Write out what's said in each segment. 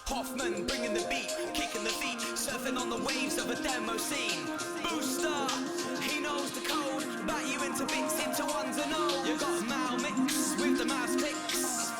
Hoffman bringing the beat, kicking the feet, surfing on the waves of a demo scene. Booster, he knows the code, bat you into bits, into ones and O's. You got Mal mix with the mouse clicks,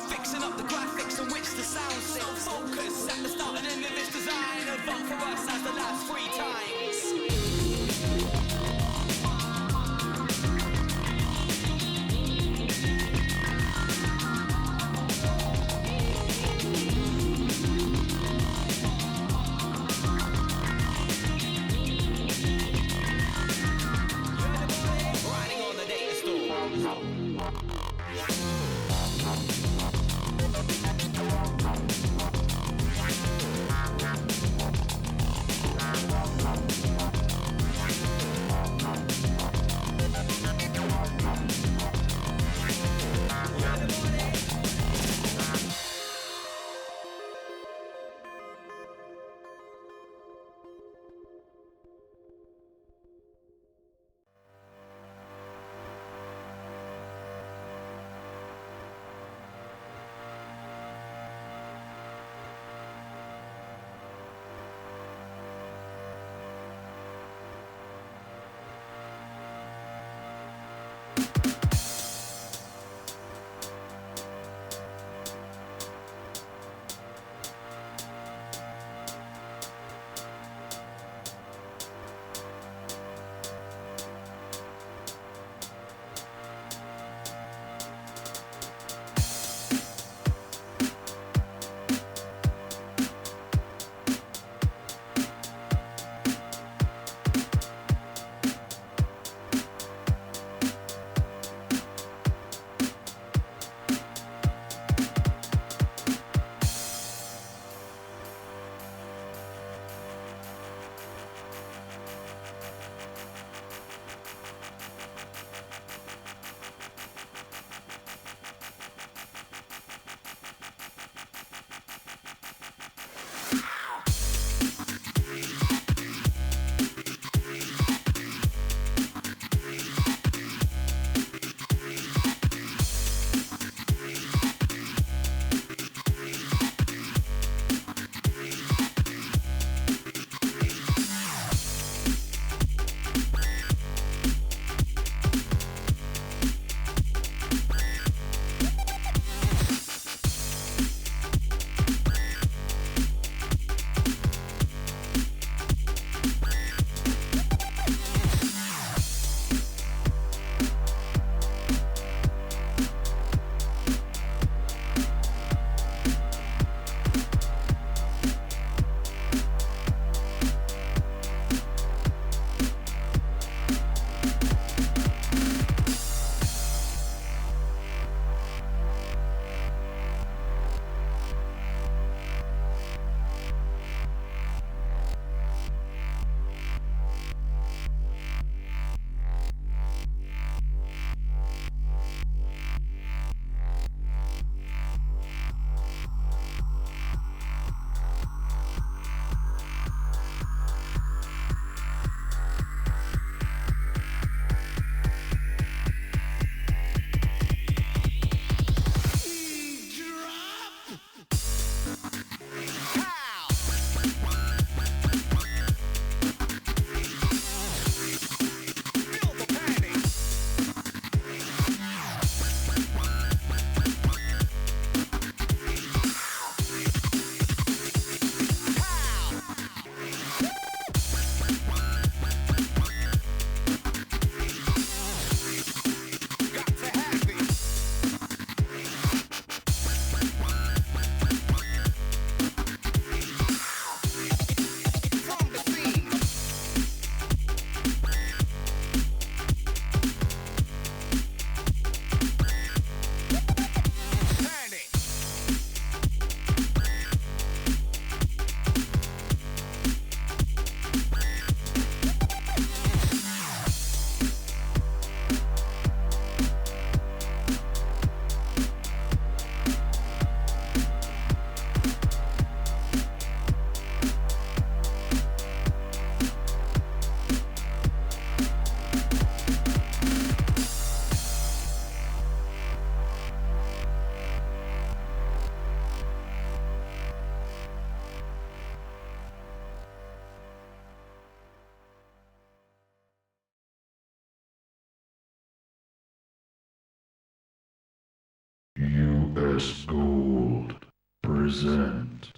US Gold present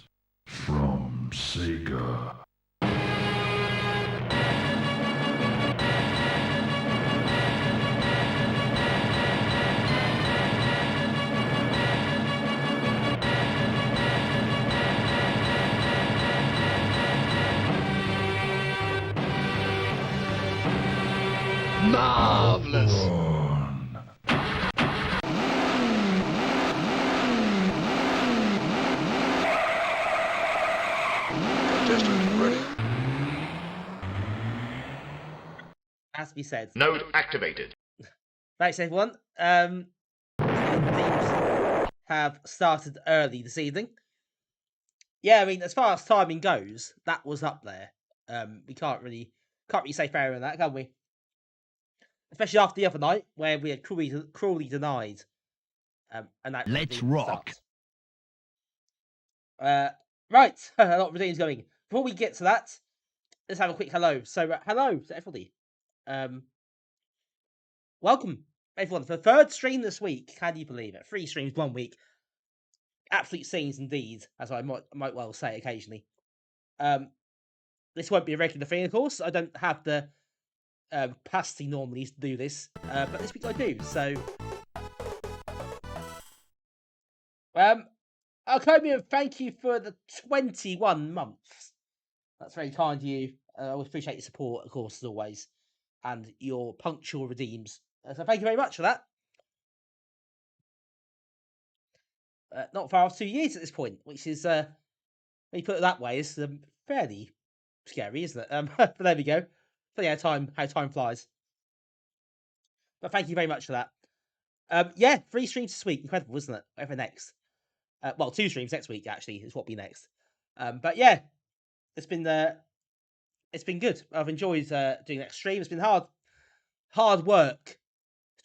from Sega. Marvelous. One. Contestant ready. Has to be said. Node activated. Thanks, everyone. Teams have started early this evening. Yeah, I mean, as far as timing goes, that was up there. We can't really say fairer than that, can we? Especially after the other night where we had cruelly denied. And that Let's rock. Right, a lot of redeems going. Before we get to that, let's have a quick hello. So, hello to everybody. Welcome, everyone, for the third stream this week. Can you believe it? 3 streams, 1 week. Absolute scenes indeed, as I might well say occasionally. This won't be a regular thing, of course. I don't have the capacity normally to do this, but this week I do. So, Alcomium, thank you for the 21 months. That's very kind of you. I always appreciate your support, of course, as always, and your punctual redeems. So, thank you very much for that. Not far off 2 years at this point, which is, when you put it that way, is fairly scary, isn't it? But there we go. Funny how time flies. But thank you very much for that. Yeah, 3 streams this week, incredible, isn't it? Whatever next. Well, 2 streams next week actually is what will be next. But yeah, it's been good. I've enjoyed doing that stream. It's been hard work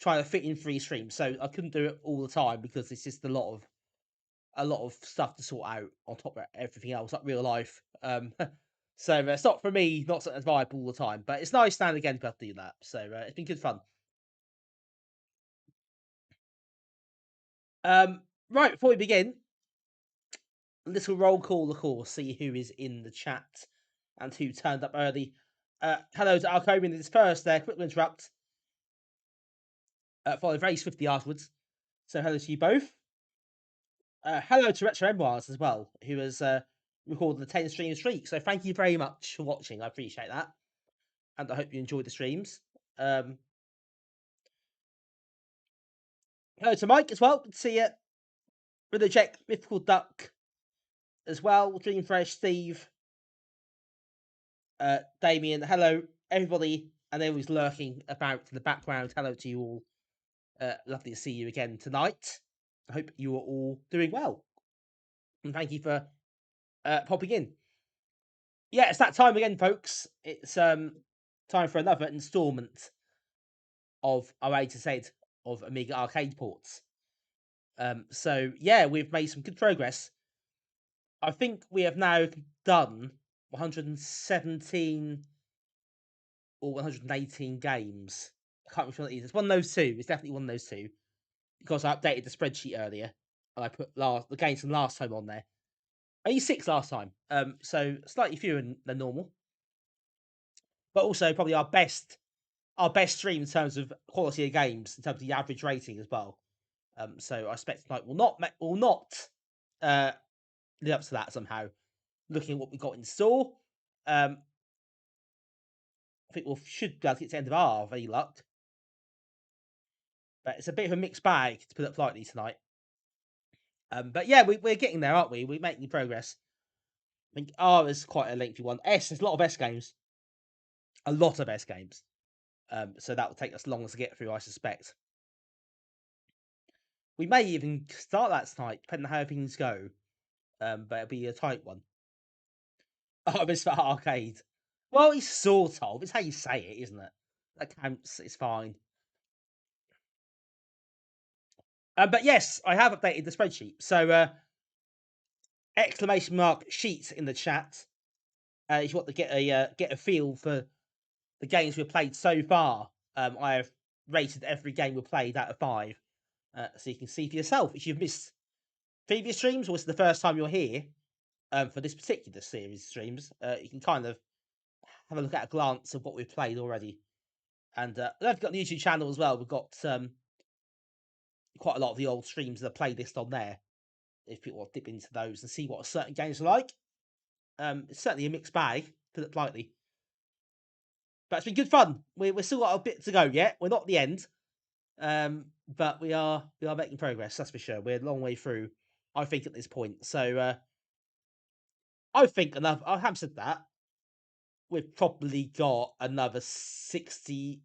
trying to fit in 3 streams, so I couldn't do it all the time because it's just a lot of stuff to sort out on top of everything else, like real life. So it's not for me, not so viable all the time, but it's nice now and again to be able to do that. So it's been good fun. Right, before we begin, a little roll call, of course, see who is in the chat and who turned up early. Hello to Alcomium is first there, quick interrupt. Followed very swiftly afterwards. So hello to you both. Hello to Retrogaming as well, who has recorded the 10 stream streak. So thank you very much for watching. I appreciate that. And I hope you enjoyed the streams. Hello to Mike as well. Good to see you. With check, Mythical Duck as well. Dream Fresh, Steve, Damien. Hello, everybody. And everyone's lurking about in the background. Hello to you all. Lovely to see you again tonight. I hope you are all doing well. And thank you for popping in. Yeah, it's that time again, folks. It's time for another installment of our A to Z of Amiga arcade ports. So yeah, we've made some good progress. I think we have now done 117 or 118 games. I can't remember what it is. It's one of those two. It's definitely one of those two. Because I updated the spreadsheet earlier. And I put the games from last time on there. Only 6 last time. So slightly fewer than normal. But also probably our best stream in terms of quality of games, in terms of the average rating as well. So I expect tonight will not live up to that somehow. Looking at what we got in store, I think we should be able to get to the end of R with any luck. But it's a bit of a mixed bag, to put it politely, tonight. But yeah, we're getting there, aren't we? We're making progress. I think R is quite a lengthy one. S, there's a lot of S games. A lot of S games. So that will take us long to get through, I suspect. We may even start that tonight, depending on how things go. But it'll be a tight one. Oh, it's for arcade. Well, it's sort of. It's how you say it, isn't it? That counts. It's fine. But yes, I have updated the spreadsheet. So, exclamation mark sheets in the chat. If you want to get a feel for the games we've played so far, I have rated every game we've played out of 5. so you can see for yourself if you've missed previous streams or it's the first time you're here for this particular series of streams. You can kind of have a look at a glance of what we've played already. And I've got the YouTube channel as well. We've got quite a lot of the old streams of the playlist on there. If people want to dip into those and see what certain games are like. It's certainly a mixed bag, put it politely. But it's been good fun. We're still got a bit to go yet. We're not at the end. But we are making progress, that's for sure. We're a long way through, I think, at this point. So I think enough. I haven't said that. We've probably got another 60-ish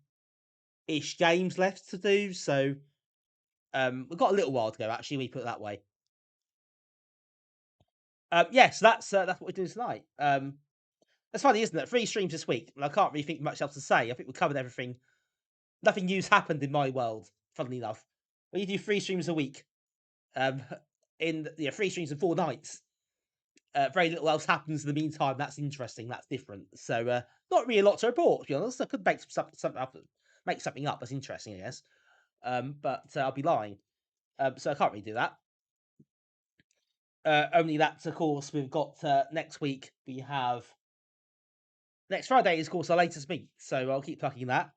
games left to do. So we've got a little while to go, actually, we put it that way. Yes, that's what we're doing tonight. That's funny, isn't it? 3 streams this week, and I can't really think much else to say. I think we covered everything. Nothing new's happened in my world, funnily enough. When you do 3 streams a week, in 3 streams in 4 nights, very little else happens in the meantime. That's interesting. That's different. So not really a lot to report, to be honest. I could make something up, that's interesting, I guess. But I'll be lying. So I can't really do that. Only that, of course, we've got next week. We have next Friday is, of course, our latest meet. So I'll keep plugging that.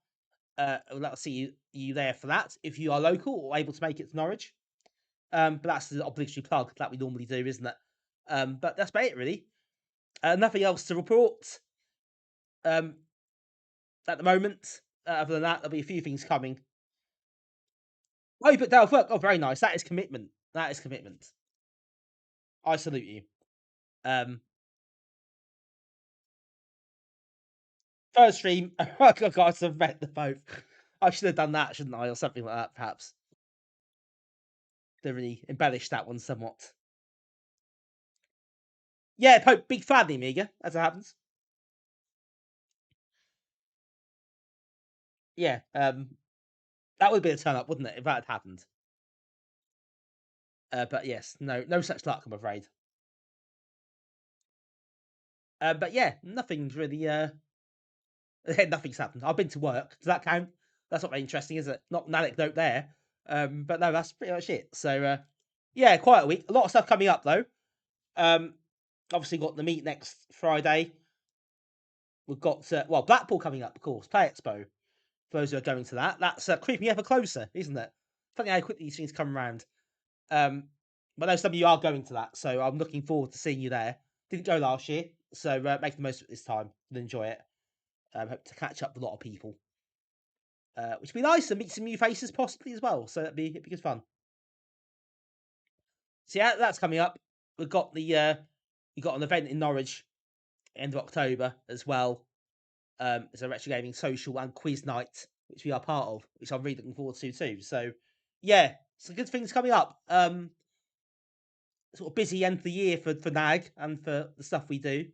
I'll see you there for that if you are local or able to make it to Norwich. But that's the obligatory plug that we normally do, isn't it? But that's about it, really. Nothing else to report at the moment. Other than that, there'll be a few things coming. Oh, you put down work. Oh, very nice. That is commitment. That is commitment. I salute you. First stream. I got to vet the both. I should have done that, shouldn't I, or something like that, perhaps. To really embellish that one somewhat. Yeah, Pope, big fan of the Amiga, as it happens. Yeah, that would be a turn up, wouldn't it, if that had happened? But yes, no such luck, I'm afraid. But yeah, nothing's really. Nothing's happened. I've been to work. Does that count? That's not very interesting, is it? Not an anecdote there. But no, that's pretty much it. So yeah, quite a week. A lot of stuff coming up though. Obviously got the meet next Friday. We've got Blackpool coming up, of course. Play Expo. For those who are going to that, that's creeping ever closer, isn't it? Funny how quickly these things come around. But I know some of you are going to that, so I'm looking forward to seeing you there. Didn't go last year, so make the most of it this time and enjoy it. Hope to catch up with a lot of people, which would be nice and meet some new faces possibly as well. So it'd be good fun. So yeah, that's coming up. We've got we got an event in Norwich end of October as well. It's a Retrogaming social and quiz night, which we are part of, which I'm really looking forward to too. So yeah, some good things coming up. Sort of busy end of the year for NAG and for the stuff we do.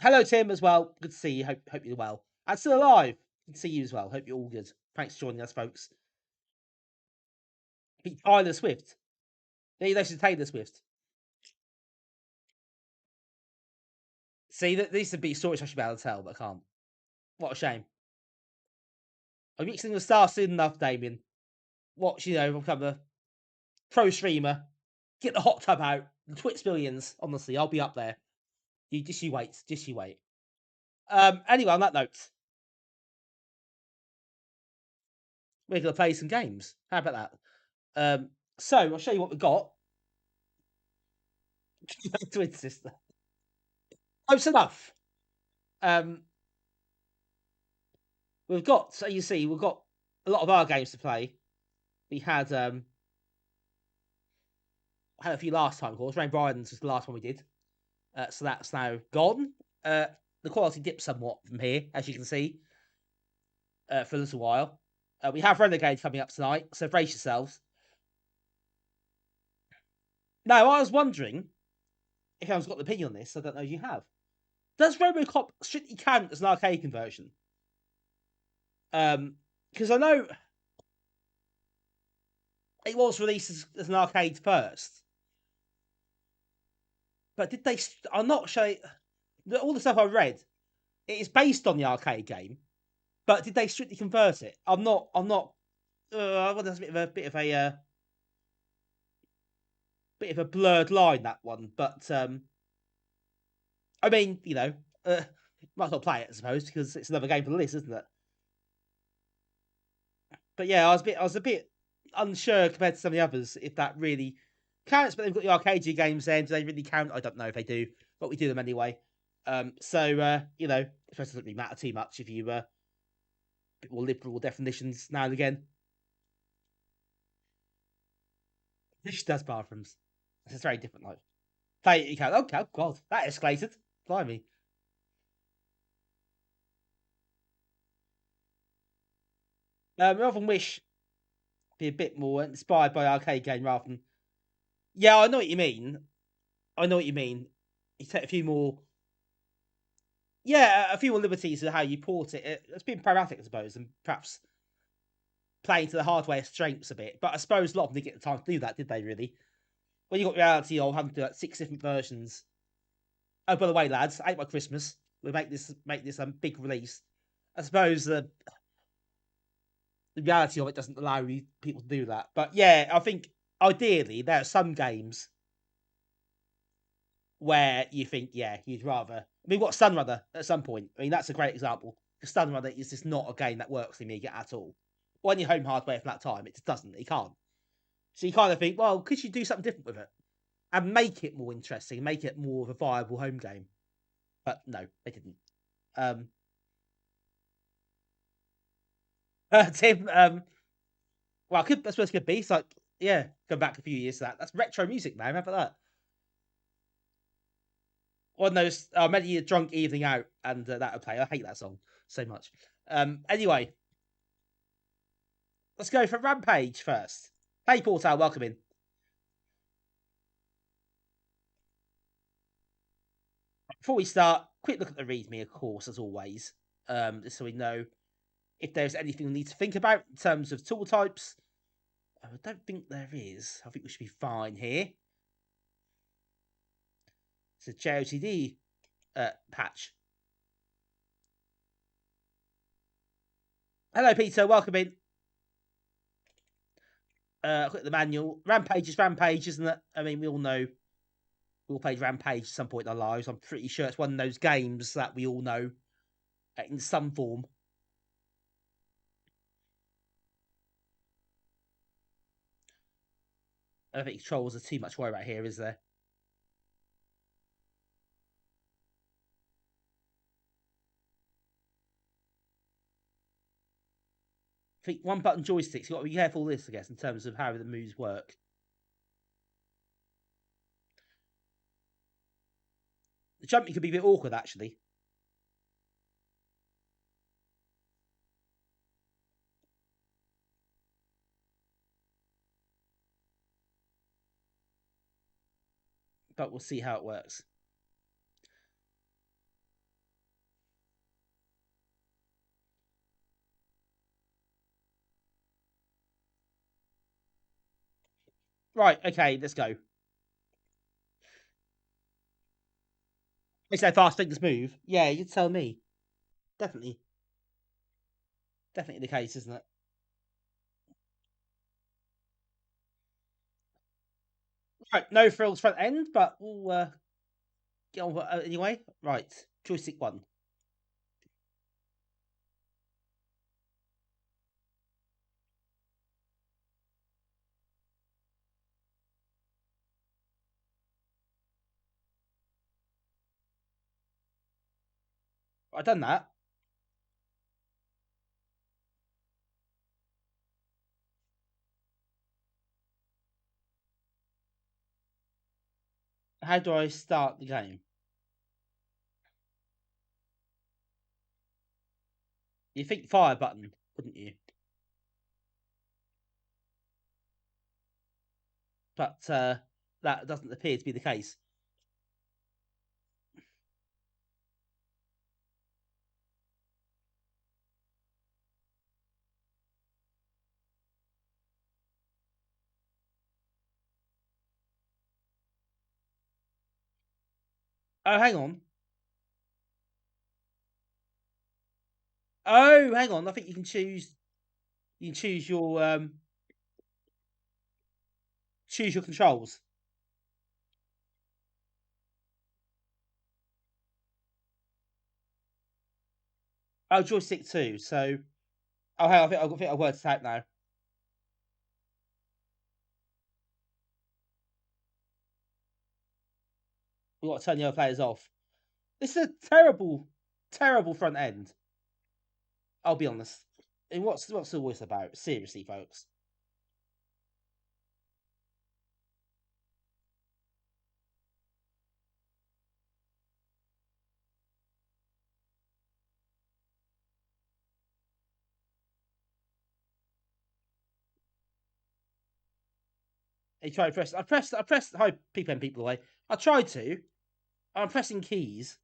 Hello, Tim, as well. Good to see you. Hope you're well. And still alive. Good to see you as well. Hope you're all good. Thanks for joining us, folks. Beat Taylor Swift. Yeah, you should Taylor Swift. See, these would be stories I should be able to tell, but I can't. What a shame. I'm mixing the stars soon enough, Damien. Watch, become a pro streamer. Get the hot tub out. The Twitch billions. Honestly, I'll be up there. You wait. Just you wait. Anyway, on that note, we're going to play some games. How about that? So, I'll show you what we've got. Twin sister. Close enough. We've got, so you see, we've got a lot of our games to play. We had a few last time, of course. Rain Bridens was the last one we did. So that's now gone. The quality dipped somewhat from here, as you can see, for a little while. We have Renegade coming up tonight, so brace yourselves. Now, I was wondering if anyone's got an opinion on this. I don't know if you have. Does Robocop strictly count as an arcade conversion? Because I know it was released as an arcade first. But did they... I'm not sure... All the stuff I read, it is based on the arcade game, But did they strictly convert it? I'm not. Well, that's a bit of a blurred line, that one. But I mean, might as well play it, I suppose, because it's another game for the list, isn't it? But yeah, I was a bit unsure compared to some of the others if that really counts. But they've got the arcade games there. Do they really count? I don't know if they do, but we do them anyway. So I suppose it doesn't really matter too much if you a bit more liberal definitions now and again. This does bathrooms. It's very different, like play it. You can. Okay, oh god, that escalated. Blimey. I often wish be a bit more inspired by arcade game rather than. Yeah, I know what you mean. I know what you mean. You take a few more. Yeah, a few more liberties with how you port it. It's been pragmatic, I suppose, and perhaps playing to the hardware strengths a bit. But I suppose a lot of them didn't get the time to do that, did they? Really? When you got reality of having to do like 6 different versions. Oh, by the way, lads, ain't my Christmas. We make this big release. I suppose the reality of it doesn't allow people to do that. But yeah, I think ideally there are some games where you think, yeah, you'd rather. I mean, what Sunrunner at some point? I mean, that's a great example. Because Sunrunner is just not a game that works in Amiga at all. Or on your home hardware from that time, it just doesn't. It can't. So you kind of think, well, could you do something different with it and make it more interesting, make it more of a viable home game? But no, they didn't. Tim, well, I suppose it could be. It's like, yeah, go back a few years to that. That's retro music, man. Remember that? One of those, maybe a drunk evening out, and that would play. I hate that song so much. Anyway, let's go for Rampage first. Hey, Portal, welcome in. Before we start, quick look at the README, of course, as always, just so we know if there's anything we need to think about in terms of tool types. I don't think there is. I think we should be fine here. It's a JOTD patch. Hello, Peter. Welcome in. Look at the manual. Rampage is Rampage, isn't it? I mean, we all know we all played Rampage at some point in our lives. I'm pretty sure it's one of those games that we all know in some form. I don't think controls are too much worry about here, is there? I think one button joysticks, you've got to be careful with this, I guess, in terms of how the moves work. The jumping could be a bit awkward, actually. But we'll see how it works. Right, okay, let's go. It's how fast fingers move. Yeah, you tell me. Definitely. Definitely the case, isn't it? Right, no frills front end, but we'll get on anyway. Right, joystick 1. I've done that. How do I start the game? You think fire button, wouldn't you? But that doesn't appear to be the case. Oh, hang on. Oh, hang on. I think you can choose. You can choose your controls. Oh, joystick 2. So, oh, hang on. I think I've worked it out now. We've got to turn the other players off. This is a terrible, terrible front end. I'll be honest. And what's the voice about? Seriously, folks. I tried to press. I pressed. Hi, people away. I tried to. I'm pressing keys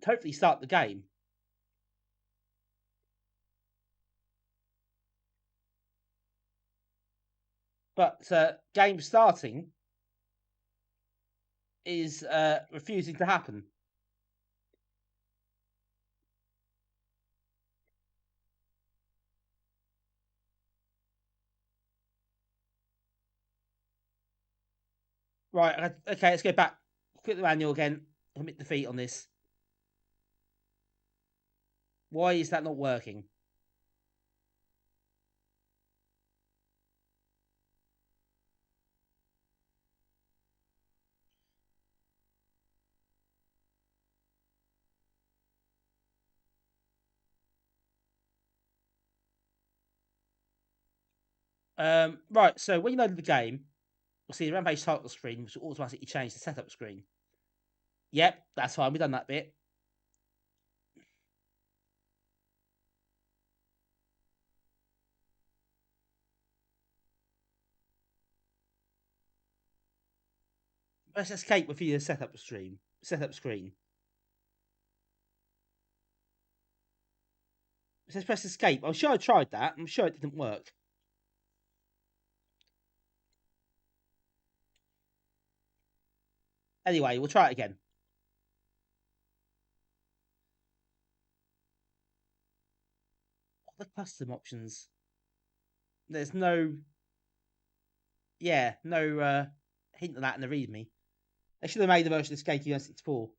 to hopefully start the game. But game starting is refusing to happen. Right, okay, let's go back. Click the manual again. Commit defeat on this. Why is that not working? Right, so when you load the game, you'll see the Rampage title screen, which will automatically change the setup screen. Yep, that's fine. We've done that bit. Press escape with your setup screen. It says press escape. I'm sure I tried that. I'm sure it didn't work. Anyway, we'll try it again. What are the custom options? There's no... Yeah, no hint of that in the README. They should have made the version of Escape UN64.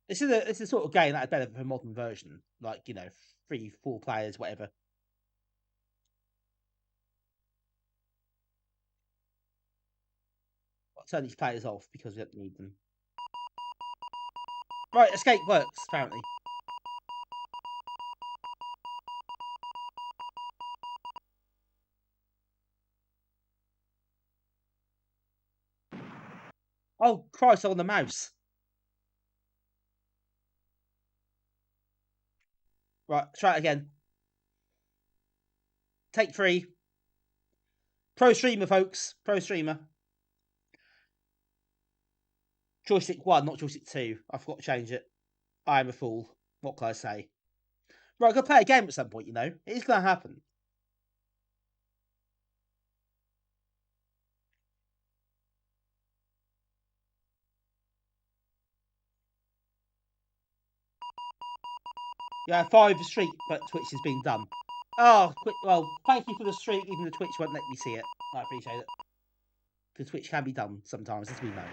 This is a sort of game that's better for a modern version, like 3, 4 players, whatever. I'll turn these players off because we don't need them. Right, escape works apparently. Oh Christ! On the mouse. Right, try it again. Take 3. Pro streamer, folks. Pro streamer. Joystick 1, not joystick 2. I forgot to change it. I am a fool. What can I say? Right, I'm going to play a game at some point, It is going to happen. Yeah, 5 streak, but Twitch is being done. Oh, well, thank you for the streak, even the Twitch won't let me see it. I appreciate it. The Twitch can be done sometimes, as we know.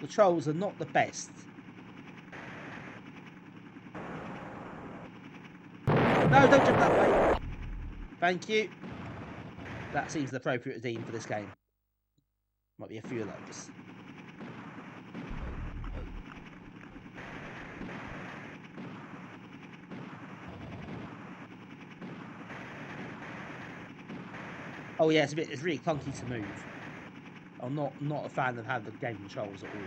The trolls are not the best. No, don't jump that way. Thank you. That seems the appropriate redeem for this game. Might be a few of those. Oh yeah, it's really clunky to move. I'm not a fan of how the game controls at all.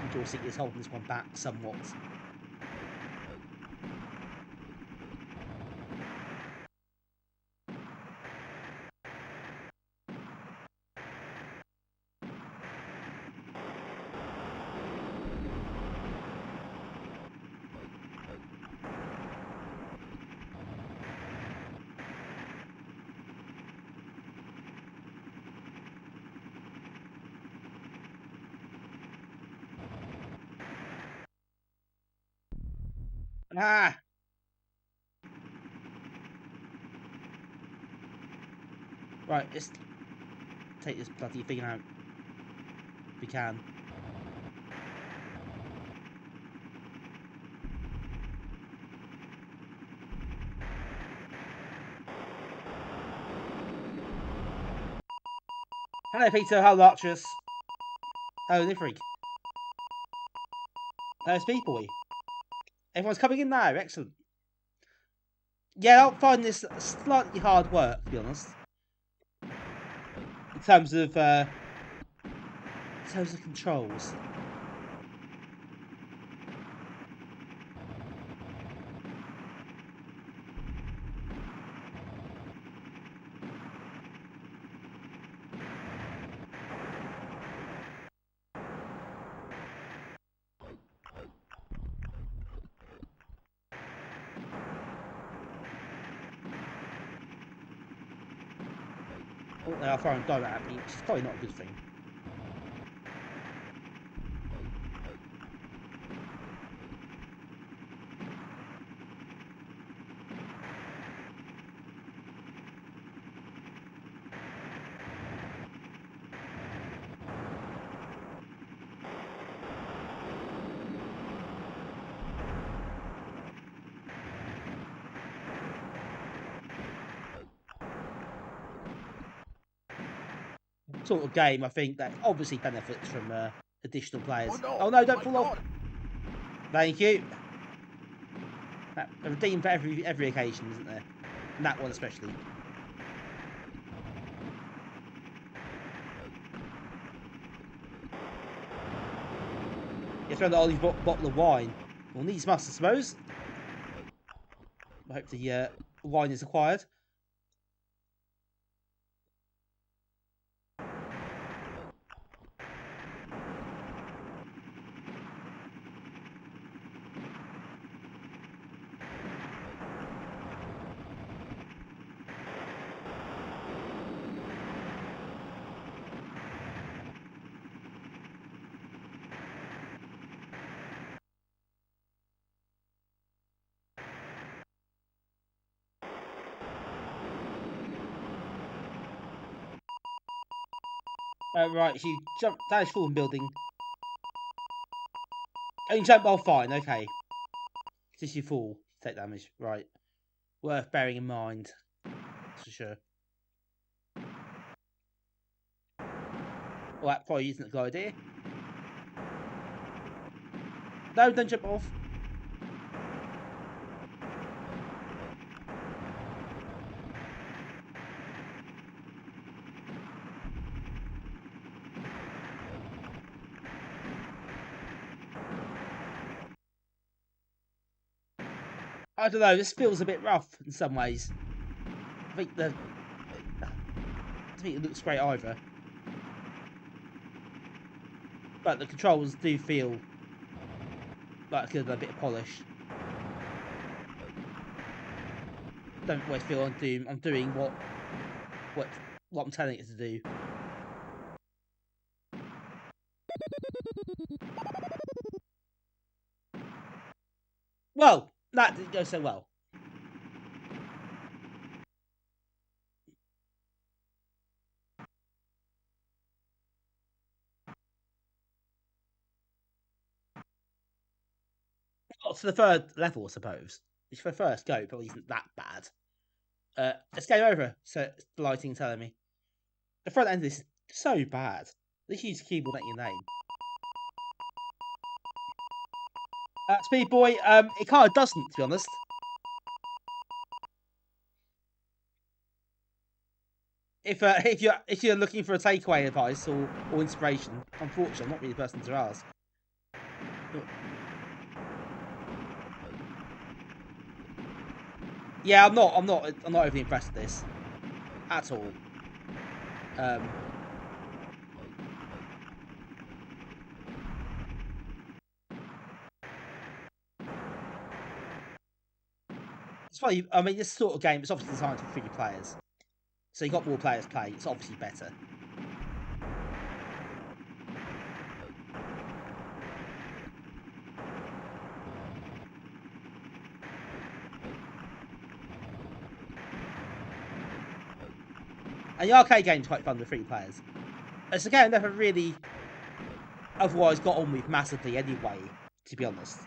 button joystick is holding this one back somewhat. Ah! Right, let's take this bloody thing out. If we can. Hello, Peter. Hello, Archers. Hello, Nifrig. Hello, Speed Boy. Everyone's coming in now. Excellent. Yeah, I'll find this slightly hard work, to be honest. In terms of controls. Oh, they are throwing dirt at me, which is probably not a good thing. Sort of game, I think, that obviously benefits from additional players. Oh no, don't fall off! Thank you. A redeem for every occasion, isn't there? And that one especially. Yes, found the only bottle of wine. Well, needs must, I suppose. I hope the wine is acquired. Right, if you jump down this fallen building. Oh, you jump, oh fine, okay. Just you fall, take damage, right. Worth bearing in mind, for sure. Well, that probably isn't a good idea. No, don't jump off. I don't know, this feels a bit rough in some ways. I think it looks great either. But the controls do feel like a bit of polish. Don't always feel I'm doing what I'm telling it to do. Well, that didn't go so well. Well, for the third level, I suppose. It's for the first go, probably isn't that bad. It's game over, so the lighting telling me. The front end is so bad. They use the keyboard at your name. Speed Boy, it kind of doesn't, to be honest. If you're looking for a takeaway advice or inspiration, unfortunately, I'm not really the person to ask. Yeah, I'm not overly impressed with this at all. It's funny. I mean, this sort of game it's obviously designed for 3 players, so you got more players play. It's obviously better. And the arcade game's quite fun with 3 players. It's a game I've never really otherwise got on with massively anyway, to be honest.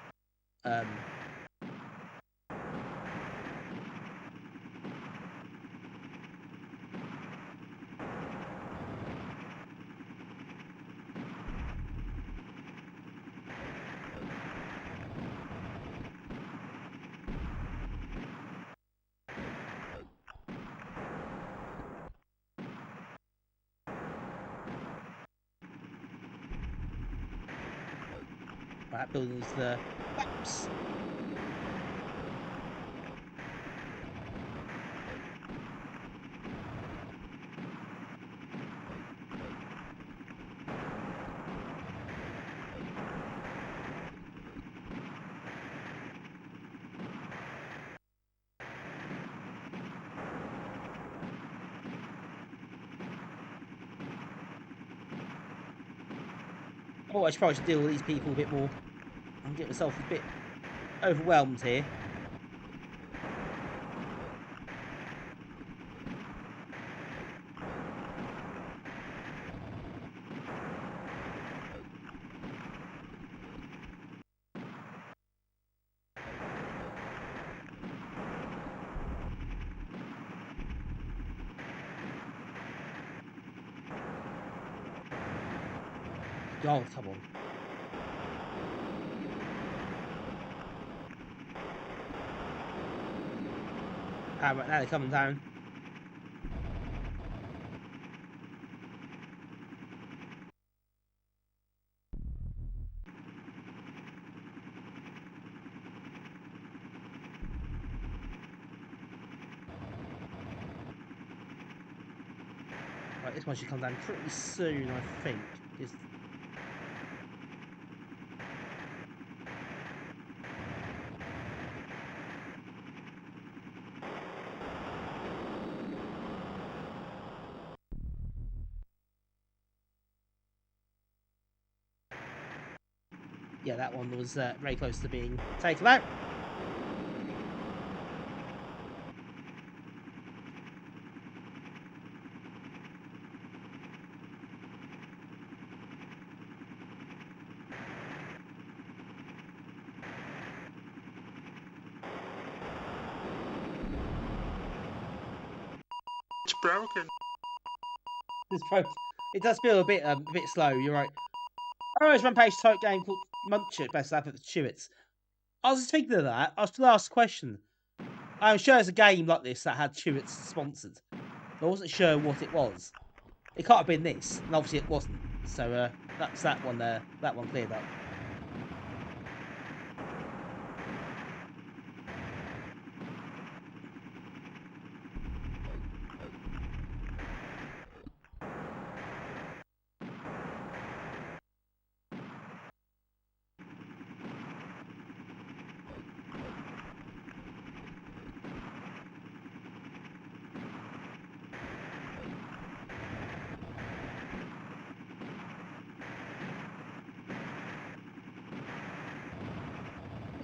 Right, building the maps. Oh, I should probably deal with these people a bit more. I'm getting myself a bit overwhelmed here. Oh, come on. Ah, right, now they're coming down. Right, this one should come down pretty soon, I think. Yeah, that one was very close to being taken out. It's broken. It does feel a bit slow. You're right. Oh, it's Rampage type game called Munch best app at the Chewits. I was just thinking of that. I was going to ask a question. I'm sure there's a game like this that had Chewits sponsored. I wasn't sure what it was. It can't have been this, and obviously it wasn't. So that's that one there. That one cleared up.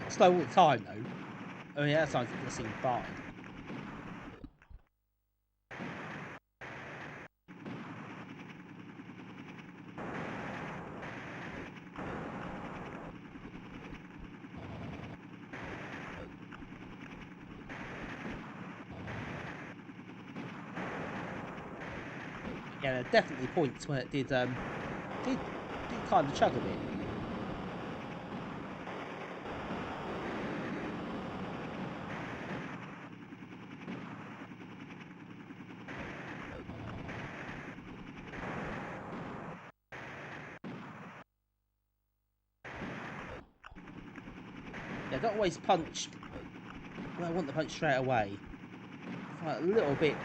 Slow all the time though. I mean, that sounds like it seemed fine. Yeah, there are definitely points where it did kind of chug a bit. don't always punch. Well, I want the punch straight away. It's like a little bit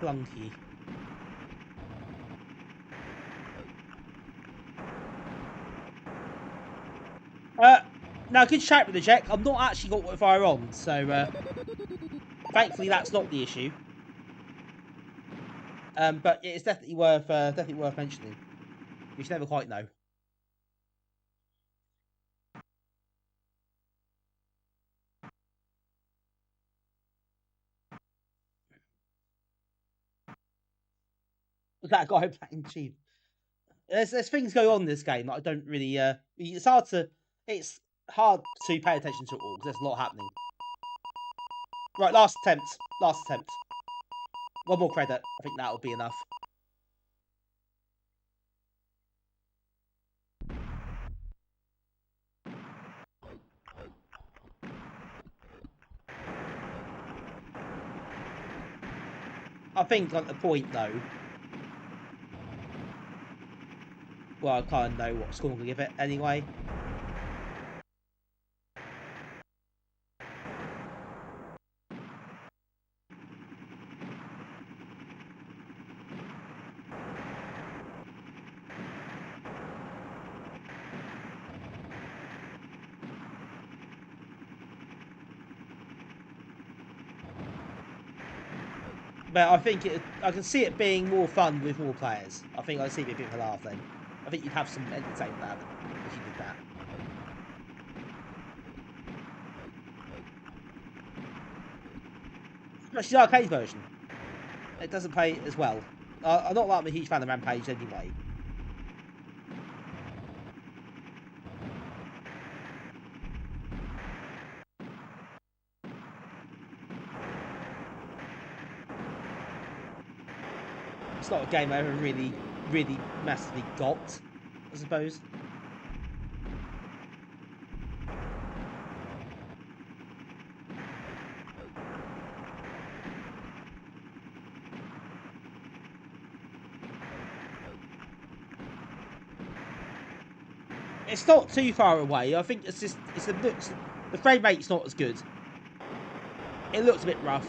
clunky. Now, good shout with the check. I'm not actually got what fire on, so thankfully that's not the issue. But it's definitely worth mentioning. You should never quite know. That guy playing cheap. There's things going on in this game that I don't really. It's hard to pay attention to it all because there's a lot happening. Right, last attempt. One more credit. I think that'll be enough. I think at the point though. Well, I kind of know what score I'm gonna give it anyway. But I think I can see it being more fun with more players. I think I see it being a bit of a laugh then. I think you'd have some entertainment out of it if you did that. Especially the arcade version. It doesn't play as well. I'm not like I'm a huge fan of Rampage anyway. It's not a game I ever really massively got, I suppose. It's not too far away. I think it's just the frame rate's not as good. It looks a bit rough,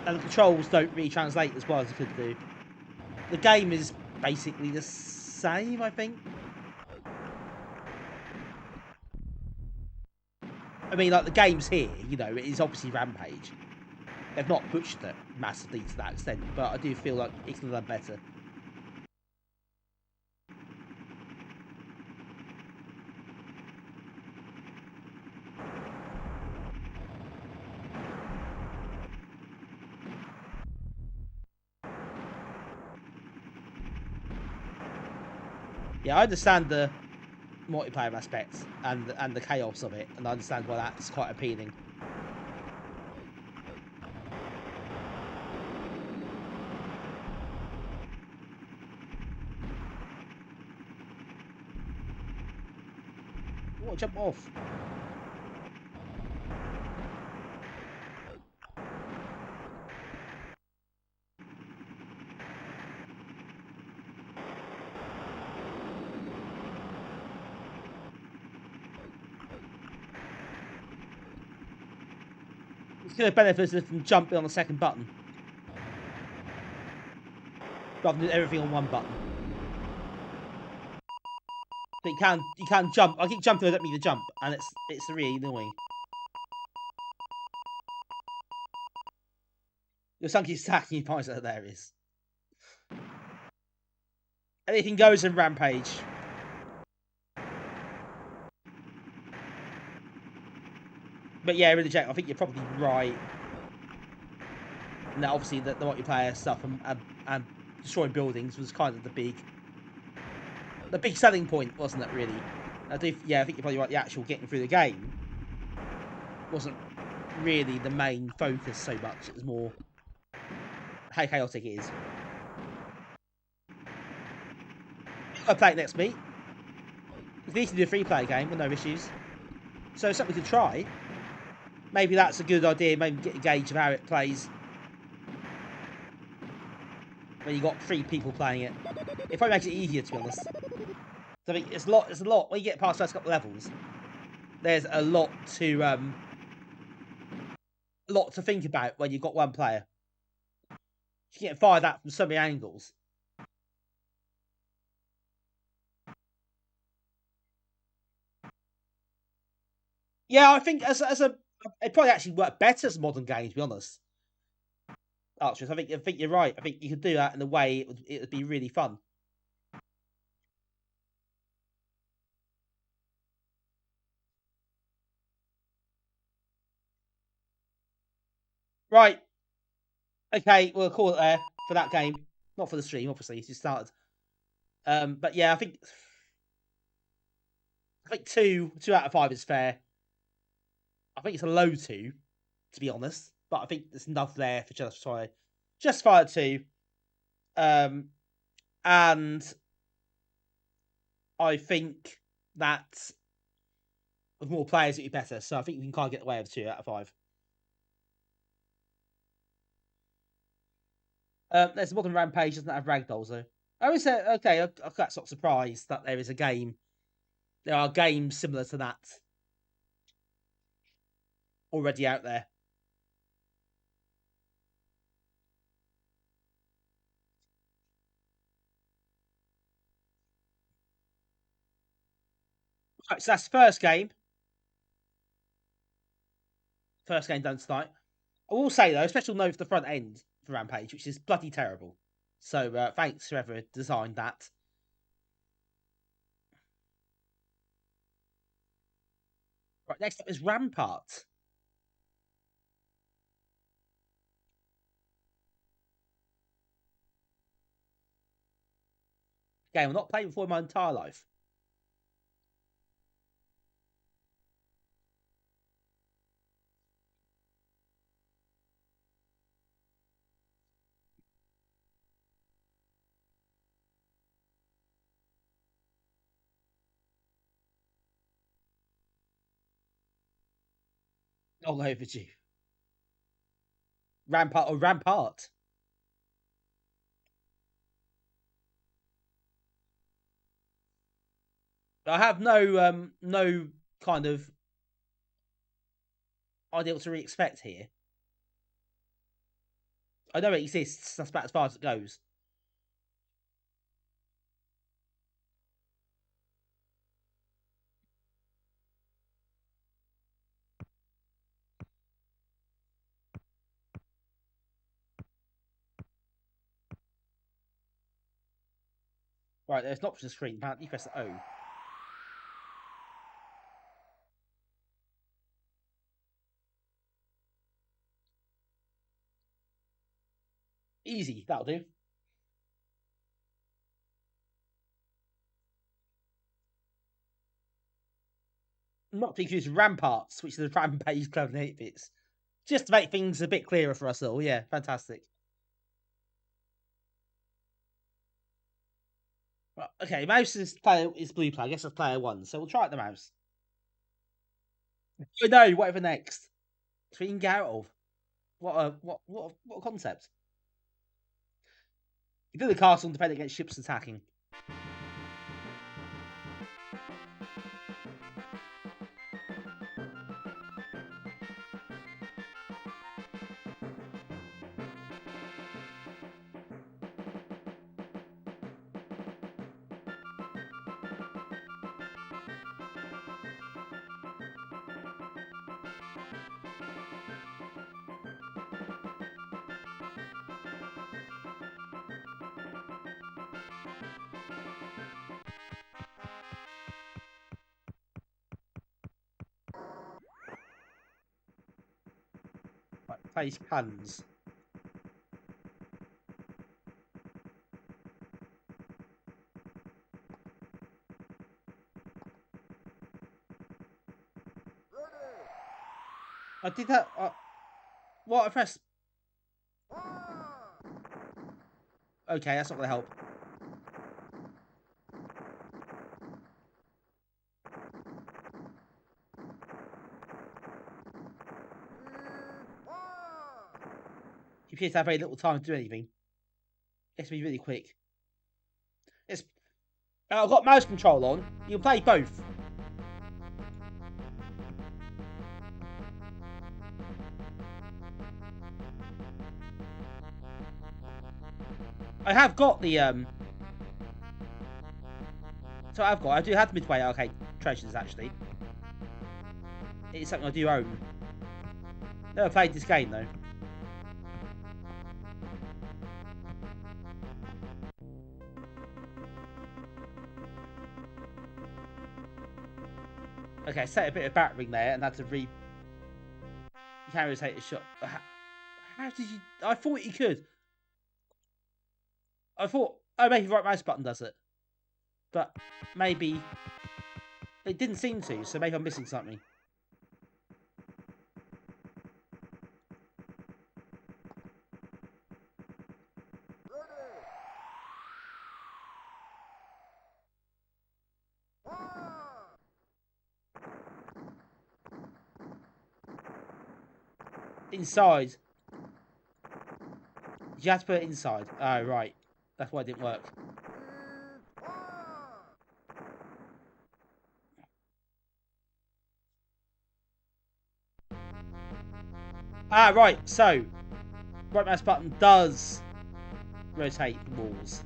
and the controls don't really translate as well as it could do. The game is basically the same, I think. I mean, like the game's here, you know, it is obviously Rampage. They've not butchered it massively to that extent, but I do feel like it could have done better. Yeah, I understand the multiplayer aspects and the chaos of it, and I understand why that's quite appealing. Oh, jump off. It's going to benefit from jumping on the second button rather than everything on one button. But you can jump. I keep jumping, I don't mean to jump, and it's really annoying. Your son keeps attacking you, points out there is. Anything goes in Rampage. But yeah, really, Jack, I think you're probably right. Now, obviously, the multiplayer stuff and destroying buildings was kind of the big selling point, wasn't it? Really, I think you're probably right. The actual getting through the game wasn't really the main focus so much. It was more how chaotic it is. I'll play it next week. We need to do a free-player game with no issues, so it's something we could try. Maybe that's a good idea. Maybe get a gauge of how it plays when you got 3 people playing it. It probably makes it easier, to be honest. So I think it's a lot. When you get past those couple of levels, there's a lot to think about when you've got one player. You can get fired at from so many angles. Yeah, I think as a it probably actually worked better as a modern game, to be honest. Archers, I think you're right. I think you could do that in a way it would be really fun. Right. Okay, we'll call it there for that game. Not for the stream, obviously. It's just started. But yeah, I think 2 out of 5 is fair. I think it's a low 2, to be honest. But I think there's enough there for justify a 2. And I think that with more players it'd be better. So I think we can kind of get away with 2 out of 5. There's a modern Rampage, doesn't have ragdolls though. Oh, is it? Okay, I'm not surprised that there is a game. There are games similar to that already out there. Right, so that's the first game. First game done tonight. I will say though, a special note for the front end for Rampage, which is bloody terrible. So thanks to whoever designed that. Right, next up is Rampart. Game I've not played before in my entire life. All overdue. Rampart or Rampart. I have no kind of idea what to really expect here. I know it exists. That's about as far as it goes. Right, there's an option screen. Apparently, you press the O. Easy, that'll do. Not to confuse Ramparts, which is the Rampage Club and 8 bits. Just to make things a bit clearer for us all. Yeah, fantastic. Right, okay, mouse is blue player. I guess it's player 1, so we'll try it the mouse. Oh no, whatever next. So we can get out of. What a concept. You do the castle and defend against ships attacking. Place puns. I did that. What? I pressed. Okay, that's not going to help. You appear to have very little time to do anything. It has to be really quick. I've got mouse control on. You can play both. I have got the So I do have the Midway arcade treasures actually. It's something I do own. Never played this game though. Okay, set a bit of battering there and had to You can't rotate a shot. How did you? I thought you could. I thought, oh, maybe the right mouse button does it. But maybe it didn't seem to, so maybe I'm missing something. Inside. You have to put it inside. Oh, right. That's why it didn't work. Ah, right. So, right mouse button does rotate the walls.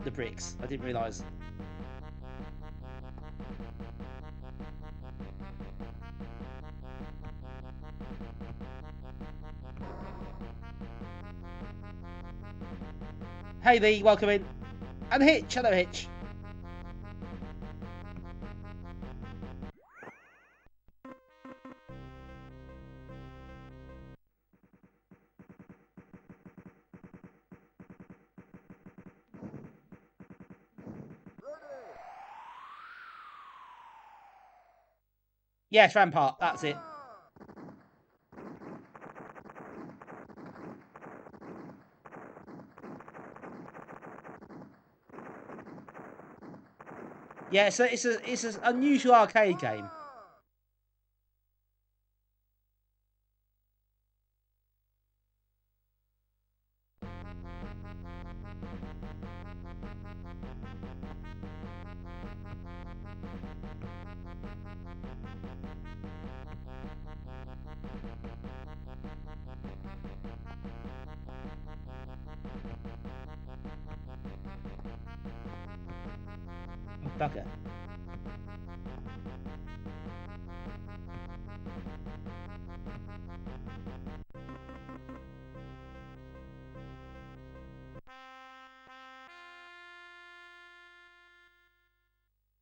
The bricks. I didn't realise. Hey Lee, welcome in. And Hitch, hello Hitch. Yes, Rampart, that's it. Yeah, so it's an unusual arcade game. Oh, bugger.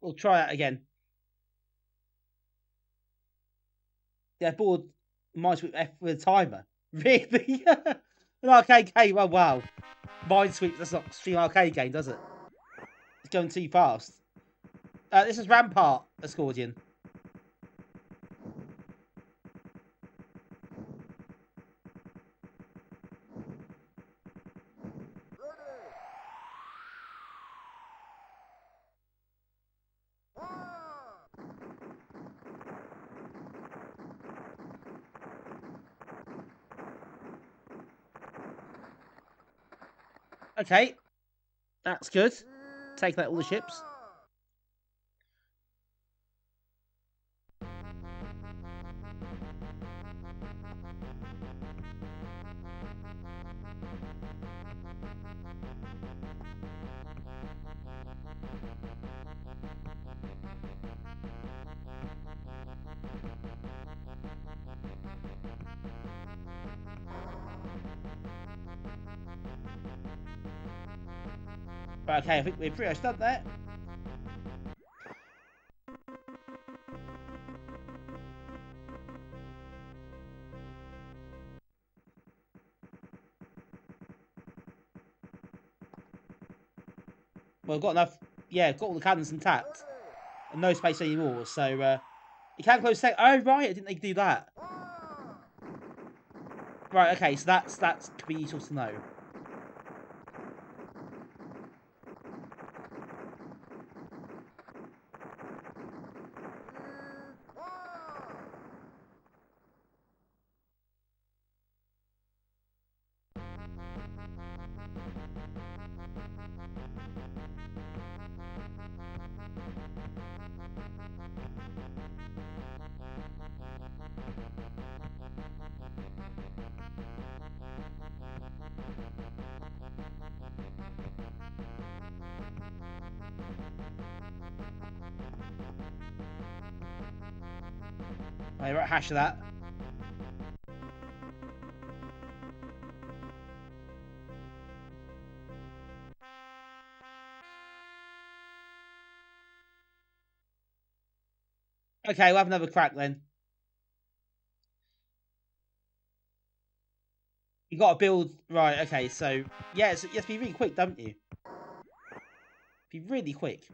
We'll try it again. Yeah, board Minesweep F with a timer. Really? An arcade game? Oh, wow. Minesweep, that's not stream arcade game, does it? It's going too fast. This is Rampart, Ascordian. Okay. That's good. Taking out all the ships. Right, okay, I think we're pretty much done there. Well, got enough. Yeah, got all the cannons intact. And no space anymore, so you can close sec. Oh right, I didn't think you could do that. Right, okay, so that's could be useful to know. Wait, right, hash of that. Okay, we'll have another crack then. You got to build... Right, okay, so... Yeah, you have to be really quick, don't you? Be really quick.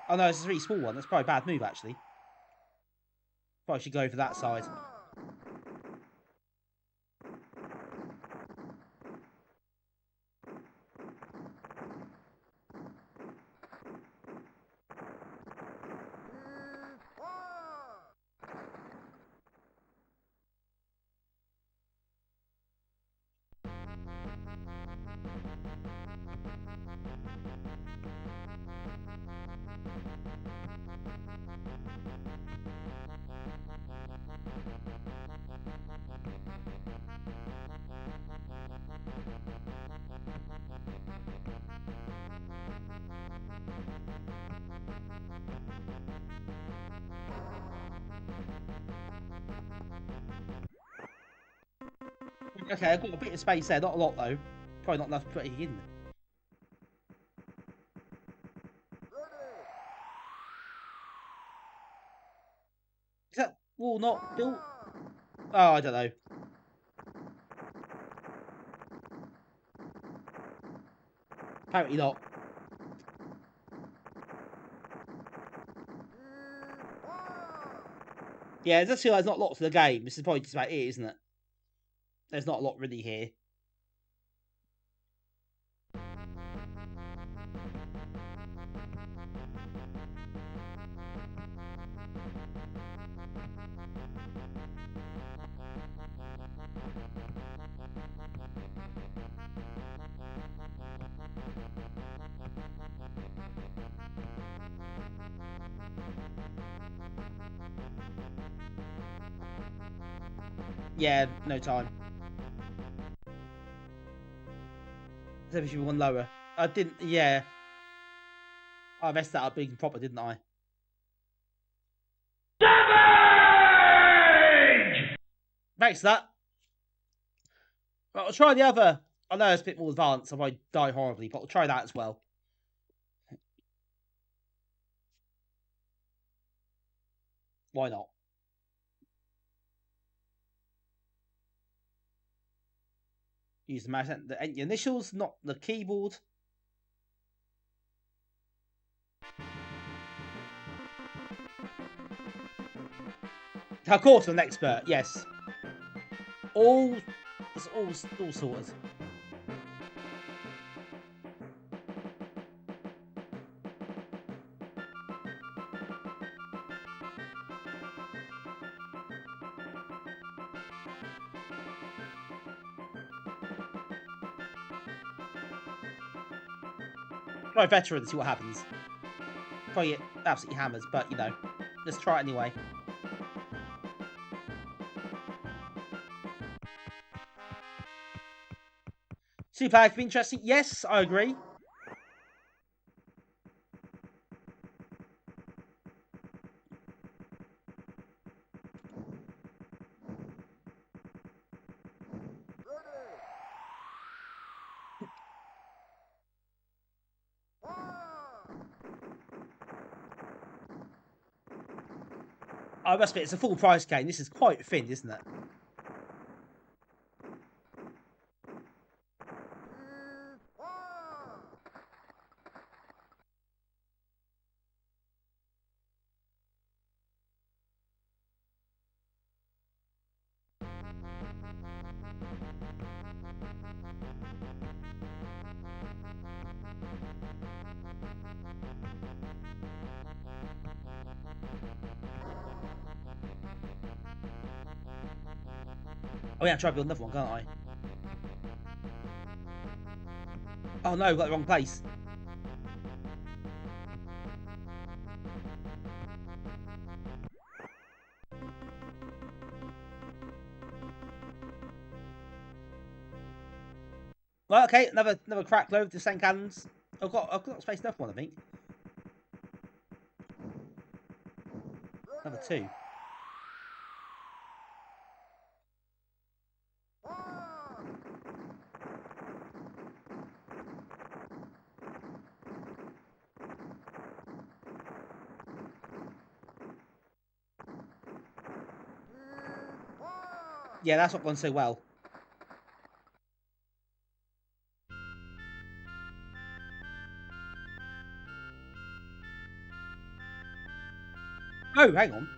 Oh no, it's a really small one. That's probably a bad move, actually. Probably should go for that side. Okay, I've got a bit of space there. Not a lot, though. Probably not enough to put it in. Is that wall not built? Oh, I don't know. Apparently not. Yeah, it does feel like there's not lots of the game. This is probably just about it, isn't it? There's not a lot really here. Yeah, no time. Maybe should be one lower. I didn't, yeah. I messed that up being proper, didn't I? Damage! Thanks for that. Right, I'll try the other. I know it's a bit more advanced, I might die horribly, but I'll try that as well. Why not? Use the mouse, the initials, not the keyboard. Of course, I'm an expert. Yes. It's all sorted. Try veteran and see what happens. Probably get absolutely hammered, but you know, let's try it anyway. Super could be interesting. Yes, I agree. I must admit, it's a full price game. This is quite thin, isn't it? Oh yeah, I'll try to build another one, can't I? Oh no, got the wrong place. Well, okay, another crack load with the same cannons. I've got space enough one, I think. Another 2. Yeah, that's not gone so well. Oh, hang on.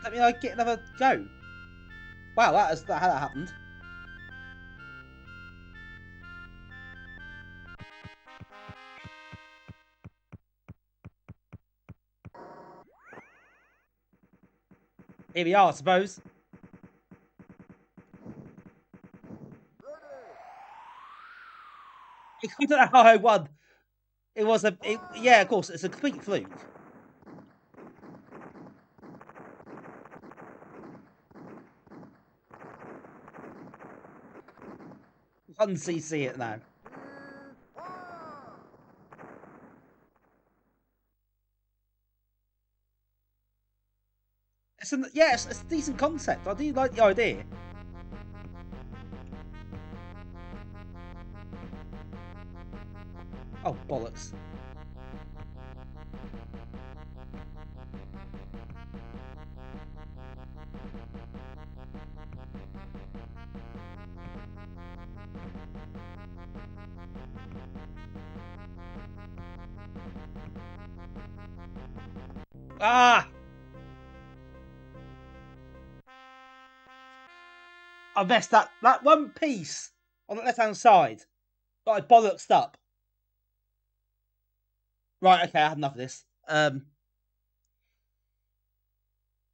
Let me get another go. Wow, that's how that happened. Here we are, I suppose. I don't know how I won. It was yeah, of course, it's a complete fluke. 1cc it now. It's a decent concept. I do like the idea. Oh, bollocks. Ah! I messed that one piece on the left-hand side. But I bollocksed up. Right, okay, I had enough of this. Oh,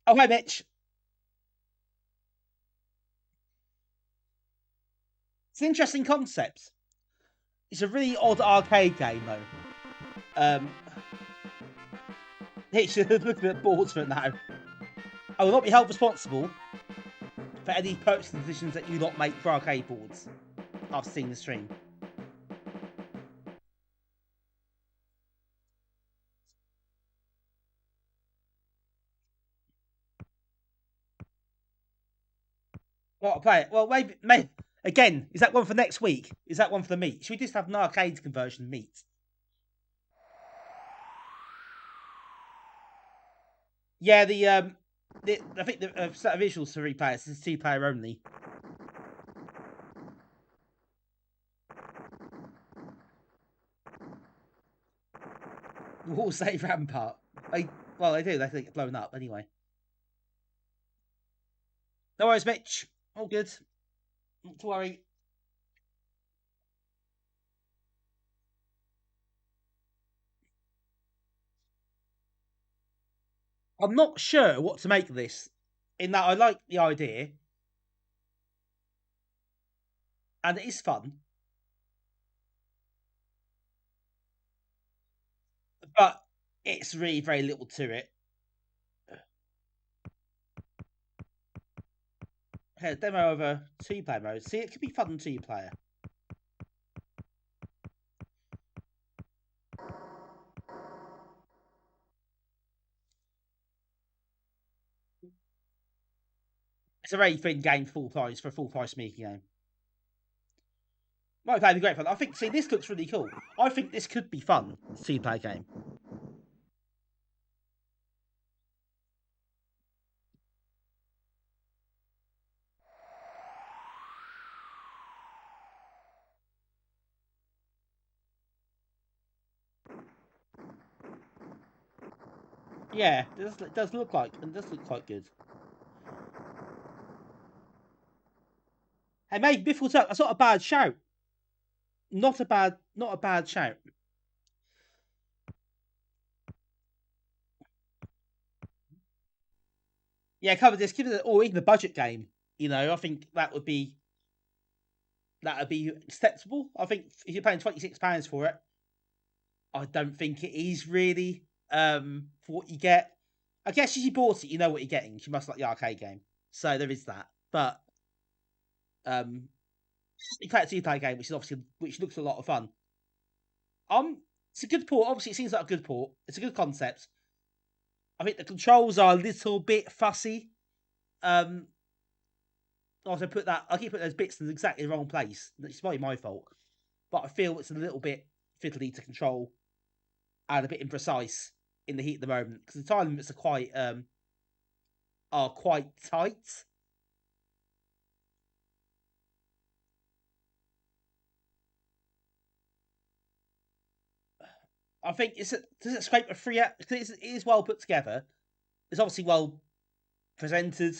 hi, Mitch. It's an interesting concept. It's a really odd arcade game, though. Mitch, looking at the boards for it now. I will not be held responsible for any purchasing decisions that you not make for arcade boards. I've seen the stream. What, play it? Well, maybe again, is that one for next week? Is that one for the meet? Should we just have an arcade conversion meet? Yeah, I think the set of visuals for 3 players. This is 2-player only. We'll say Rampart. Well, they do. They get blown up anyway. No worries, Mitch. All good. Not to worry. I'm not sure what to make of this. In that I like the idea. And it is fun. But it's really very little to it. Okay, demo of a 2-player mode. See, it could be fun 2-player. It's a very thin game full price for a full price Amiga game. Might be great fun. I think, see, this looks really cool. I think this could be fun 2-player game. Yeah, it does look like, and does look quite good. Hey, mate, Biffle's up. That's not a bad shout. Not a bad shout. Yeah, cover this, give it, or even a budget game. You know, I think that would be acceptable. I think if you're paying £26 for it, I don't think it is really for what you get. I guess if you bought it, you know what you're getting. You must like the arcade game, so there is that. But You play a two-player game, which looks a lot of fun. It's a good port. Obviously, it seems like a good port. It's a good concept. I think the controls are a little bit fussy. Also I keep putting those bits in exactly the wrong place. It's probably my fault, but I feel it's a little bit fiddly to control and a bit imprecise in the heat at the moment because the time limits are quite tight. I think does it scrape a 3 out? Because it is well put together. It's obviously well presented.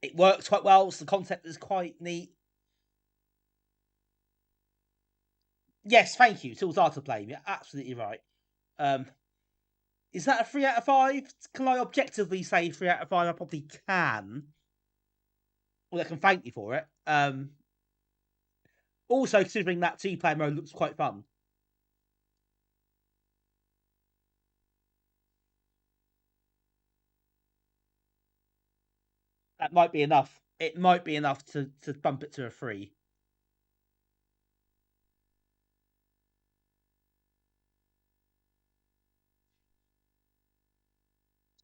It works quite well. So the concept is quite neat. Yes, thank you. Tools are to blame. You're absolutely right. Is that a 3 out of 5? Can I objectively say 3 out of 5? I probably can. Well, I can thank you for it. Also, considering that two-player mode looks quite fun. That might be enough. It might be enough to bump it to a 3.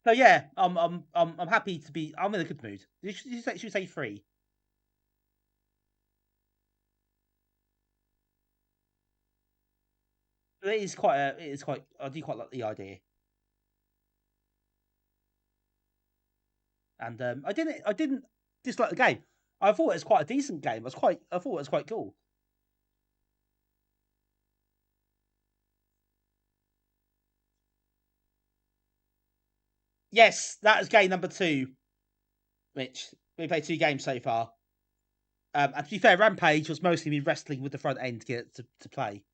So yeah, I'm happy to be. I'm in a good mood. Should you say 3? It is quite. I do quite like the idea. And I didn't dislike the game. I thought it was quite a decent game. I thought it was quite cool. Yes, that is game number 2. Which we played 2 games so far. And to be fair, Rampage was mostly me wrestling with the front end to get it to play.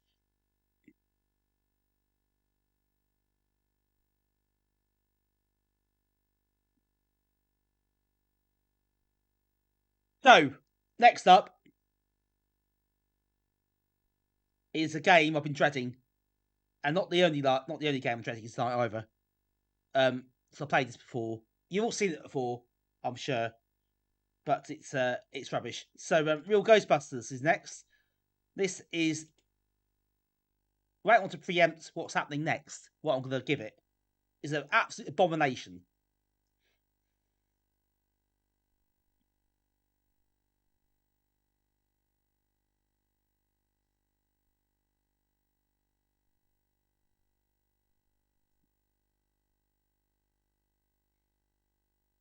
So, next up is a game I've been dreading, and not the only game I'm dreading tonight either. So I played this before. You've all seen it before, I'm sure, but it's rubbish. So, Real Ghostbusters is next. This is. I don't want to preempt what's happening next. What I'm going to give it is an absolute abomination.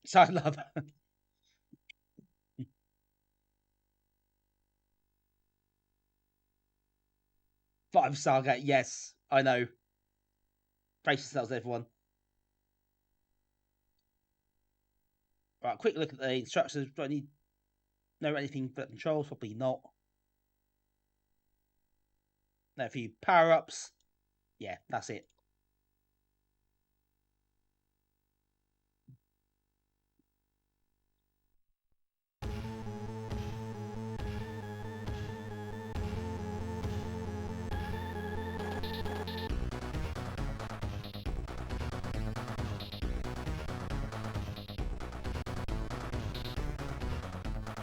So I love it. 5-star game. Yes, I know. Brace yourselves, everyone. Right, quick look at the instructions. Do I need know anything but controls? Probably not. Now, a few power ups. Yeah, that's it.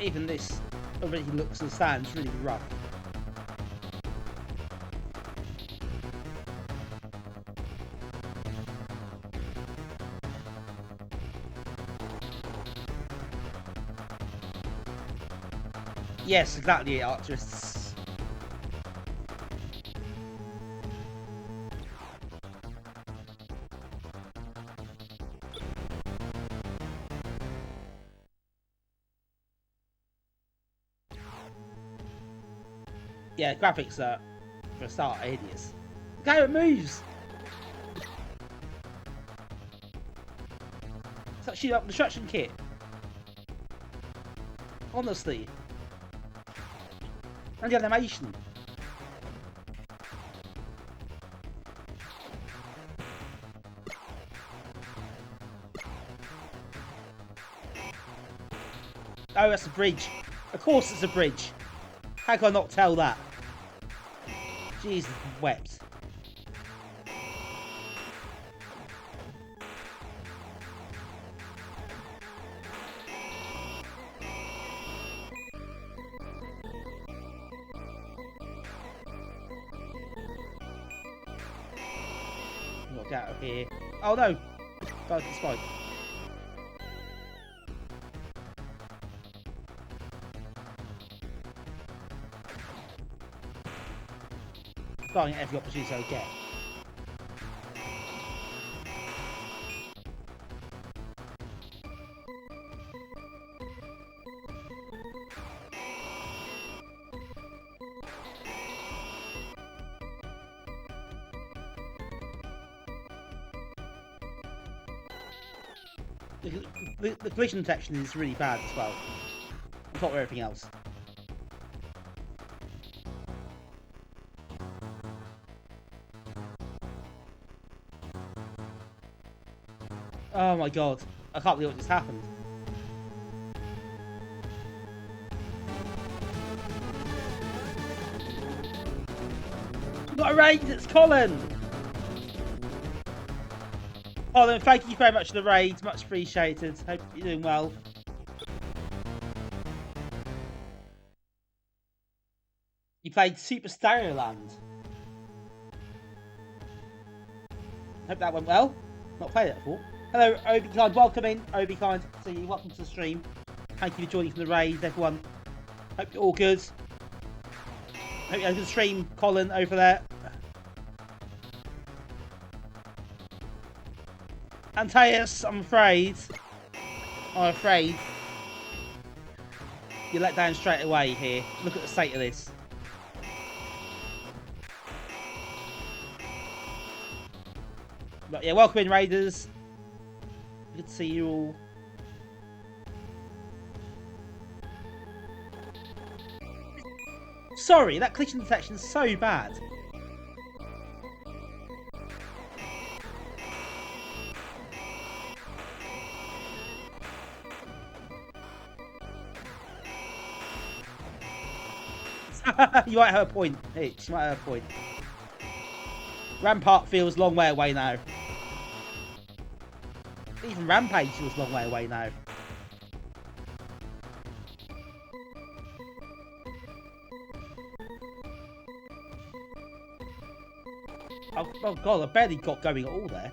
Even this already looks and stands really rough. Yes, exactly, Archerists. Yeah, graphics are, for a start, are hideous. Look how it moves! It's like shoot up construction kit. Honestly. And the animation. Oh, that's a bridge. Of course it's a bridge. How can I not tell that? Jesus wept. got to get out of here. Oh no! Guys, it's fine. Starting at every opportunity I get. The collision detection is really bad as well. On top of everything else. Oh my god. I can't believe what just happened. We've got a raid! It's Colin! Colin, thank you very much for the raid. Much appreciated. Hope you're doing well. You played Super Stereo Land. Hope that went well. Not played it before. Hello, Obi Kind. Welcome in, Obi Kind. See you. Welcome to the stream. Thank you for joining from the raid, everyone. Hope you're all good. Hope you had a good stream, Colin, over there. Antaeus, I'm afraid you're let down straight away here. Look at the state of this. But yeah, welcome in, Raiders. Good to see you all. Sorry, that collision detection is so bad. You might have a point, Hitch. You might have a point. Rampart feels a long way away now. Even Rampage feels a long way away now. Oh god, I barely got going at all there.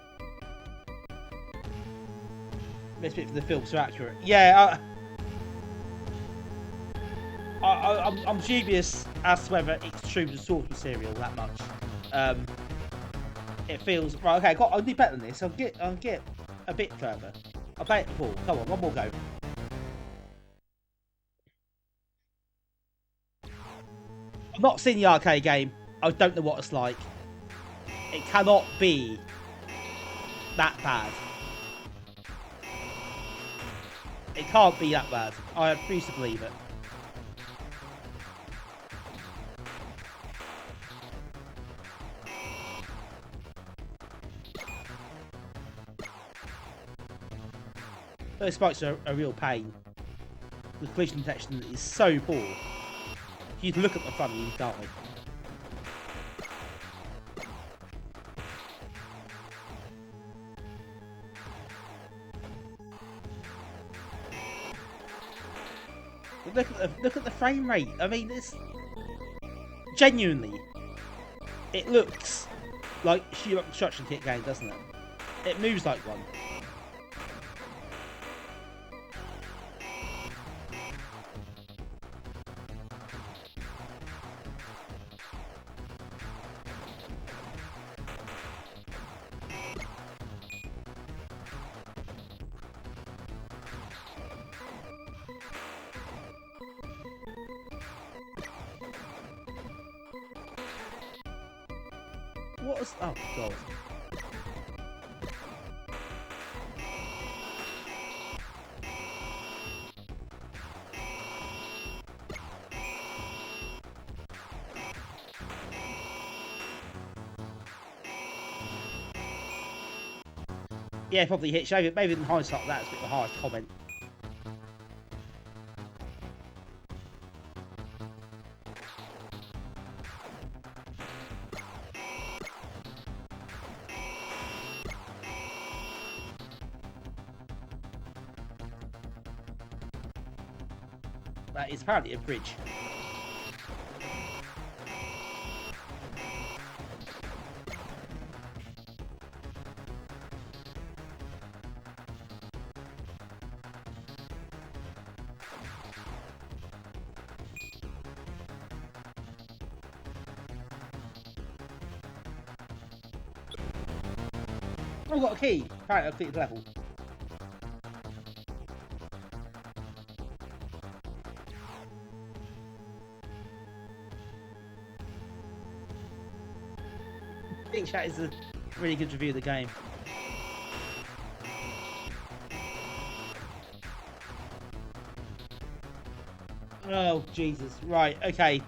Best bit for the films are accurate. Yeah, I'm dubious as to whether it's true to source material that much. It feels right. Okay, I'll do better than this. I'll get a bit further. I'll play it before. Come on, one more go. I've not seen the arcade game. I don't know what it's like. It cannot be that bad. It can't be that bad. I refuse to believe it. Those spikes are a real pain. The collision detection is so poor. If you look at the front, you die. But look at the frame rate. I mean, it's genuinely. It looks like a shoot-up construction kit game, doesn't it? It moves like one. What was... Oh, God. Yeah, probably hit. Maybe in hindsight, that's a bit of a harsh comment. That is apparently a bridge. I've got a key. Apparently, I've completed the level. I think that is a really good review of the game. Oh, Jesus. Right, okay.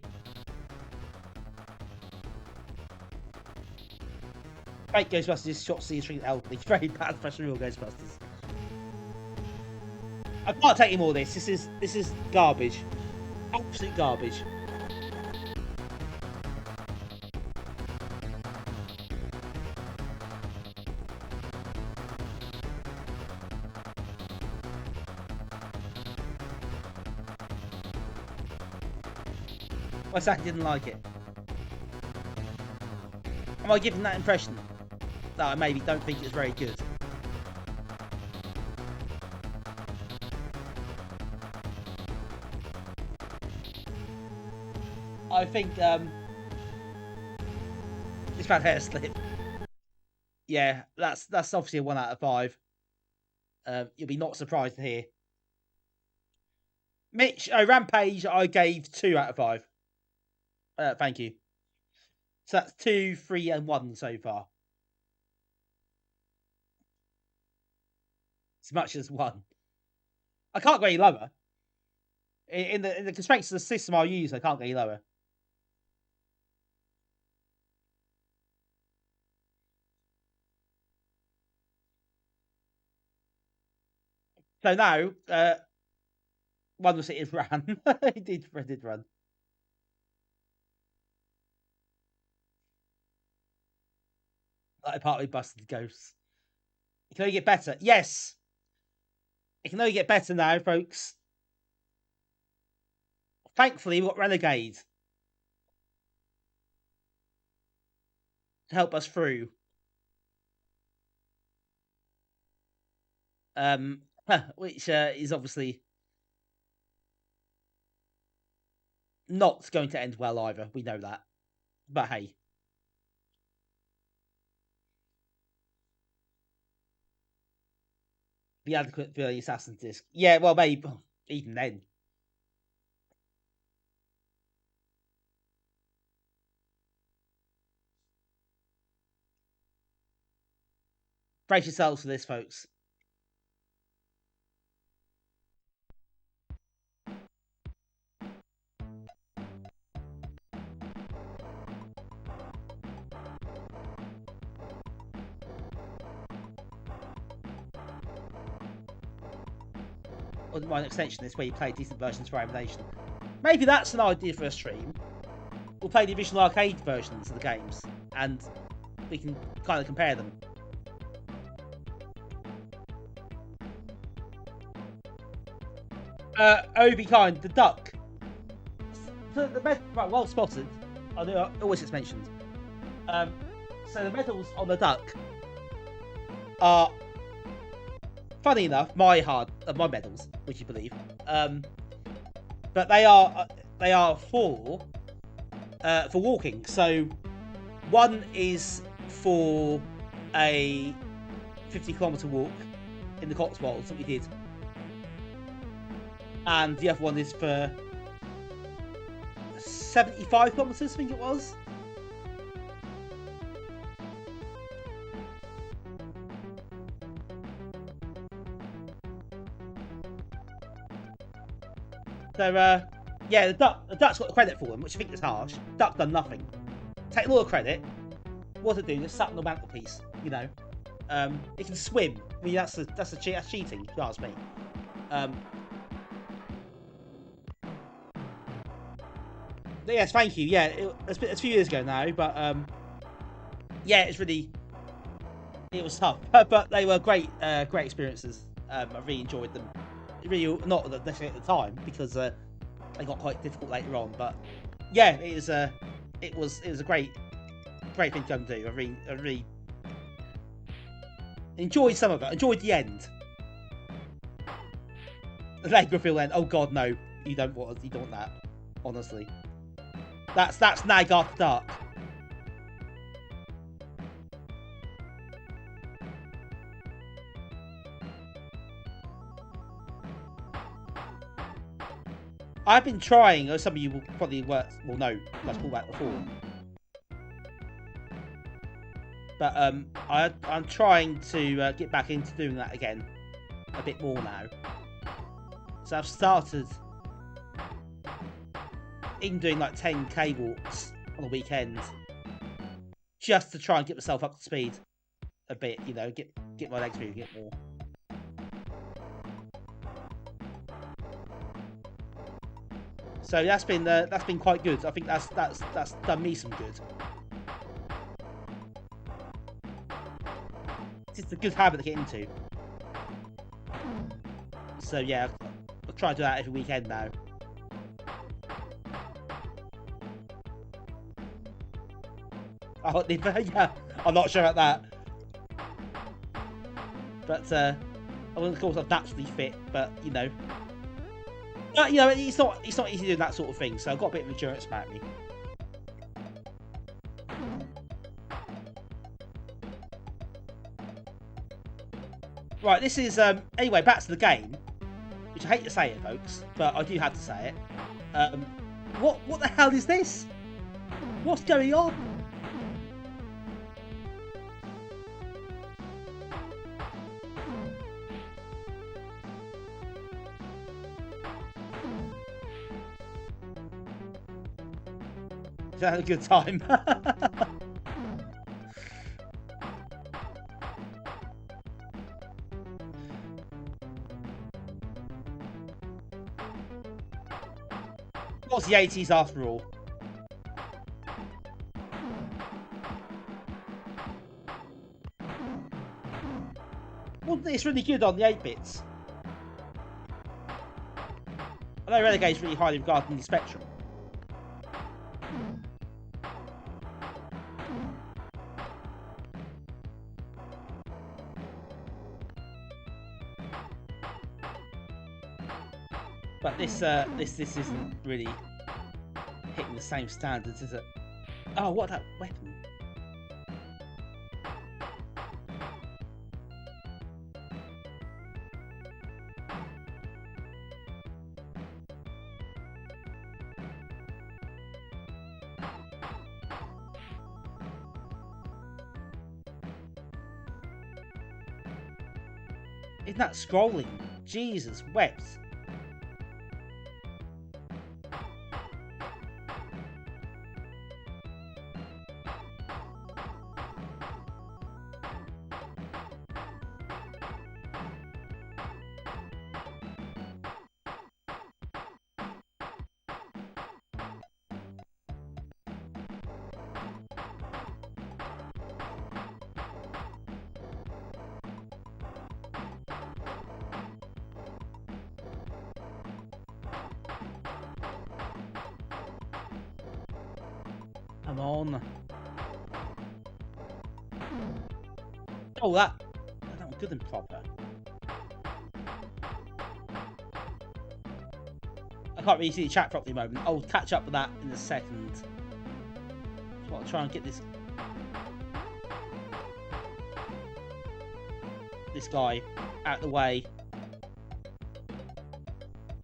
Fake Ghostbusters is shot C string elderly. Very bad for Real Ghostbusters. I can't take any more of this. This is garbage. Absolute garbage. My second didn't like it. Am I giving that impression that I maybe don't think it's very good? I think it's bad hair slip. Yeah, that's obviously a 1 out of 5. You'll be not surprised to hear. Mitch, Rampage, I gave 2 out of 5. Thank you. So that's 2, 3, and 1 so far. As much as 1. I can't go any lower. In the constraints of the system I use, I can't go any lower. So now, one was it ran. It did run. I partly busted ghosts. It can only get better. Yes! It can only get better now, folks. Thankfully, we've got Renegade to help us through. Which is obviously not going to end well either. We know that. But hey. Be adequate for the assassin disc. Yeah, well, maybe even then. Brace yourselves for this, folks. Wouldn't mind an extension this where you play decent versions for emulation. Maybe that's an idea for a stream. We'll play the original arcade versions of the games, and we can kind of compare them. Oh, be kind, the duck. So the right, well spotted. I know it always gets mentioned. So the medals on the duck are, funny enough, my medals, would you believe? But they are for walking. So one is for a 50-kilometer walk in the Cotswolds that we did, and the other one is for 75 kilometers, I think it was. So, yeah, the duck's got the credit for them, which I think is harsh. Duck done nothing. Take all the credit. What's it do? Just sat on the mantelpiece, you know. It can swim. I mean, that's cheating, if you ask me. Yes, thank you. Yeah, it's a few years ago now, but yeah, it was tough, but they were great experiences. I really enjoyed them. Really not necessarily at the time because they got quite difficult later on, but yeah, it was a great thing to go and do. I really enjoyed some of it. Enjoyed the end. The Lagerfield end. Oh God, no! You don't want that. Honestly, that's nag after dark. I've been trying, as some of you will probably will know, let's call that before. But I'm trying to get back into doing that again a bit more now. So I've started even doing like 10k walks on the weekend, just to try and get myself up to speed a bit. You know, get my legs moving a bit more. So that's been quite good. I think that's done me some good. It's a good habit to get into. So yeah, I'll try to do that every weekend now. Oh, yeah, I'm not sure about that. But I mean, of course, I'm naturally fit, but you know, it's not easy doing that sort of thing. So I've got a bit of endurance about me. Right, this is anyway, back to the game, which I hate to say it, folks, but I do have to say it. What the hell is this? What's going on? I had a good time. What's the 80s after all? Well, it's really good on the 8-bits. I know Renegade's really highly regarded in the Spectrum. But this isn't really hitting the same standards, is it? Oh, what that weapon? Isn't that scrolling? Jesus, wept. Come on. Oh, that was good and proper. I can't really see the chat properly at the moment. I'll catch up with that in a second. So I'll try and get this guy out of the way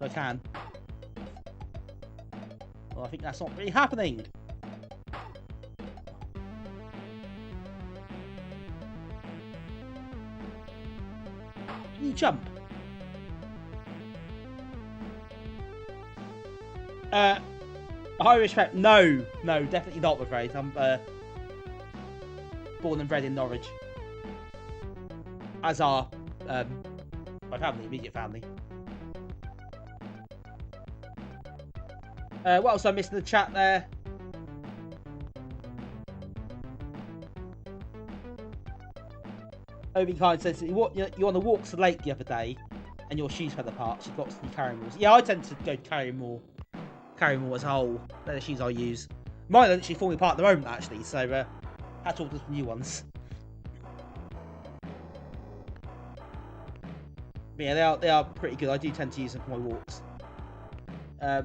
if I can. Well, I think that's not really happening. Can you jump? Irish rep? No, definitely not. I'm afraid I'm born and bred in Norwich, as are my family, immediate family. What else I missed in the chat there? Obi Kind says you on the walk to the lake the other day, and your shoes fell apart. You've got to be carrying more. Yeah, I tend to go carry more as a whole. They're the shoes I use. Mine are literally falling apart at the moment, actually. So I had to order some new ones. But yeah, they are pretty good. I do tend to use them for my walks. I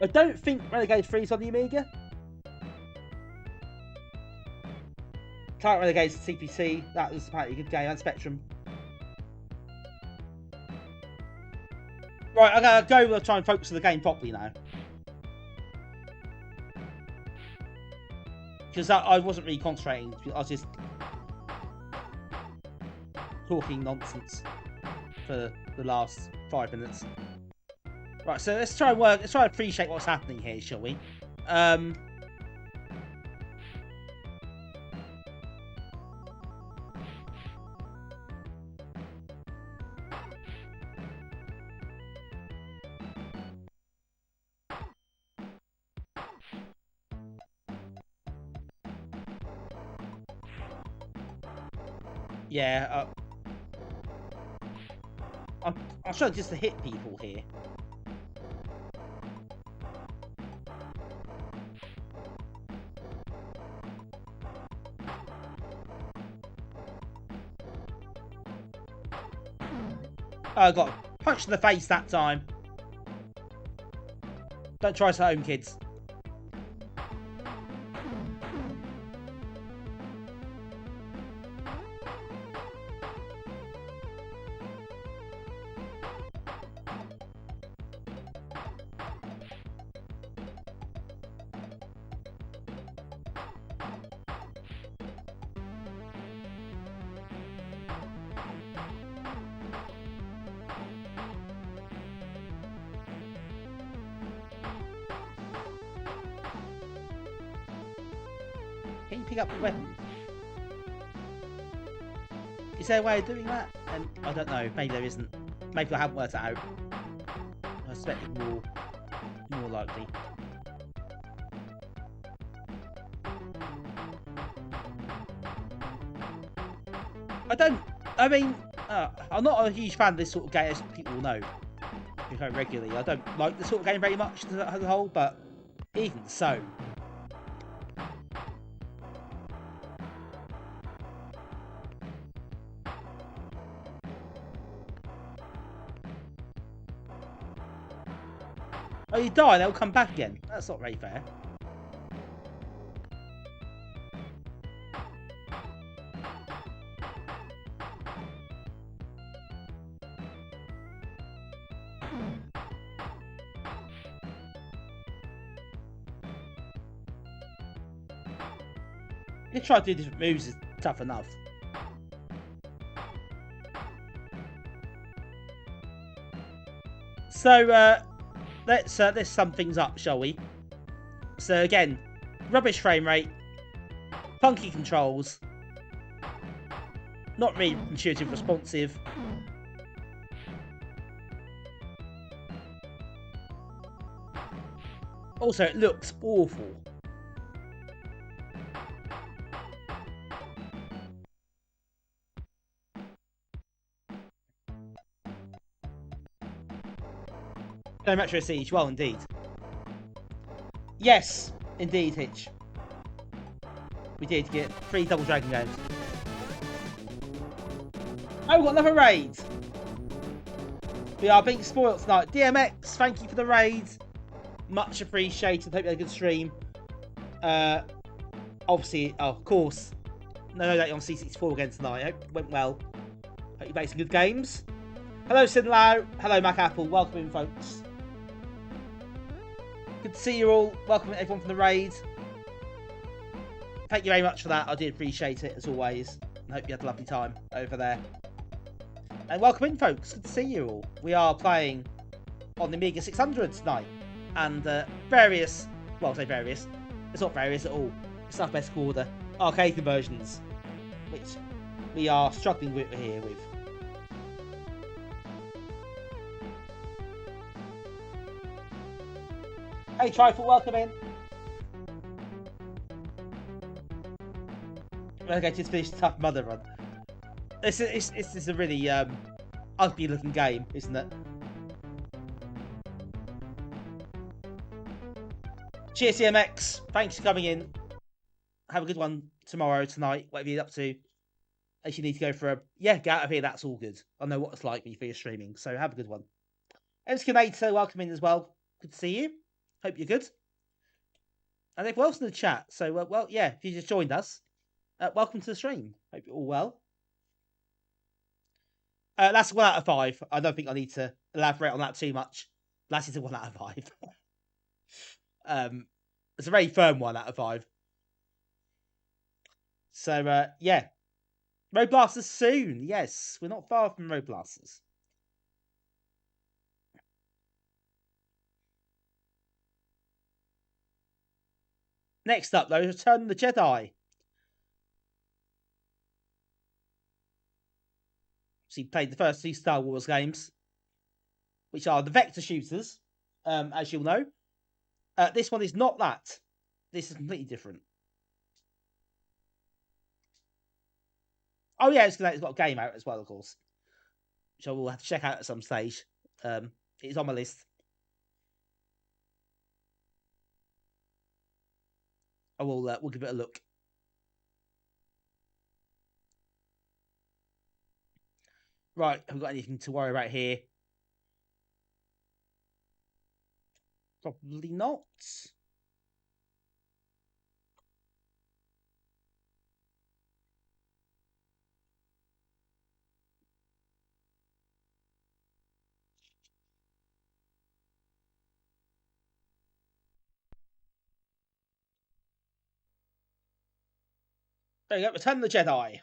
don't think Renegade 3 is on the Amiga. Target Renegade's CPC. That was apparently a good game. And Spectrum. Right, I'm gonna go try and focus on the game properly now. Because I wasn't really concentrating. I was just talking nonsense for the last 5 minutes. Right, so let's try and appreciate what's happening here, shall we? Yeah, I'm trying just to hit people here. I got punched in the face that time. Don't try this at home, kids. Can you pick up the weapon? Is there a way of doing that? And I don't know. Maybe there isn't. Maybe I haven't worked it out. I suspect it's more likely. I'm not a huge fan of this sort of game, as people know. Regularly, I don't like the sort of game very much as a whole, but even so. Oh, you die, they'll come back again. That's not very fair. You try to do different moves is tough enough. So, let's sum things up, shall we? So again, rubbish frame rate, funky controls, not really intuitive responsive. Also, it looks awful. No Metro Siege, well indeed. Yes, indeed, Hitch. We did get 3 Double Dragon games. Oh, we've got another raid. We are being spoiled tonight. DMX, thank you for the raid. Much appreciated. Hope you had a good stream. Obviously, of course, no doubt you're on C64 again tonight. Hope it went well. Hope you made some good games. Hello, Sinlau. Hello, Mac Apple. Welcome in, folks. Good to see you all. Welcome everyone from the raid. Thank you very much for that. I did appreciate it as always. I hope you had a lovely time over there. And welcome in, folks. Good to see you all. We are playing on the Amiga 600 tonight. And various, well, I say various. It's not various at all. It's alphabetical order. Arcade conversions, which we are struggling with here with. Hey Trifle, welcome in. Okay, just finished Tough Mudder run. This is a really ugly looking game, isn't it? Cheers CMX, thanks for coming in. Have a good one tomorrow, tonight, whatever you're up to. If you need to go for a get out of here, that's all good. I know what it's like when you're streaming, so have a good one. Emskinator, welcome in as well. Good to see you. Hope you're good. And everyone else in the chat. So, well, yeah, if you just joined us, welcome to the stream. Hope you're all well. That's 1 out of 5. I don't think I need to elaborate on that too much. That is a 1 out of 5. It's a very firm 1 out of 5. So, yeah. Roadblasters soon. Yes, we're not far from Roadblasters. Next up, though, Return of the Jedi. So you played the first 2 Star Wars games, which are the vector shooters, as you'll know. This one is not that. This is completely different. Oh yeah, it's got a game out as well, of course, which I will have to check out at some stage. It's on my list. I will. We'll give it a look. Right, have we got anything to worry about here? Probably not. There you go, Return of the Jedi.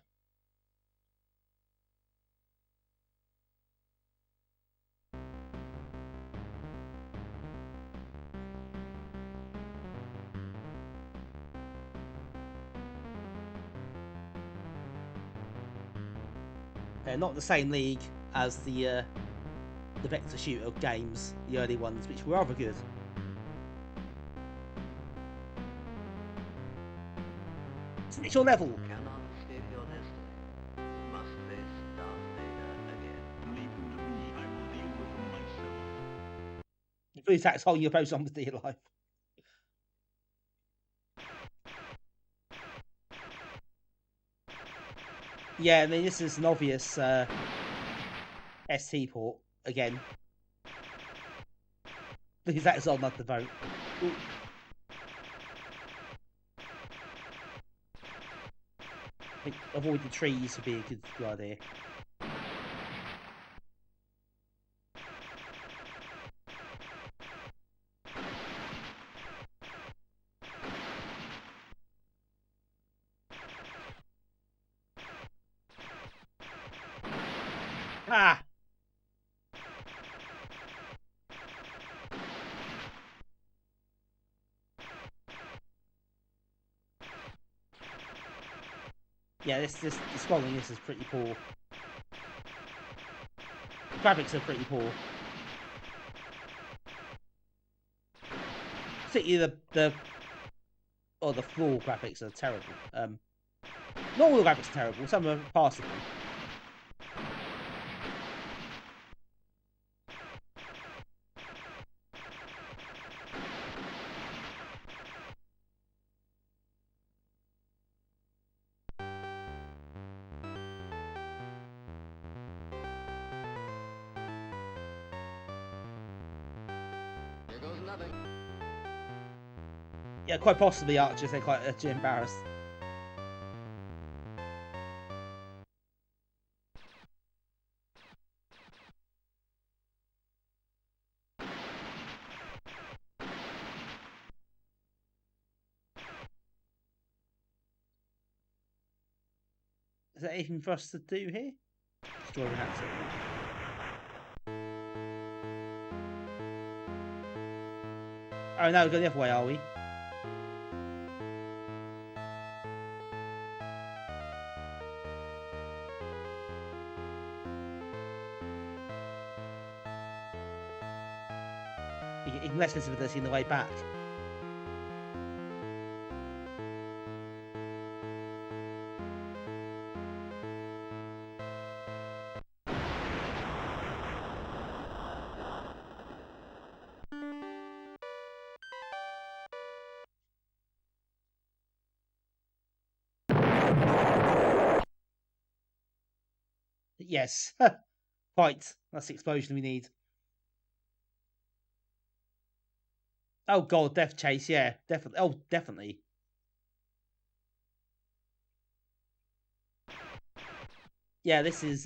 They're not the same league as the vector shooter games, the early ones, which were rather good. It's your level. Cannot escape your destiny. Must face Darth Vader again. Leave him to me. I will deal with him myself. Please attacks holding your opponent's armor to your life. Yeah, I mean, this is an obvious ST port again. Because that is on not the vote. Ooh. I think avoid the trees would be a good idea. Ah! Yeah, this scrolling this is pretty poor. Graphics are pretty poor. Particularly the floor graphics are terrible. Not all the graphics are terrible, some are passable. Here goes nothing. Yeah, quite possibly archers, they're quite embarrassed. Is there anything for us to do here? Destroy the answer. Oh, now we're going the other way, are we? Even less visibility in the way back. Yes. Quite. That's the explosion we need. Oh god, Death Chase, yeah. Definitely. Oh, definitely. yeah, this is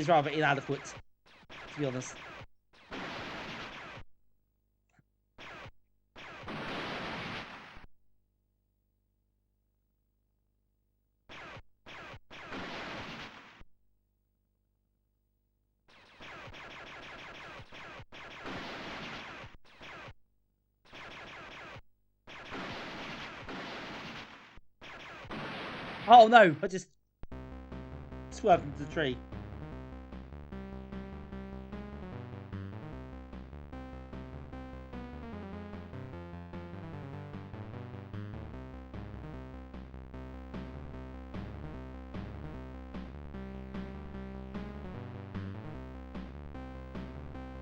rather inadequate, to be honest. Oh no, I just swerved into the tree.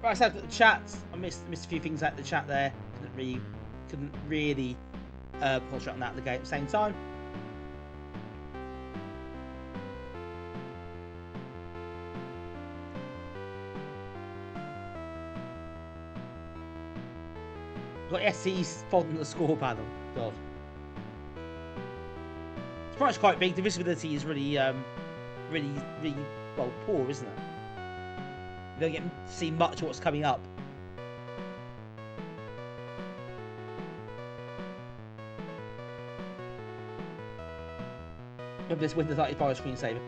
Right, so the chat. I missed a few things at the chat there. Couldn't really concentrate on that at the game at the same time. Got SC's fault in the score panel. God. It's pretty much quite big. The visibility is really, really well poor, isn't it? You don't get to see much of what's coming up. Remember this Windows 95 screensaver.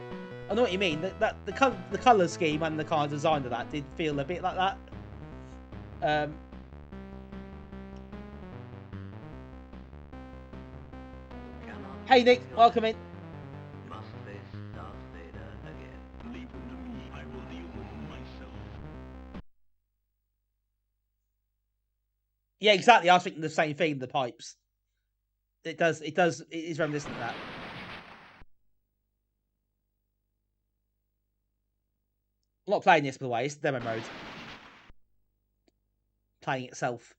I know what you mean. The color scheme and the kind of design of that did feel a bit like that. Hey Nick, welcome in. Must face Darth Vader again. Leave them to me. I will deal with them myself. Yeah, exactly. I was thinking the same thing. The pipes. It is reminiscent of that. I'm not playing this, by the way. It's demo mode. Playing itself.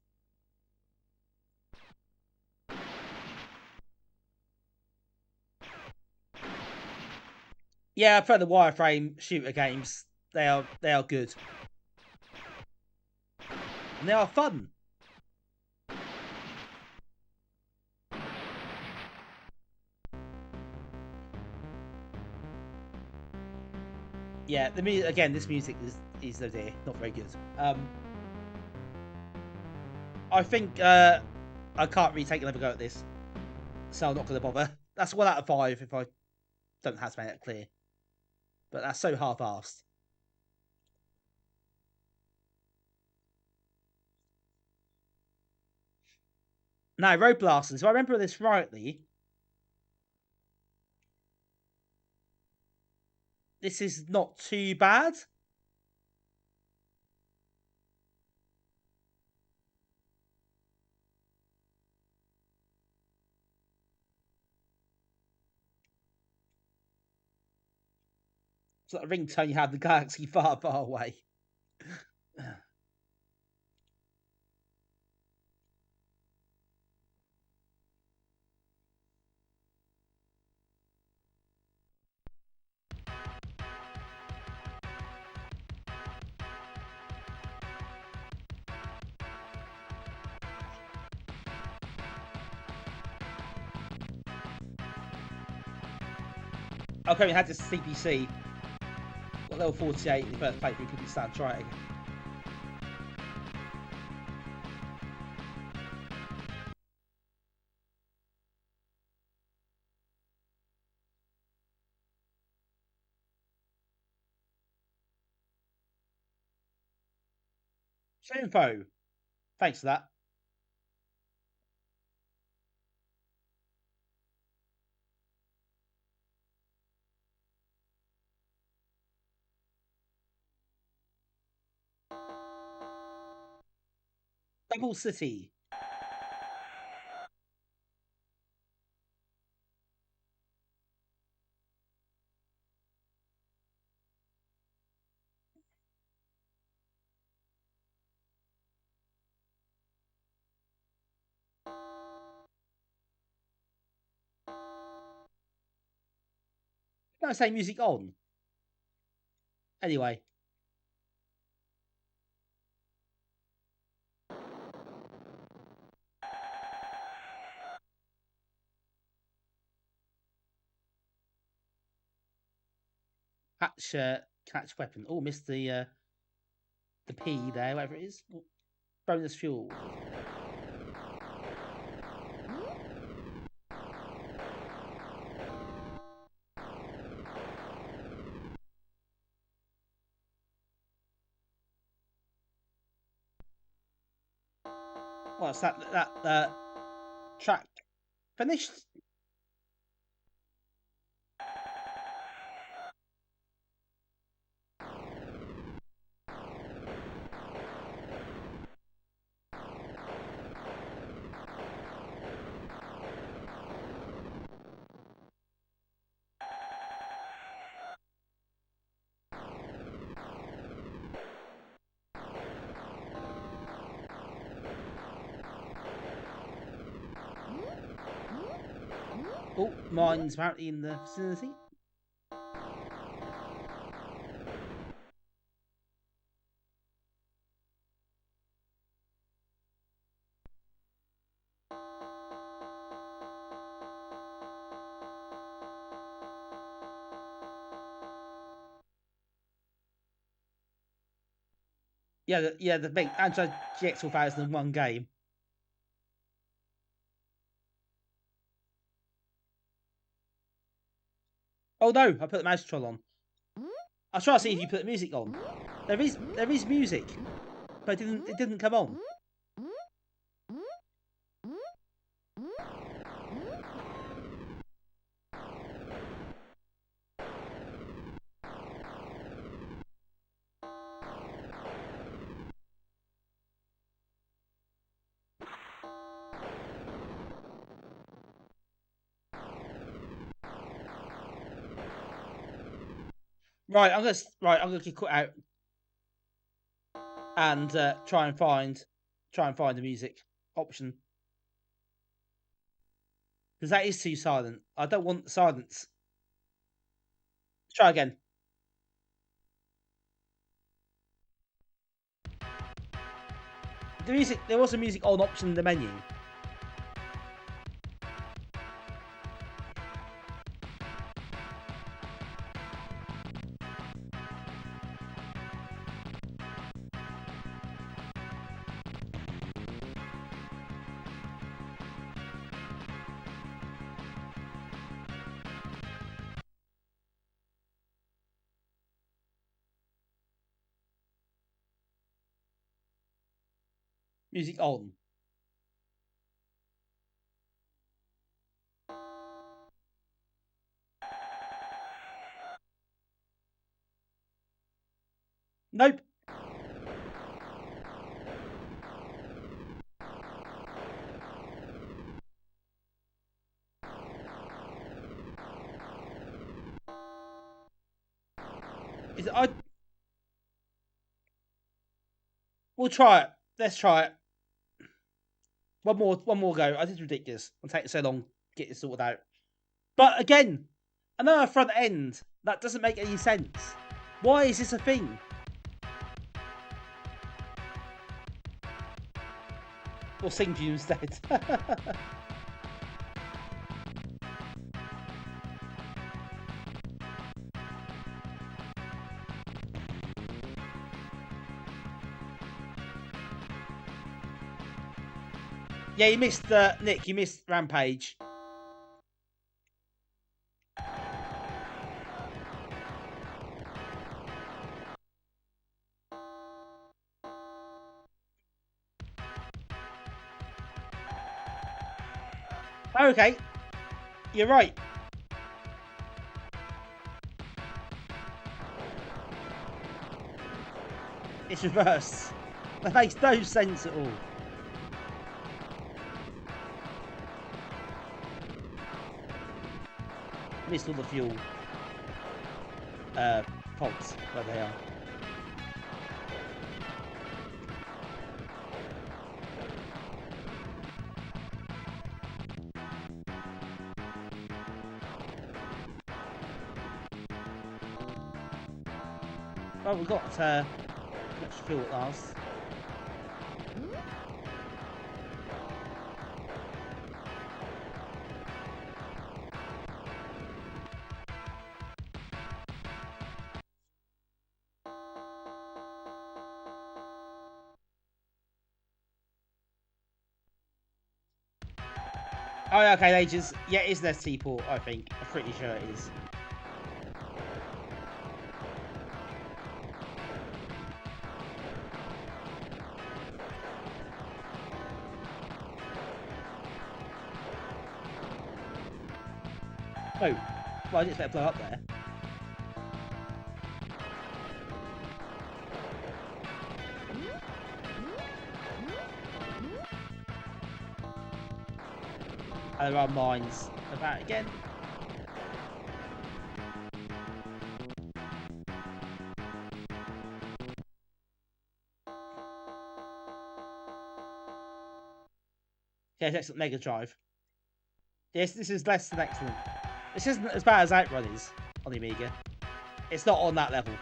Yeah, I prefer the wireframe shooter games. They are good. And they are fun. Yeah, this music is oh dear, not very good. I think I can't really take another go at this, so I'm not going to bother. That's 1 out of 5 if I don't have to make that clear. But that's so half-assed. Now, Roadblasters. If I remember this rightly, this is not too bad. It's like a ringtone you have the galaxy far, far away. Okay, we had this CPC. Got level 48 in the first playthrough, couldn't stand try it again. So info. Thanks for that. Double City. Don't say music on. Anyway. Catch weapon. Oh, missed the P there, whatever it is. Oh, bonus fuel. What's that? That track finished? Oh, mine's apparently in the vicinity. Yeah, the big Anti-GX 2001 game. Oh no, I put the mouse control on. I'll try to see if you put the music on. There is music, but it didn't come on. Right, I'm gonna kick it out and try and find the music option, because that is too silent. I don't want the silence. Let's try again. There was a music on option in the menu. Music on. Nope. Is it? We'll try it. Let's try it. One more go. I think it's ridiculous. It'll take so long to get this sorted out. But again, another front end. That doesn't make any sense. Why is this a thing? We'll sing to you instead. Yeah, you missed Nick. You missed Rampage. Okay, you're right. It's reversed. That makes no sense at all. Missed all the fuel pods where they are. Well, we've got extra fuel at last. Oh, yeah, okay, ages. Yeah, it is an ST port, I think. I'm pretty sure it is. Oh, well, I didn't expect to blow up there. And there are mines about again. Yes, excellent Mega Drive. Yes, this is less than excellent. This isn't as bad as Outrun is on the Amiga. It's not on that level.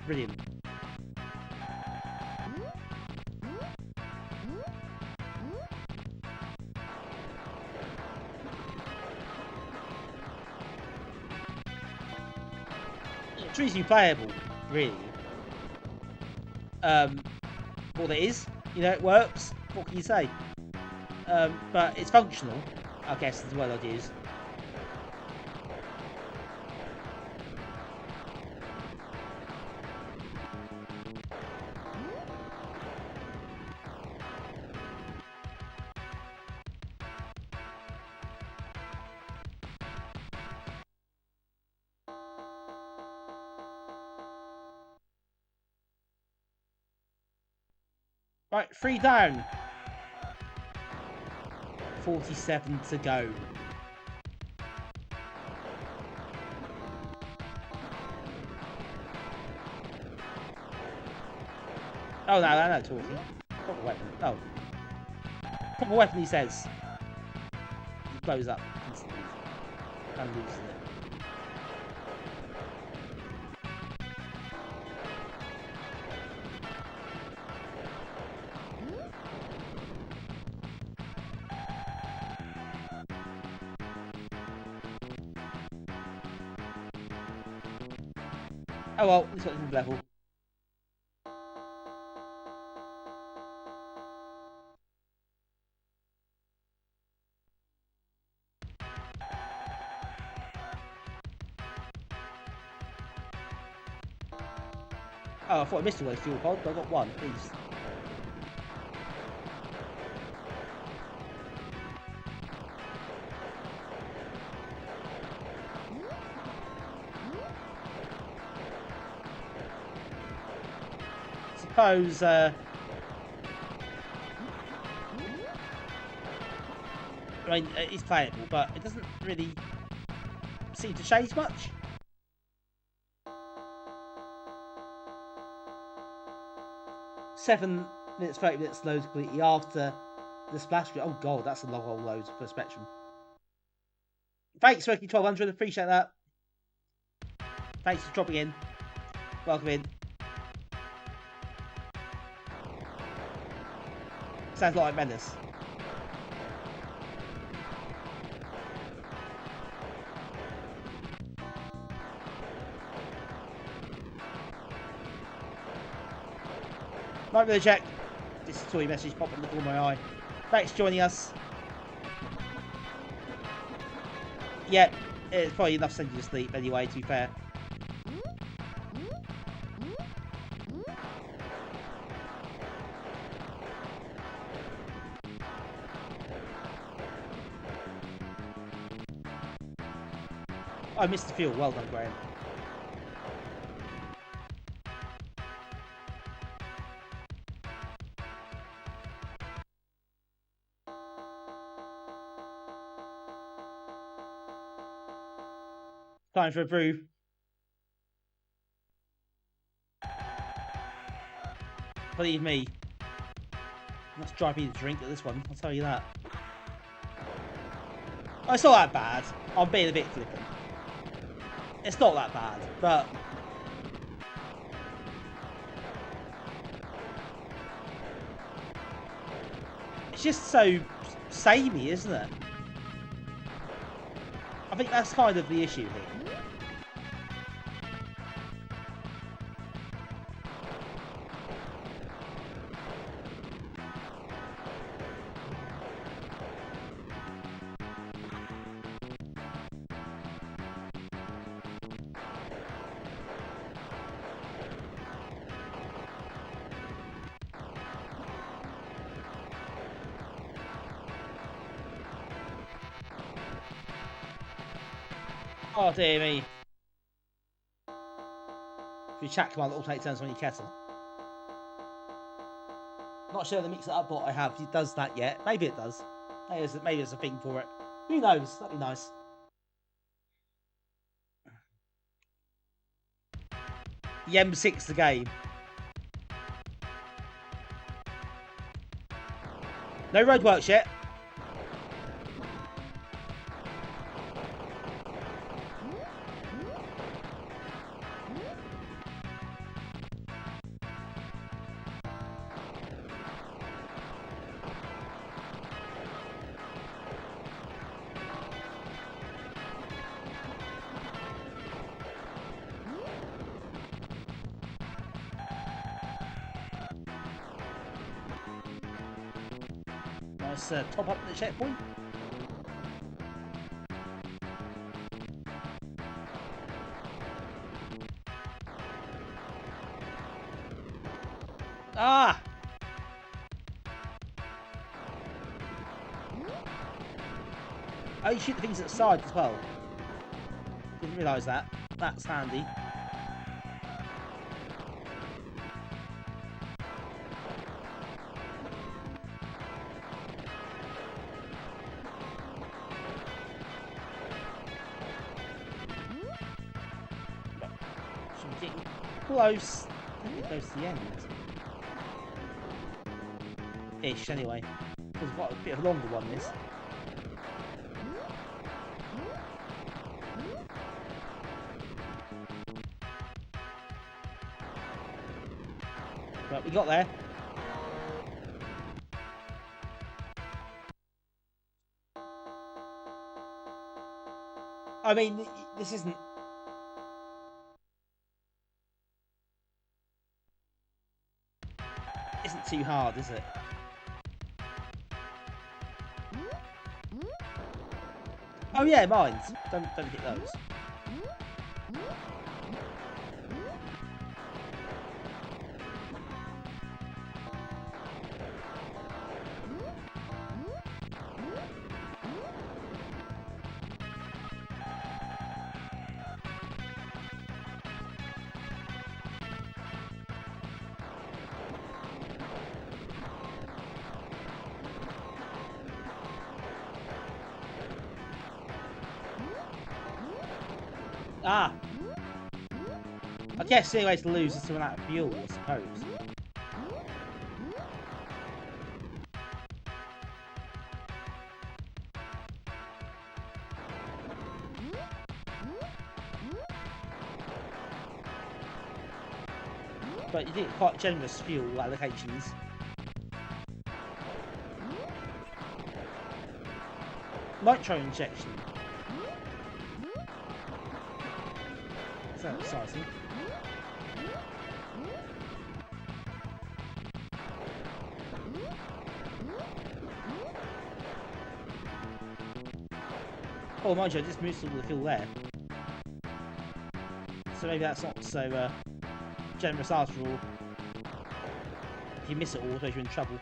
Brilliant. It's reasonably playable, really. What it is, you know, it works. What can you say? But it's functional, I guess, is the word I'd use. Right, 3 down. 47 to go. Oh, no, talking. Proper weapon. Oh. Proper weapon, he says. It blows up instantly. And loses it. Oh well, it's not level. Oh, I thought I missed a fuel pod, but I got one, please. Suppose, I mean, it's playable, but it doesn't really seem to change much. Seven minutes, 30 minutes load completely after the splash. Oh god, that's a long old load for Spectrum. Thanks, Ricky 1200, appreciate that. Thanks for dropping in. Welcome in. Sounds like Menace. Night with a check. This is a toy message popping in the corner of my eye. Thanks for joining us. Yeah, it's probably enough to send you to sleep anyway, to be fair. I missed the fuel. Well done, Graham. Time for a brew. Believe me, that's driving me to drink at this one, I'll tell you that. Oh, it's not that bad. I'm being a bit flippant. It's not that bad, but it's just so samey, isn't it? I think that's kind of the issue here. Oh dear me. If you chat command, alternate turns on your kettle. Not sure the mix it up bot I have it does that yet. Maybe it does. Maybe there's a thing for it. Who knows? That'd be nice. The M6 the game. No roadworks yet. Nice top up at the checkpoint. Ah! Oh, you shoot the things at the side as well. Didn't realise that. That's handy. Should be getting close. I think it goes to the end. Ish, anyway. It's quite a bit of a longer one, this. But we got there. I mean, this isn't too hard, is it? Oh yeah, mines. Don't hit those. Ah! I guess the only way to lose is to run out of fuel, I suppose. But you think quite generous fuel allocations. Nitro injection. Is that exciting? Oh, mind you, I just moved all the fuel there. So maybe that's not so generous after all. If you miss it all, I suppose you're in trouble.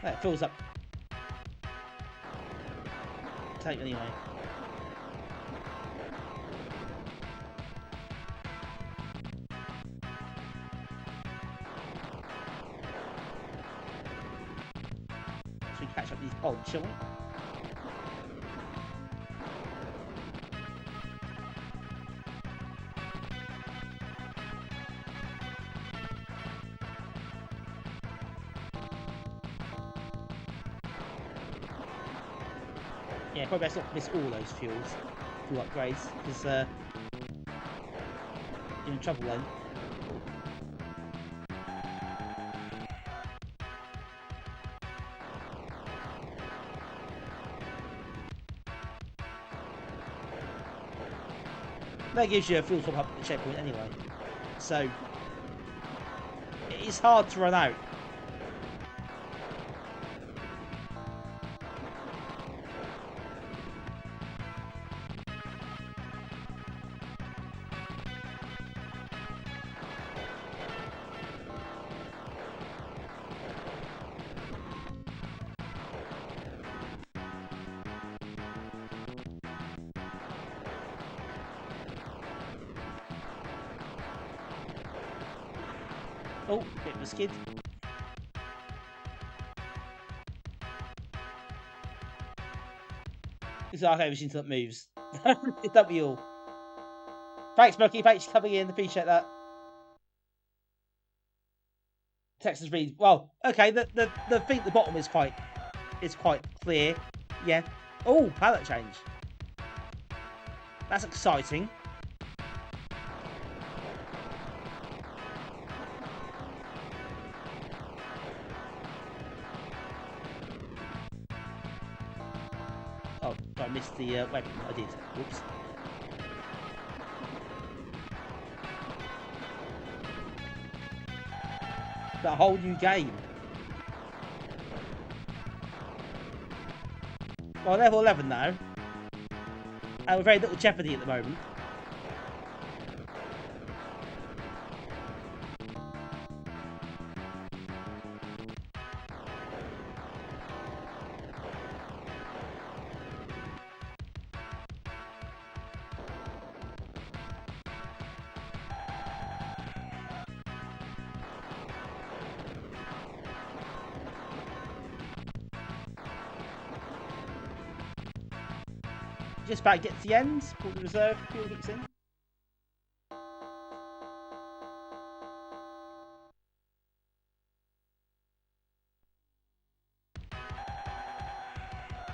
That fills up. Take anyway. Should we catch up these pods, shall we? Yeah, probably best not to miss all those fuel upgrades, because you're in trouble then. That gives you a fuel top up at the checkpoint anyway, so it is hard to run out. Oh, bit of a skid. It's an arcade machine that moves. That'll be all. Thanks, Mucky. Thanks for coming in. Appreciate that. Texas reads well. Okay, the thing at the bottom is quite clear. Yeah. Oh, palette change. That's exciting. Oh, I missed the weapon. I did. Whoops. That whole new game. Well, level 11 now. And with very little jeopardy at the moment. Just about to get to the end. Pull the reserve. Fuel kicks in.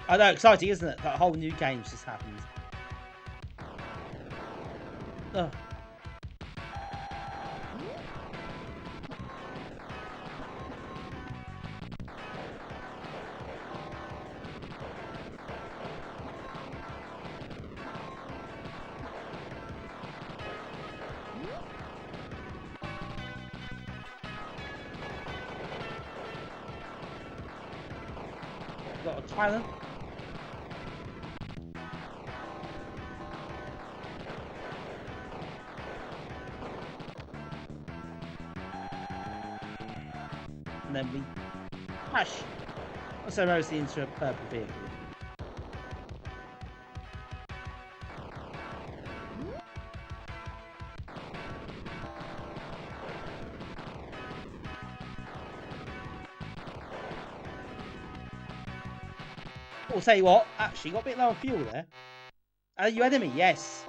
I know, exciting, isn't it? That whole new game's just happened. Ugh. Got a Thailand. And then we crash. Also mostly into a purple vehicle. I'll tell you what, actually got a bit low on fuel there. Are you enemy? Yes.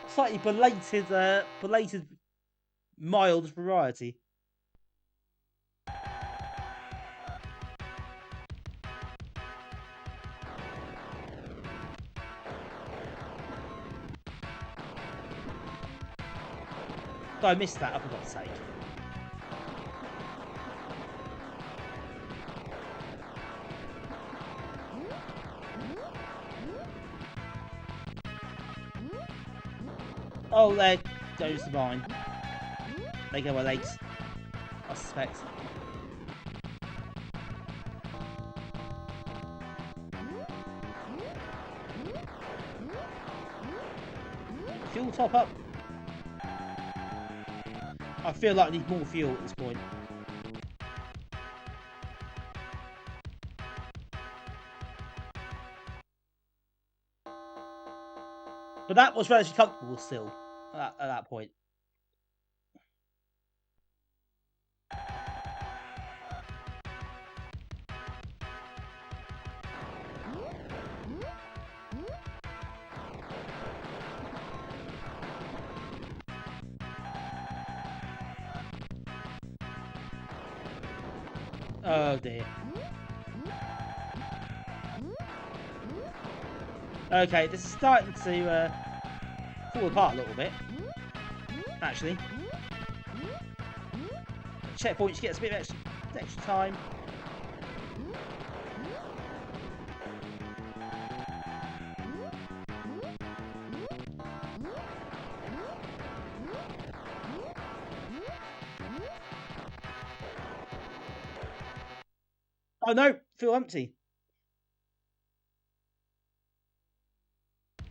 Slightly belated mild variety. I missed that, for God's sake. Oh, there goes the mine. They go my legs, I suspect. Fuel top up. I feel like I need more fuel at this point. But that was relatively comfortable still at that point. Oh dear. Okay, this is starting to fall apart a little bit. Actually. Checkpoint, she gets a bit of extra time. Oh no, feel empty.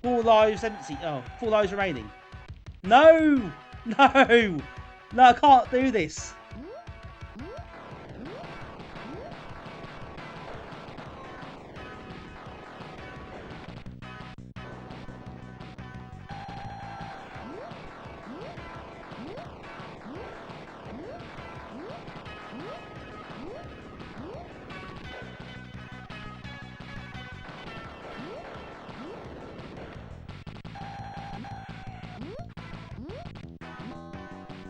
4 lives empty. Oh, 4 lives remaining. No! No! No, I can't do this.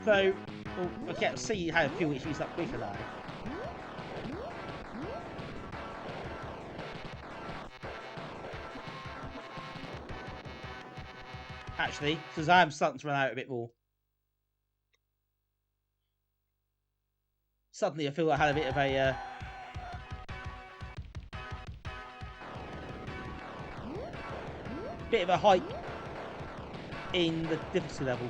So, we'll get see how fuel is used up quicker now. Actually, because I am starting to run out a bit more. Suddenly I feel I had a bit of a hike in the difficulty level.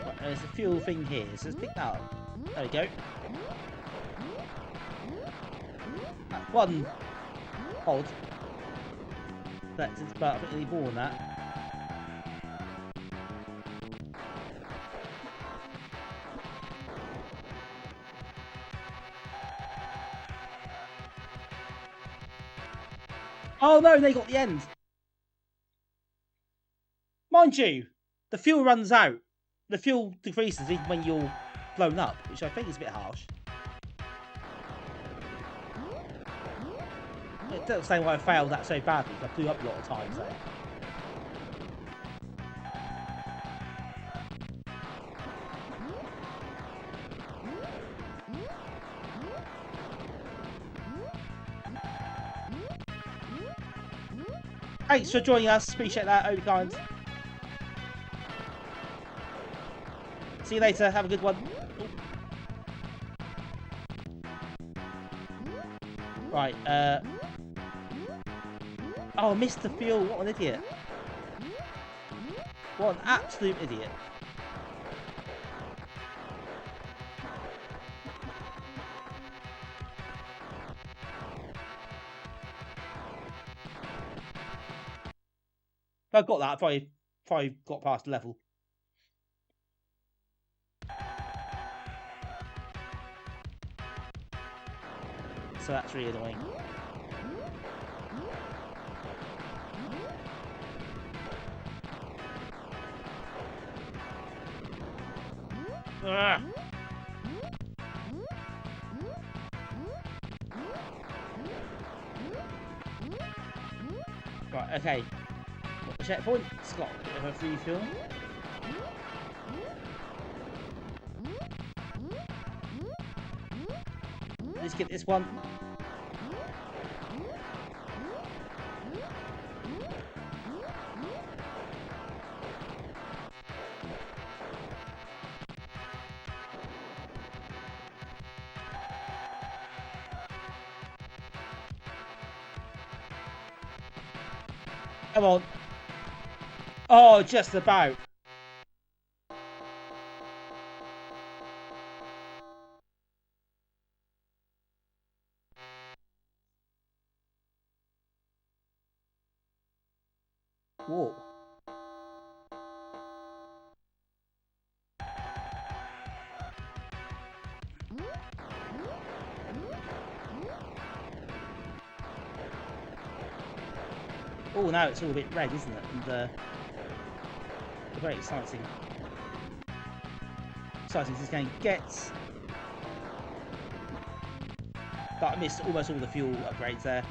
Right, there's a fuel thing here, so let's pick that up. There we go. One hold. That's but I think I need more than that. Oh no, they got the end. Mind you, the fuel runs out. The fuel decreases even when you're blown up, which I think is a bit harsh. It doesn't explain why I failed that so badly, because I blew up a lot of times there. Thanks for joining us. Appreciate that. Hope you're kind. See you later. Have a good one. Right. Oh, I missed the fuel. What an idiot. What an absolute idiot. If I got that, I probably got past the level. So that's really annoying. Ugh. Right, okay. Got the checkpoint. It's got a bit of a free fuel. Let's get this one. Come on. Oh, just about. Whoa. Oh, now it's all a bit red, isn't it? And very exciting. Exciting this game gets. But I missed almost all the fuel upgrades there.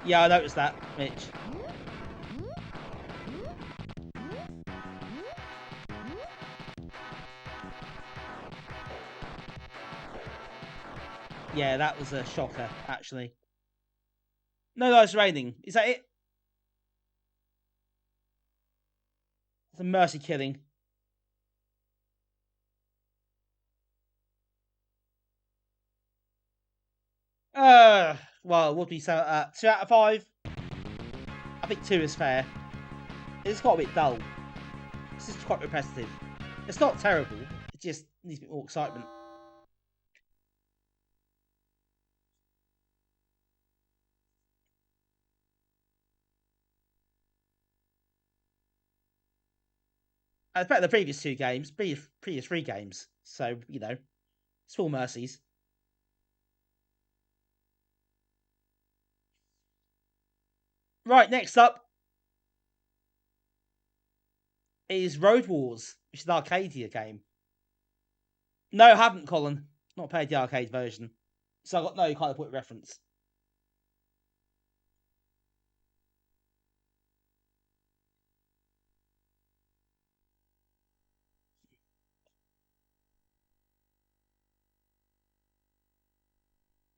Yeah, I noticed that, Mitch. Yeah, that was a shocker, actually. No, it's raining. Is that it? It's a mercy killing. Well, what do we say? 2 out of 5? I think 2 is fair. It's got a bit dull. It's just quite repetitive. It's not terrible. It just needs a bit more excitement. It's better than the previous 2 games, previous 3 games. So, you know, small mercies. Right, next up is Roadwars, which is an Arcadia game. No, I haven't, Colin. Not played the arcade version. So I've got no kind of point of reference.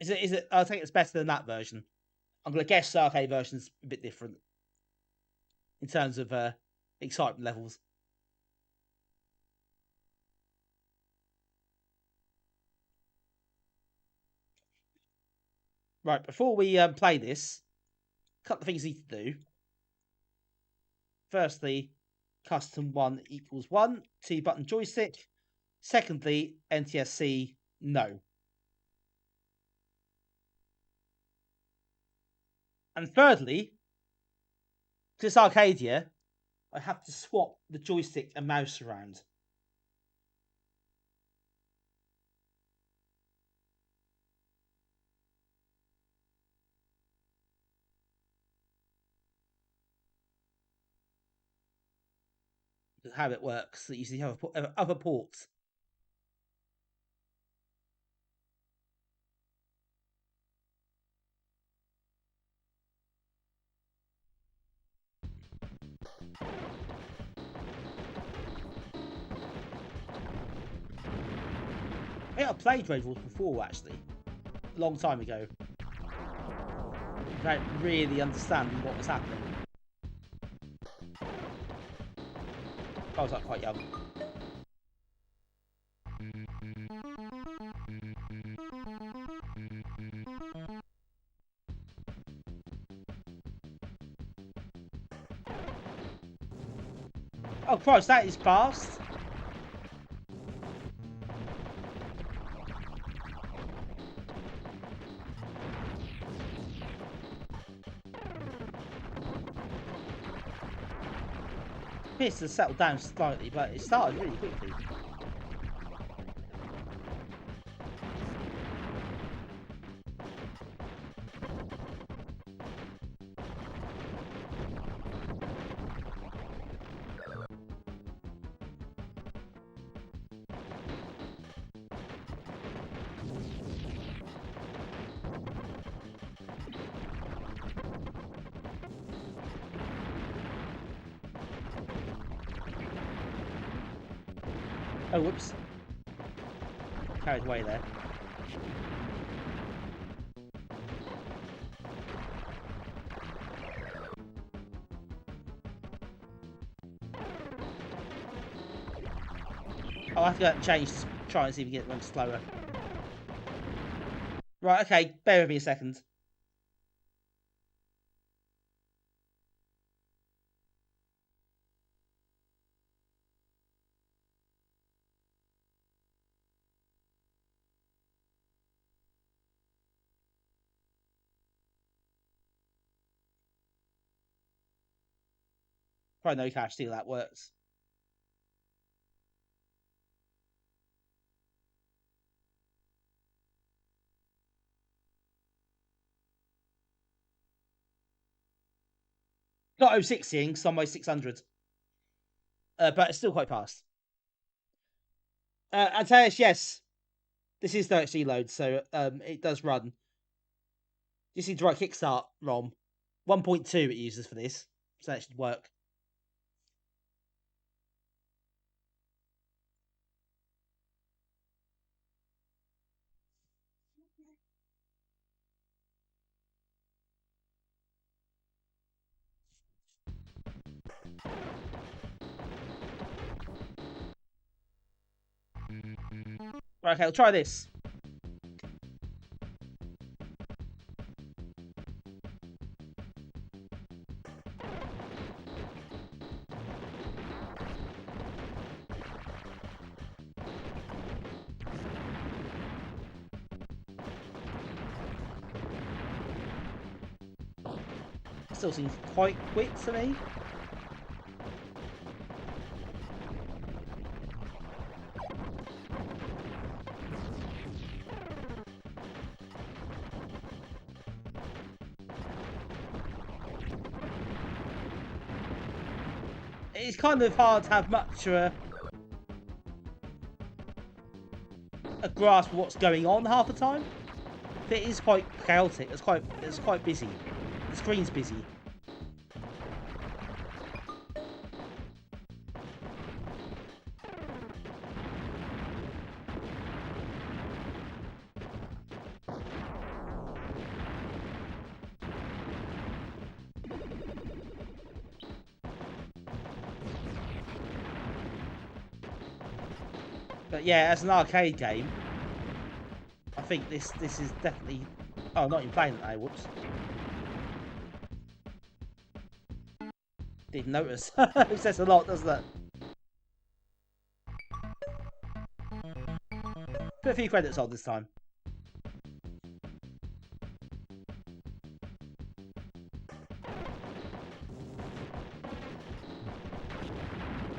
Is it? I think it's better than that version. I'm going to guess the arcade version's a bit different in terms of excitement levels. Right, before we play this, a couple of things you need to do. Firstly, custom 1 equals 1, 2-button joystick. Secondly, NTSC, no. And thirdly, because it's Arcadia, I have to swap the joystick and mouse around. How it works, that you see other ports. I think I played Roadwars before, actually. A long time ago. Without really understanding what was happening. I was like quite young. Oh Christ, that is fast. Appears to settle down slightly, but it started really quickly. Oh, whoops. Carried away there. I'll have to go and change to try and see if we can get them slower. Right, okay, bear with me a second. Probably no cash deal that works. Got 060 because I'm 600. But it's still quite fast. Antaeus, yes. This is no HD load, so it does run. You see the right Kickstart ROM. 1.2 it uses for this, so that should work. Right, okay, I'll try this. Still seems quite quick to me. it's kind of hard to have much a grasp of what's going on half the time. It is quite chaotic. It's quite busy. The screen's busy. But yeah, as an arcade game, I think this is definitely. Oh, not even playing it now. Whoops. Didn't notice. It says a lot, doesn't it? Put a few credits on this time.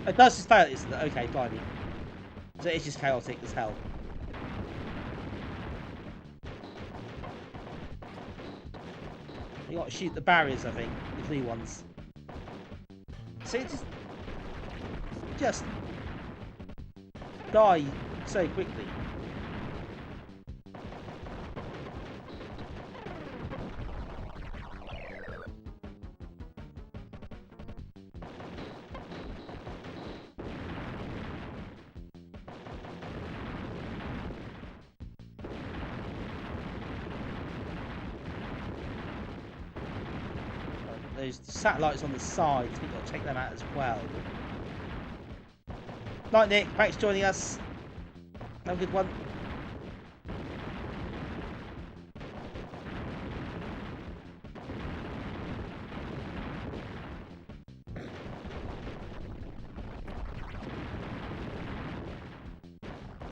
It does just fail, isn't it? Okay, blimey. So it's just chaotic as hell. You got to shoot the barriers, I think, the blue ones. So it just die so quickly. Those satellites on the sides, we've got to check them out as well. Night, Nick. Thanks for joining us. Have a good one.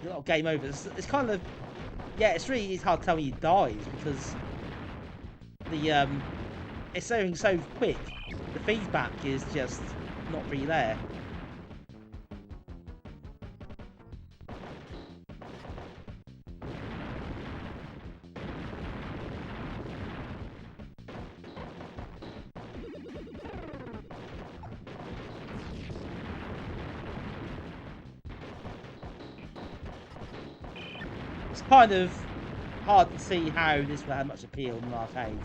A lot of game over. It's kind of, yeah. It's really hard to tell when you dies because the it's so quick. The feedback is just not really there. It's kind of hard to see how this will have much appeal in an arcade.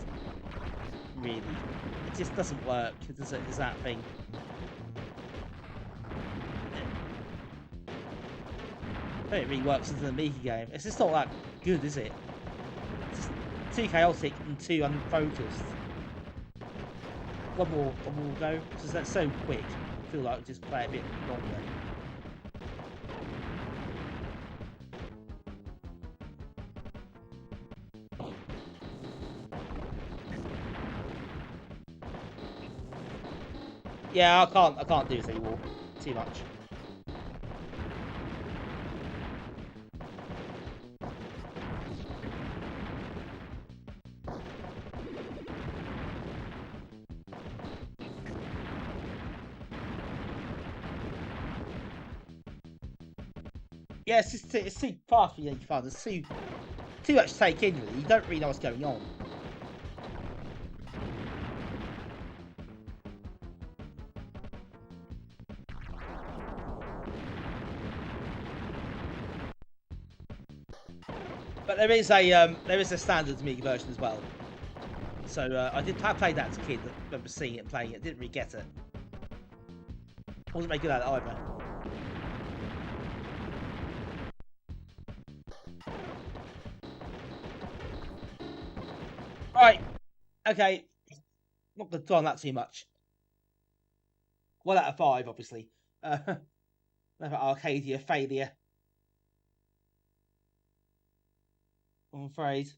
Really, it just doesn't work. It's that thing. I don't think it really works as an Amiga game. It's just not that good, is it? It's just too chaotic and too unfocused. One more go. Because that's so quick. I feel like I'll just play a bit longer. Yeah, I can't do this anymore. Too much. Yeah, it's too fast for you fun. It's too much to take in really. You don't really know what's going on. But there is a standard Amiga version as well. So I played that as a kid. I remember seeing it and playing it. Didn't really get it. Wasn't very good at it either. Right. Okay. Not going to dwell on that too much. 1 out of 5, obviously. Another Arcadia failure. I'm afraid.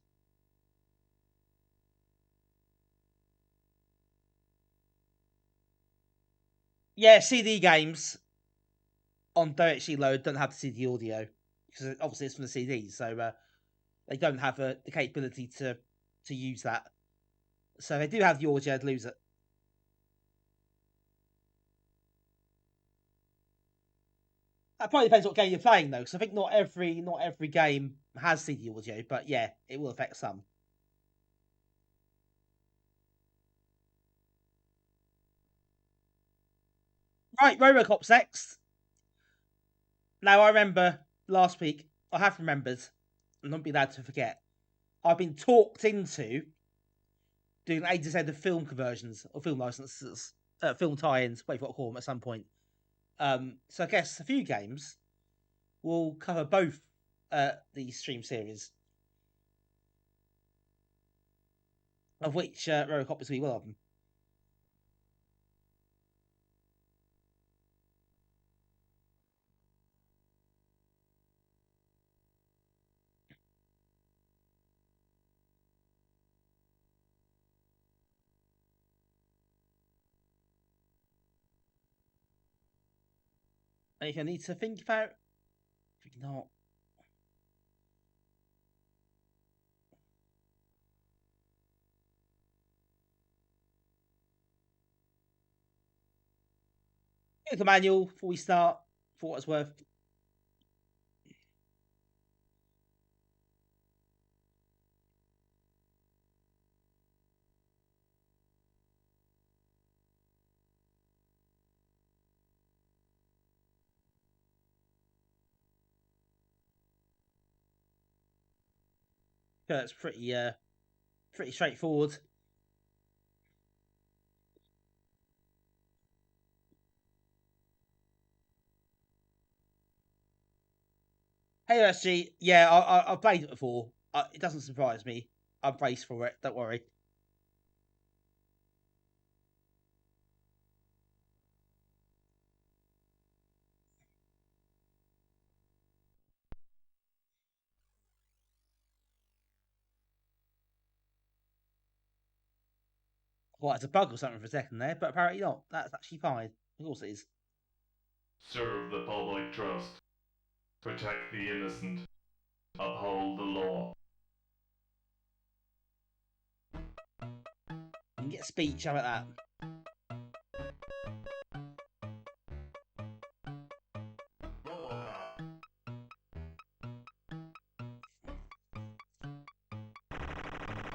Yeah, CD games on directly load don't have the CD audio because obviously it's from the CD, so they don't have the capability to use that. So they do have the audio, they'd lose it. That probably depends what game you're playing though, because I think not every game has CD audio, but yeah, it will affect some. Right, Robocop's next. Now, I remember last week, I have remembered, and not be allowed to forget, I've been talked into doing A to Z of film conversions or film licenses, film tie-ins, whatever you want to call them at some point. So I guess a few games will cover both the stream series, of which Robocop is going to be one of them. Anything I need to think about? Maybe not. Here's the manual before we start, for what it's worth. It's pretty straightforward. Hey, SG, yeah, I've played it before. It doesn't surprise me. I'm braced for it. Don't worry. Well, it's a bug or something for a second there, but apparently not. That's actually fine. Of course it is. Serve the public trust. Protect the innocent. Uphold the law. You can get speech. How about that?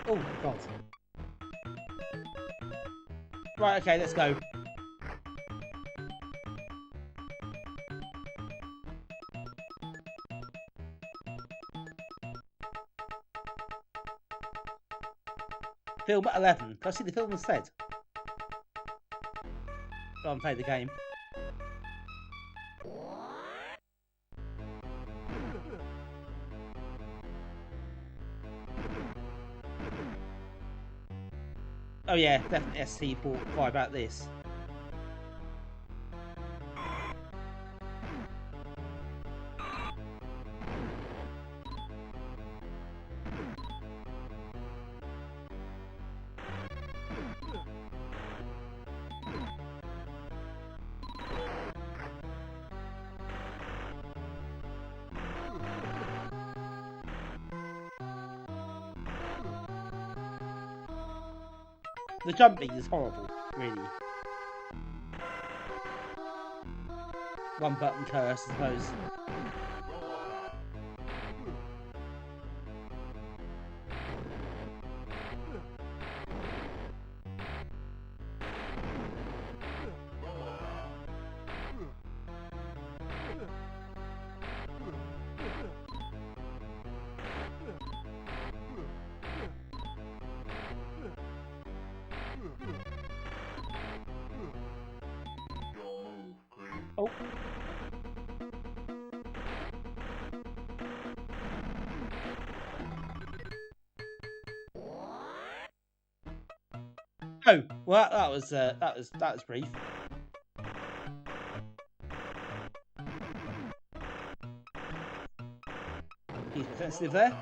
Oh my god. Right, okay, let's go. Film at 11. Can I see the film instead? Go and play the game. Oh yeah, definitely ST45 about this. The jumping is horrible, really. One button curse, I suppose. Oh. Oh, well, that was brief. He's sensitive there.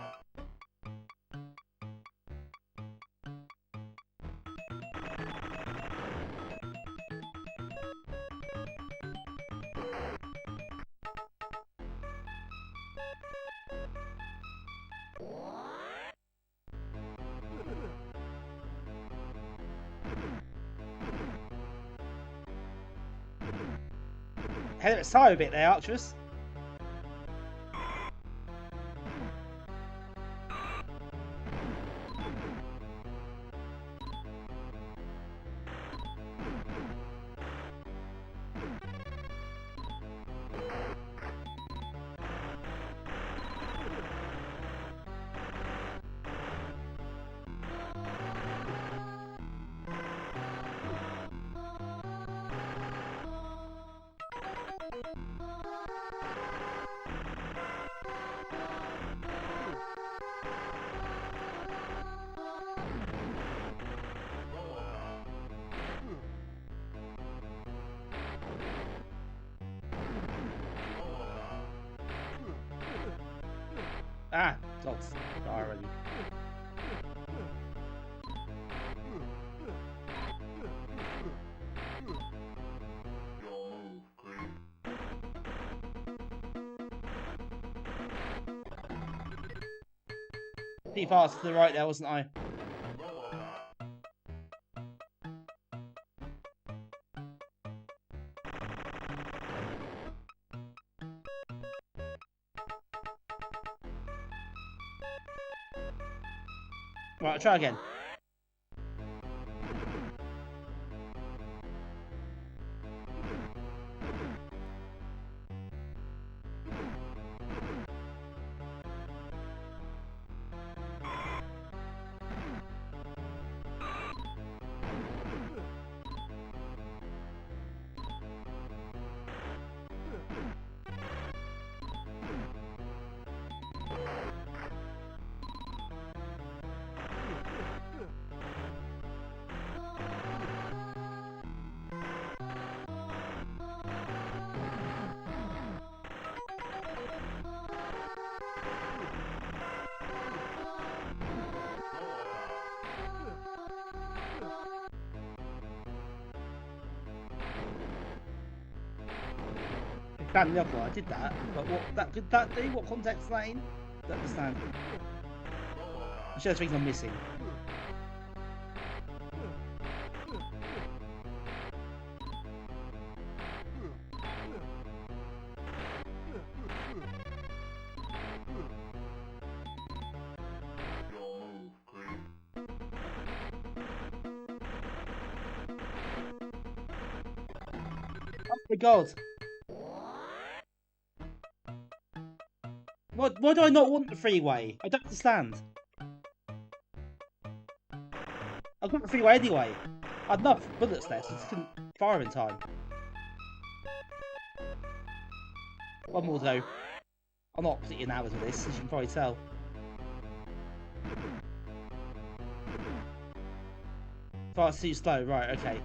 Head of its time a bit there, Arcturus. Ah, dogs. Die already. Too fast to the right there, wasn't I? Right, I'll try again. Ban the other one, I did that, but what that could that do? What context is that in? Don't understand. I'm sure there's things I'm missing. Oh my god! Why do I not want the freeway? I don't understand. I've got the freeway anyway. I'd enough bullets there, so I just couldn't fire in time. One more though. I'm not particularly enamored with this, as you can probably tell. Fast too slow, right, okay.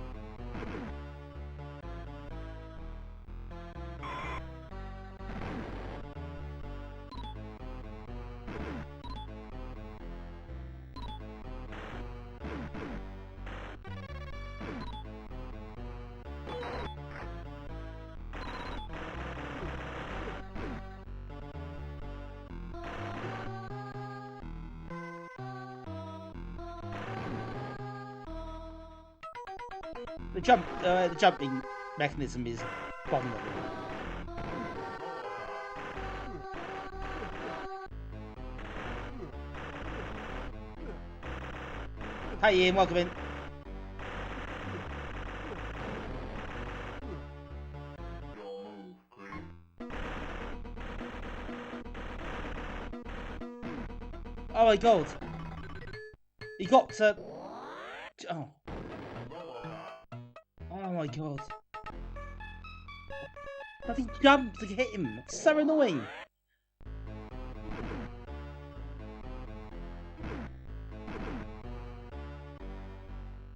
The jumping mechanism is abominable. Hey Ian, welcome in. Oh my god. He got to... Oh. Oh my god. Bloody jump to hit him. It's so annoying.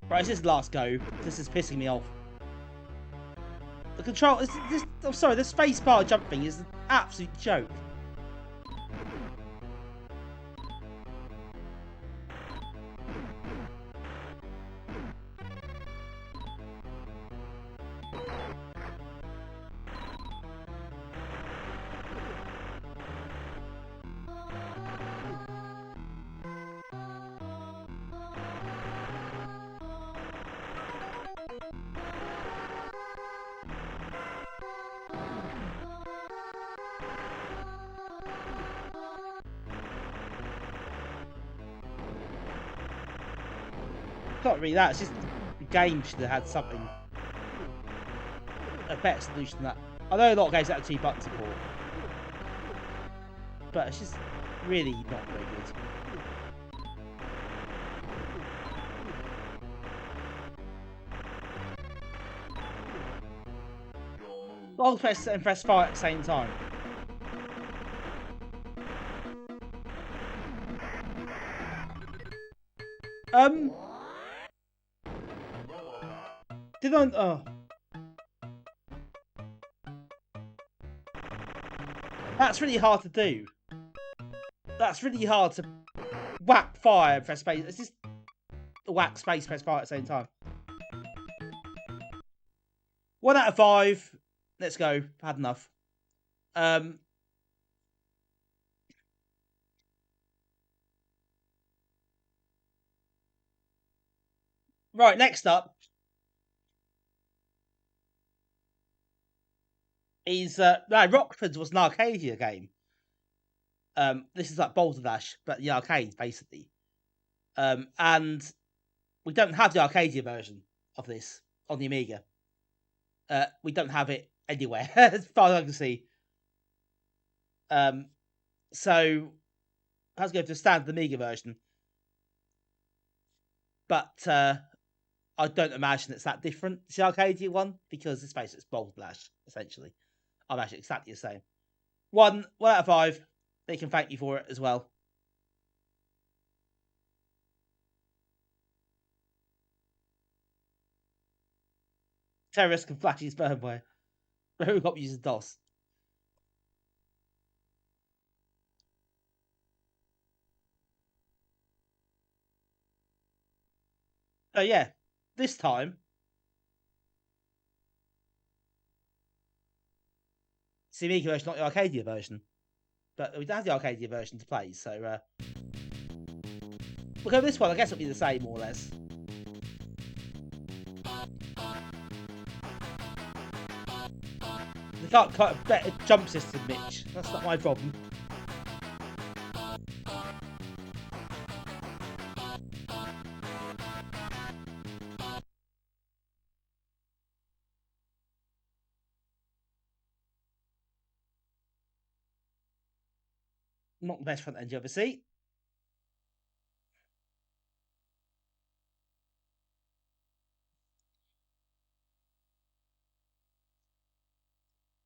Right, it's this last go. This is pissing me off. The control... I'm sorry, the spacebar jumping is an absolute joke. Not really that, it's just the game should have had something, a better solution than that. I know a lot of games have 2 button support, but it's just really not very good. Long press and press fire at the same time. Did I? Oh. That's really hard to do. That's really hard to whack fire and press space. It's just whack space, press fire at the same time. 1 out of 5. Let's go. Had enough. Right, next up is Rockford was an Arcadia game. This is like Boulder Dash, but the arcade basically. And we don't have the Arcadia version of this on the Amiga. We don't have it anywhere, as far as I can see. So let's go to the standard Amiga version. But I don't imagine it's that different to the Arcadia one, because let's face it, it's Boulder Dash, essentially. I imagine exactly the same. 1 out of 5. They can thank you for it as well. Terrorists can flash his firmware. Robocop uses DOS. Oh yeah, this time it's the Amiga version, not the Arcadia version. But we don't have the Arcadia version to play, so we'll go with this one. I guess it'll be the same, more or less. They can't cut a better jump system, Mitch. That's not my problem. Not the best front end you ever see.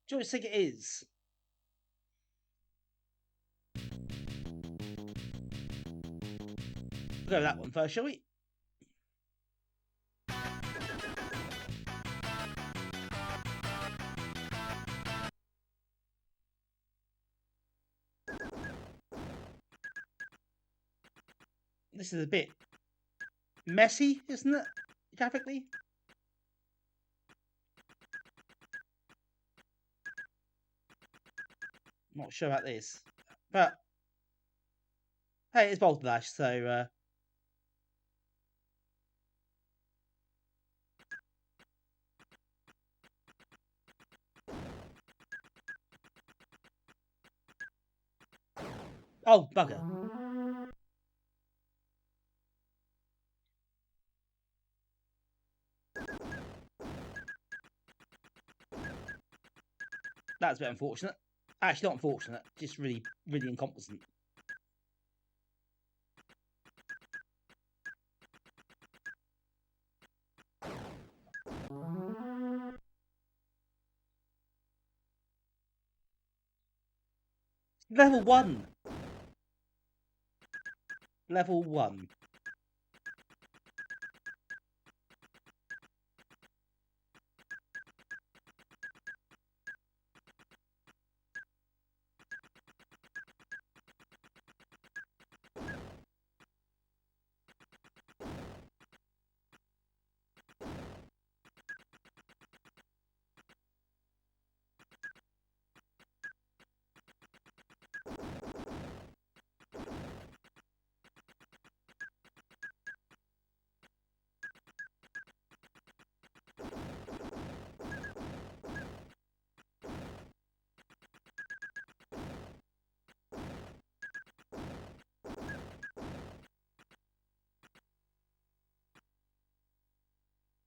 Do you know what I think it is? We'll go with that one first, shall we? This is a bit messy, isn't it? Graphically. Not sure about this, but hey, it's Boulder Dash, so oh bugger. That's a bit unfortunate. Actually, not unfortunate, just really, really incompetent. Level 1. Level 1.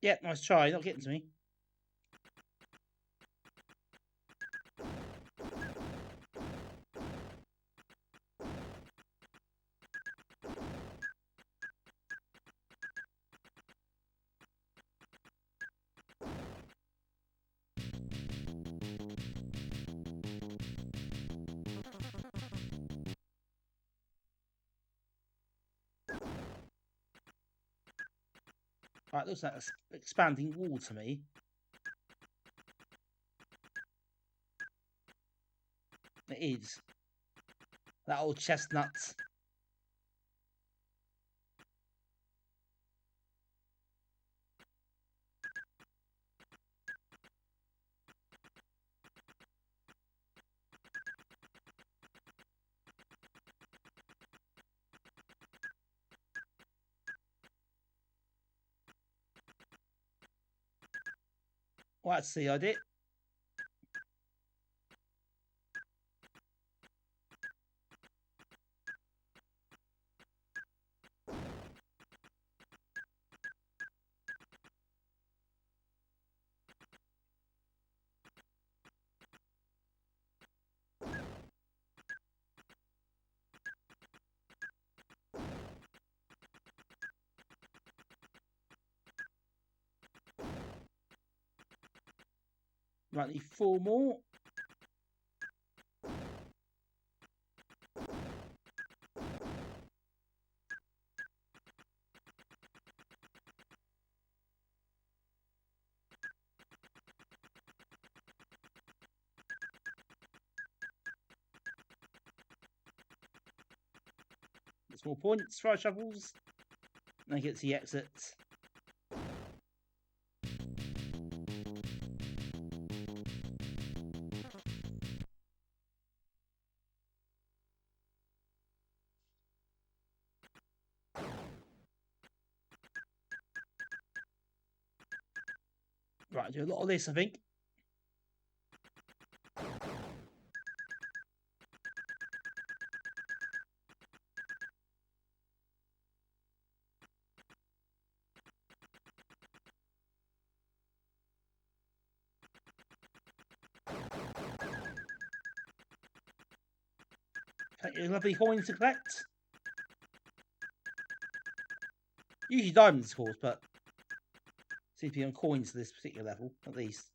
Yeah, nice try. Not getting to me. Right, looks like an expanding wall to me. It is. That old chestnut. Well, that's the idea. Right, need 4 more. There's more points, 5 shovels. And I get to the exit. Right, do a lot of this, I think. Lovely coins to collect. Usually diamonds, of course, but seems to be on coins to this particular level, at least.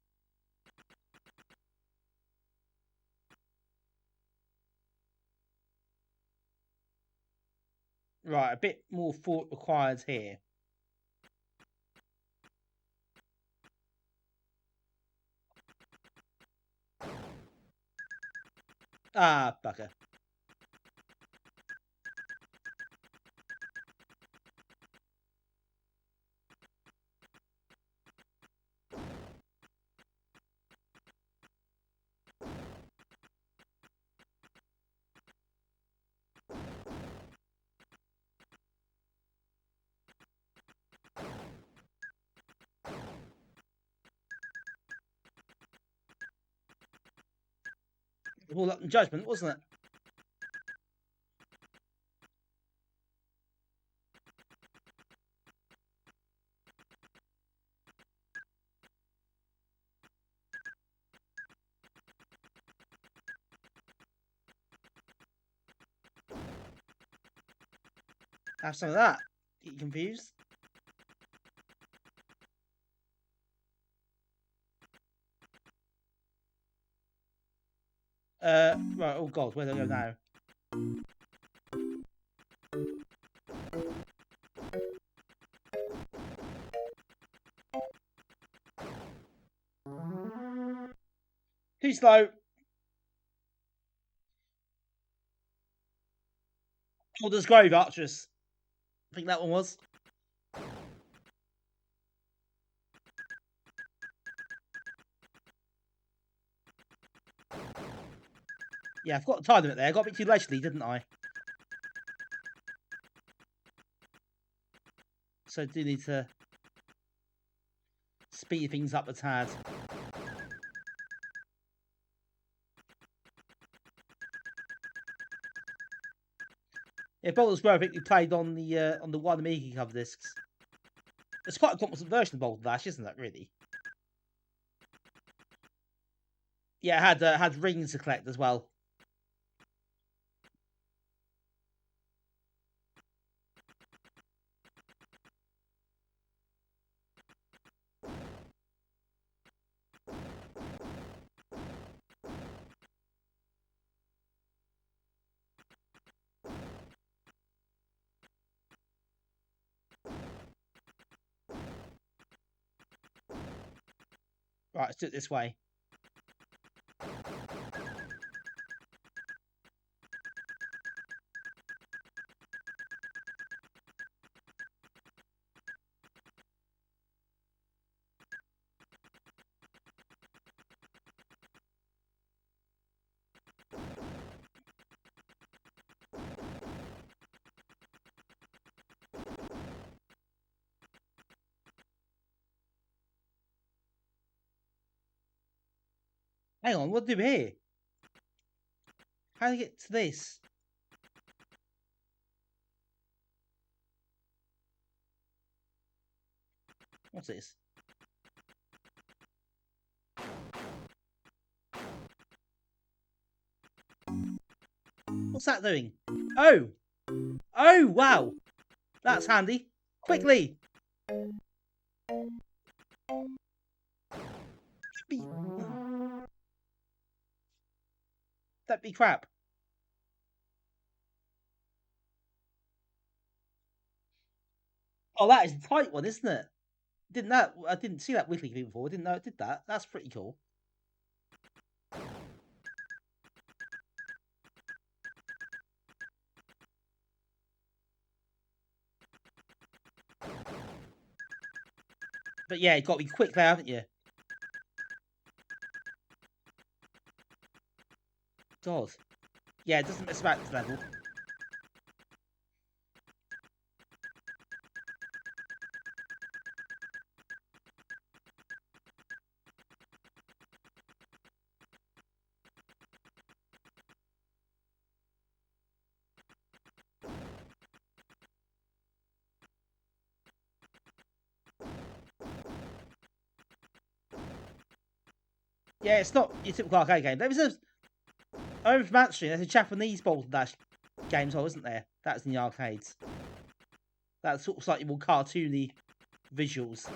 Right, a bit more thought required here. Ah, bugger. All up in judgment, wasn't it? Have some of that. Get you confused. Right, oh god, where do I go now? Too slow. Oh, there's Grove Archers. I think that one was. Yeah, I've got to time it there. I got a bit too leisurely, didn't I? So I do need to speed things up a tad. Yeah, Boulder's Grove, I think we played on the one Amiga cover discs. It's quite a competent version of Boulder Dash, isn't it? Really? Yeah, it had rings to collect as well. Right, let's do it this way. Hang on, what do we do here? How do I get to this? What's this? What's that doing? Oh! Oh, wow! That's handy. Quickly! That'd be crap. Oh, that is a tight one, isn't it? I didn't see that wiggly thing before. I didn't know it did that. That's pretty cool. But yeah, you got to be quick there, haven't you? God. Yeah, it doesn't mess about this level. Yeah, it's not your typical arcade game. There was a... I remember from Matchstream, there's a Japanese Bolt Dash game as well, isn't there? That's in the arcades. That's sort of slightly more cartoony visuals.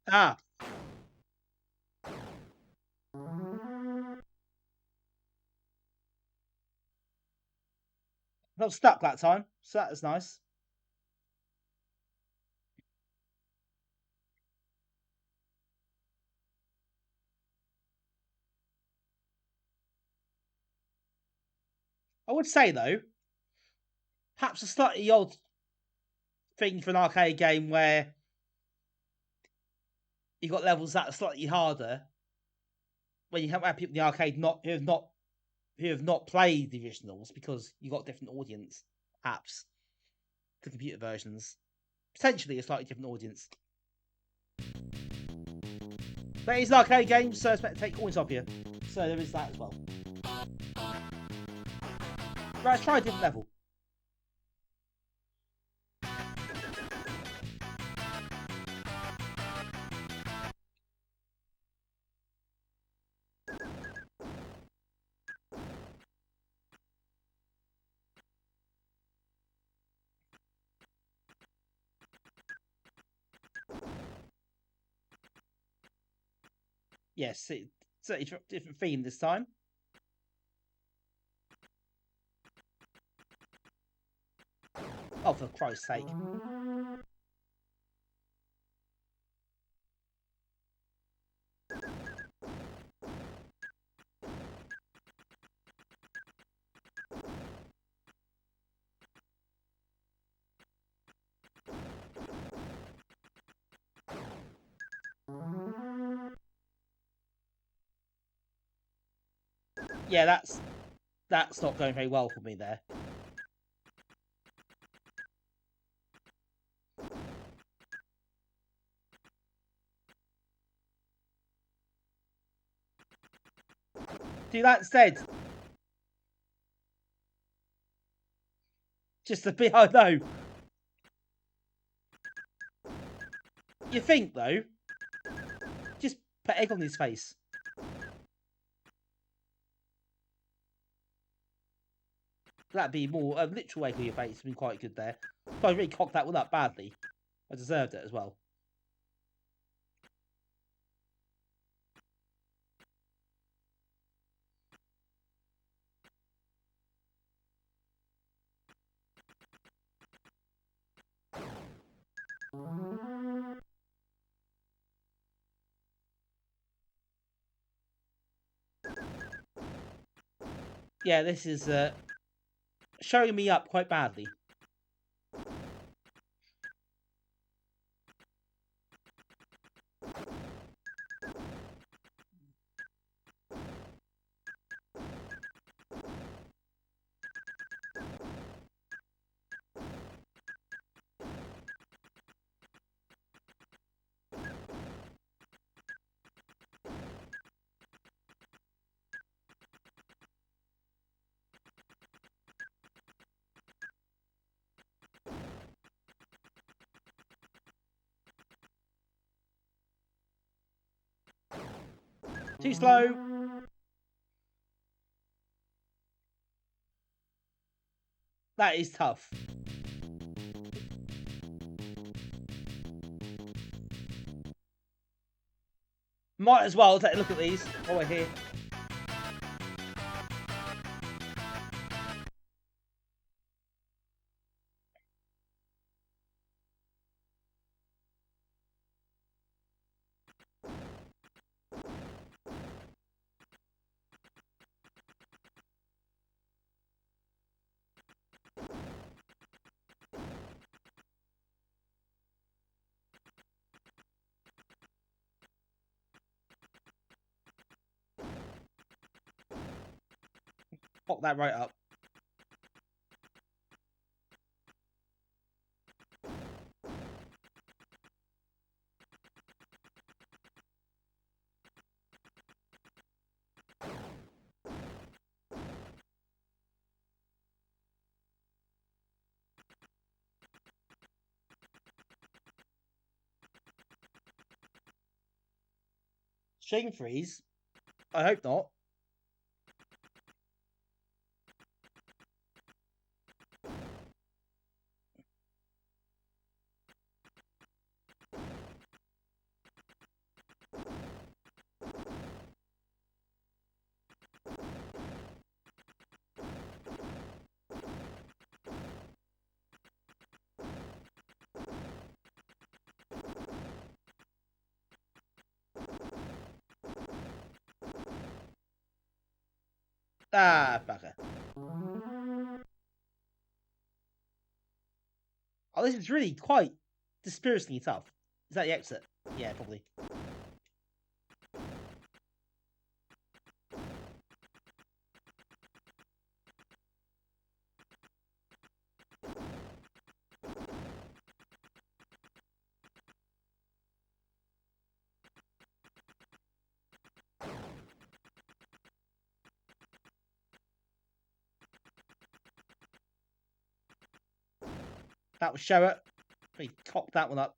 Ah! Not stuck that time, so that was nice. I would say, though, perhaps a slightly odd thing for an arcade game where you've got levels that are slightly harder when you have people in the arcade who have not played the originals because you've got different audience, perhaps, the computer versions. Potentially a slightly different audience. But it's an arcade game, so I expect to take coins off you. So there is that as well. Right, let's try a different level. Yes, it's a different theme this time. Oh, for Christ's sake. Yeah, that's not going very well for me there. Do that instead. Just a bit, I know. You think, though? Just put egg on his face. That'd be more a literal egg on your face. Been quite good there. So I really cocked that one up badly. I deserved it as well. Yeah, this is showing me up quite badly. Too slow. That is tough. Might as well take a look at these while we're here. Pop that right up. Shame freeze? I hope not. Ah, bugger. Oh, this is really quite dispiritingly tough. Is that the exit? Yeah, probably. That will show it. We cocked that one up.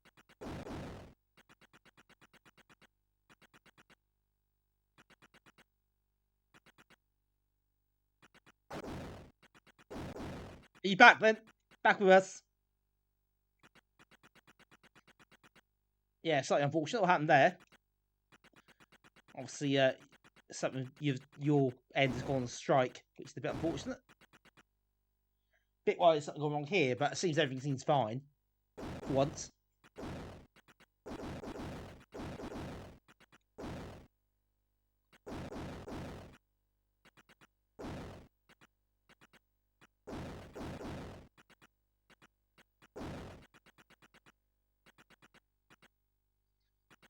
Are you back then? Back with us. Yeah, slightly unfortunate what happened there. Obviously, something your end has gone on strike, which is a bit unfortunate. Bit why there's something gone wrong here, but it seems everything seems fine for once.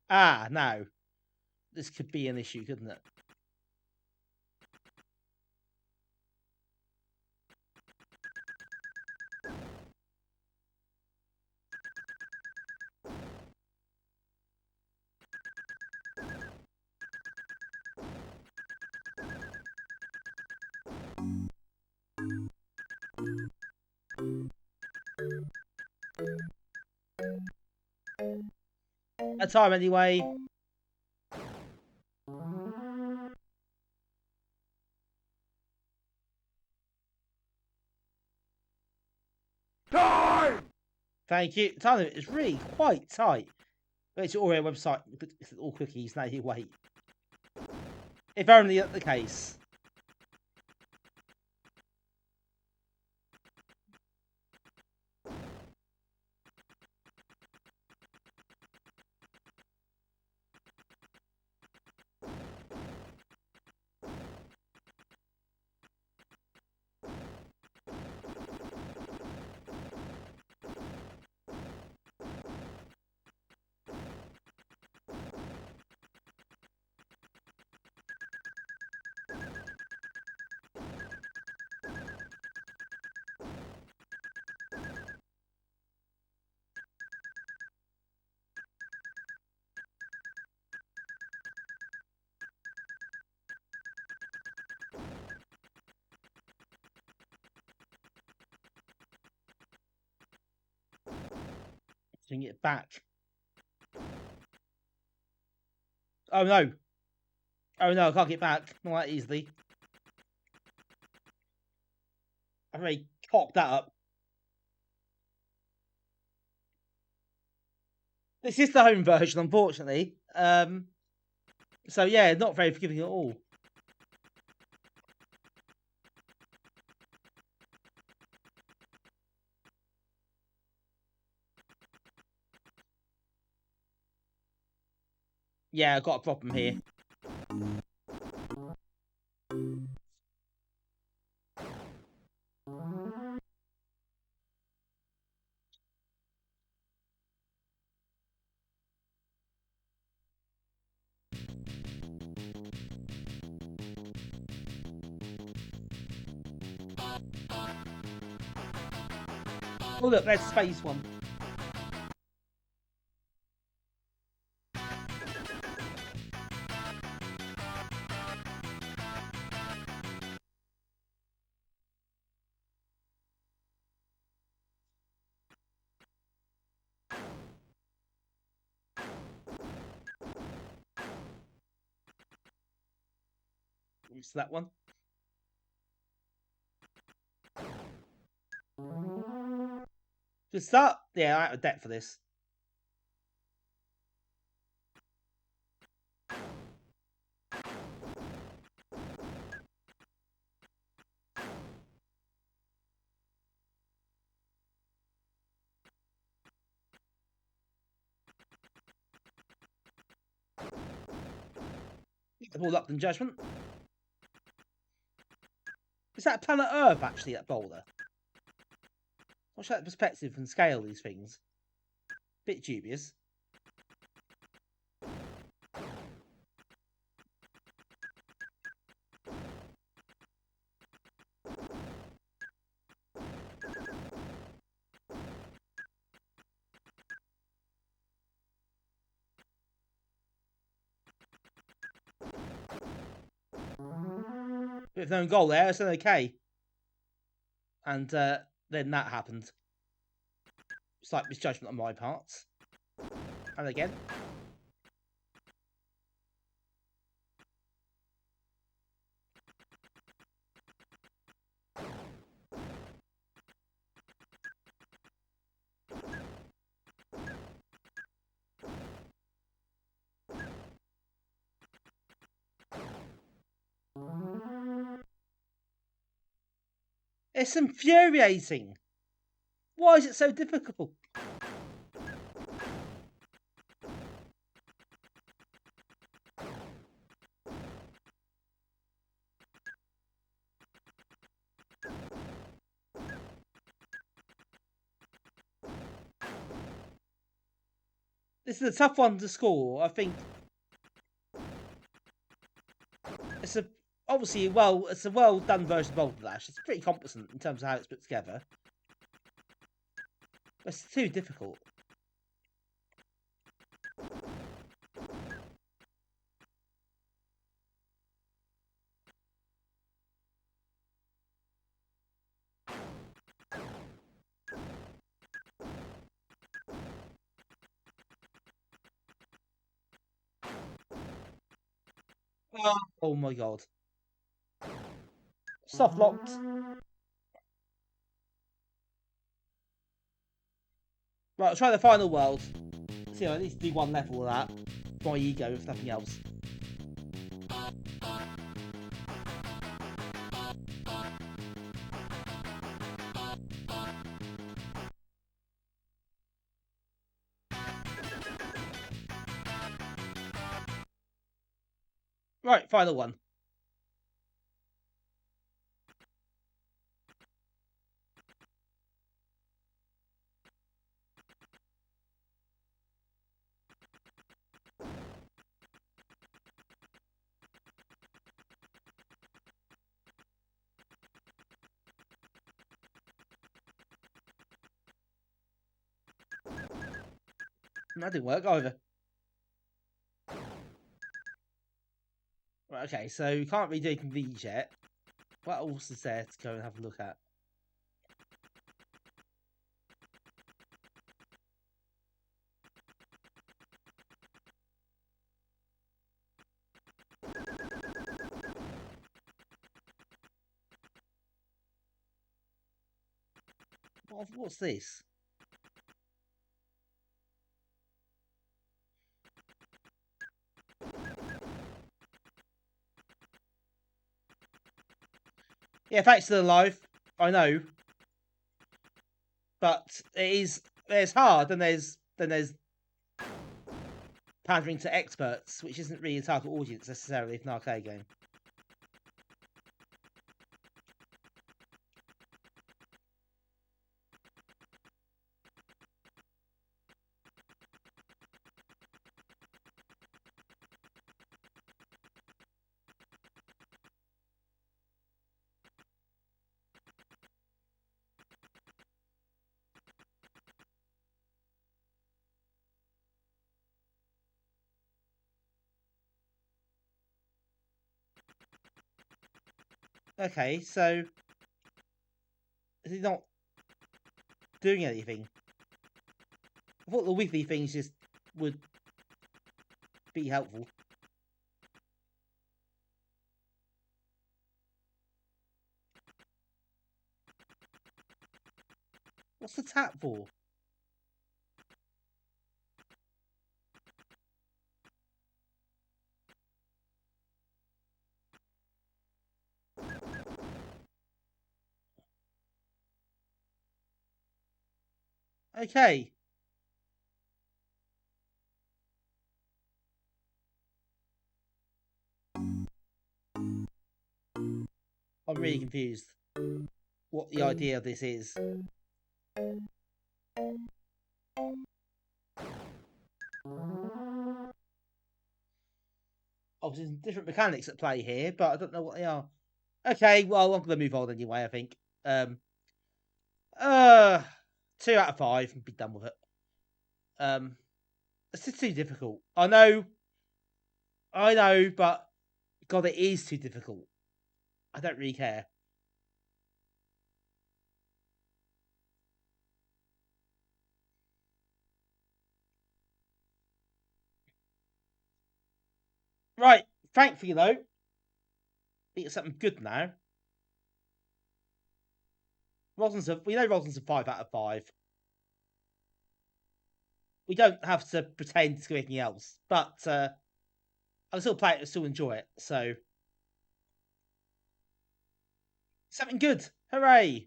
Ah, no. This could be an issue, couldn't it? That time anyway. Time! Thank you. The time limit is really quite tight. But it's already a website. It's all cookies. Now you wait. If only that's the case. Bring it back. Oh no. Oh no, I can't get back. Not that easily. I've already cocked that up. This is the home version, unfortunately. So yeah, not very forgiving at all. Yeah, I've got a problem here. Oh look, there's space one. It's that one. Good start. Yeah, out of debt for this. All up in judgment. Is that planet Earth actually, that boulder? What's that perspective and scale of these things? Bit dubious. Bit of no goal there, it's okay. And then that happened. Slight misjudgment on my part. And again. It's infuriating. Why is it so difficult? This is a tough one to score. I think it's obviously it's a well done version of Boulder Dash. It's pretty competent in terms of how it's put together. But it's too difficult. Oh my god. Soft locked. Right, I'll try the final world. See, I need to do one level of that. My ego, if nothing else. Right, final one. That didn't work either. Right, okay, so you can't really do these yet. What else is there to go and have a look at? What's this? Yeah, Fate's still alive. I know. But there's hard and there's pandering to experts, which isn't really a target audience necessarily for an arcade game. Okay, so is he not doing anything? I thought the wiggly things just would be helpful. What's the tap for? Okay. I'm really confused what the idea of this is. Obviously, there's different mechanics at play here, but I don't know what they are. Okay, well, I'm going to move on anyway, I think. 2 out of 5 and be done with it. It's just too difficult. I know, but God, it is too difficult. I don't really care. Right, thankfully though, we get something good now. We know Rodland's a 5 out of 5. We don't have to pretend to do anything else, but I'll still play it and still enjoy it. So something good, hooray!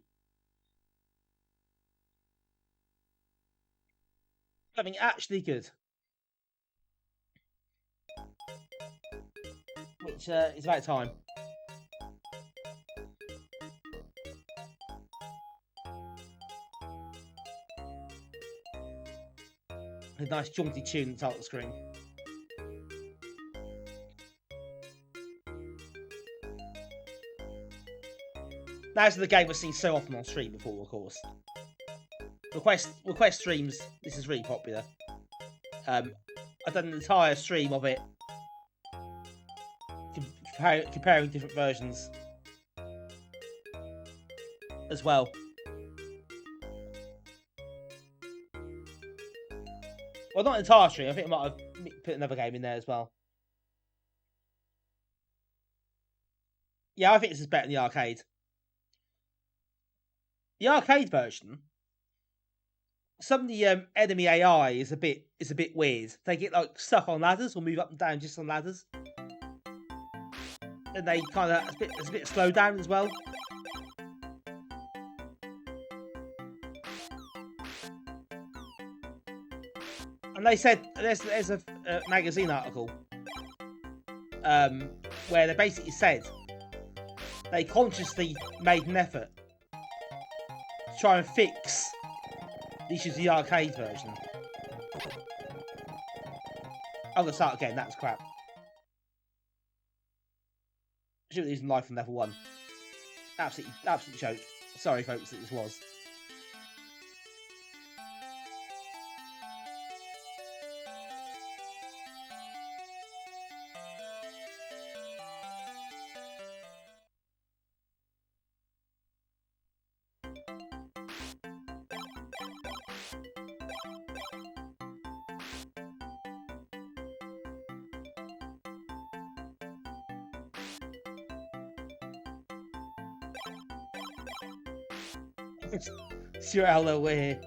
Something actually good, which is about time. A nice jaunty tune at the top of the screen. That's the game we've seen so often on stream before, of course. Request streams. This is really popular. I've done an entire stream of it, comparing different versions as well. Well, not an entire stream. I think I might have put another game in there as well. Yeah, I think this is better than the arcade. The arcade version, some of the enemy AI is a bit weird. They get like stuck on ladders or move up and down just on ladders, and they kind of it's a bit slowed down as well. And they said there's a magazine article where they basically said they consciously made an effort to try and fix the issues of the arcade version. I'm gonna start again. That's crap. Should be using life from level 1. Absolute joke. Sorry, folks, that this was. Sure, hello, we're here.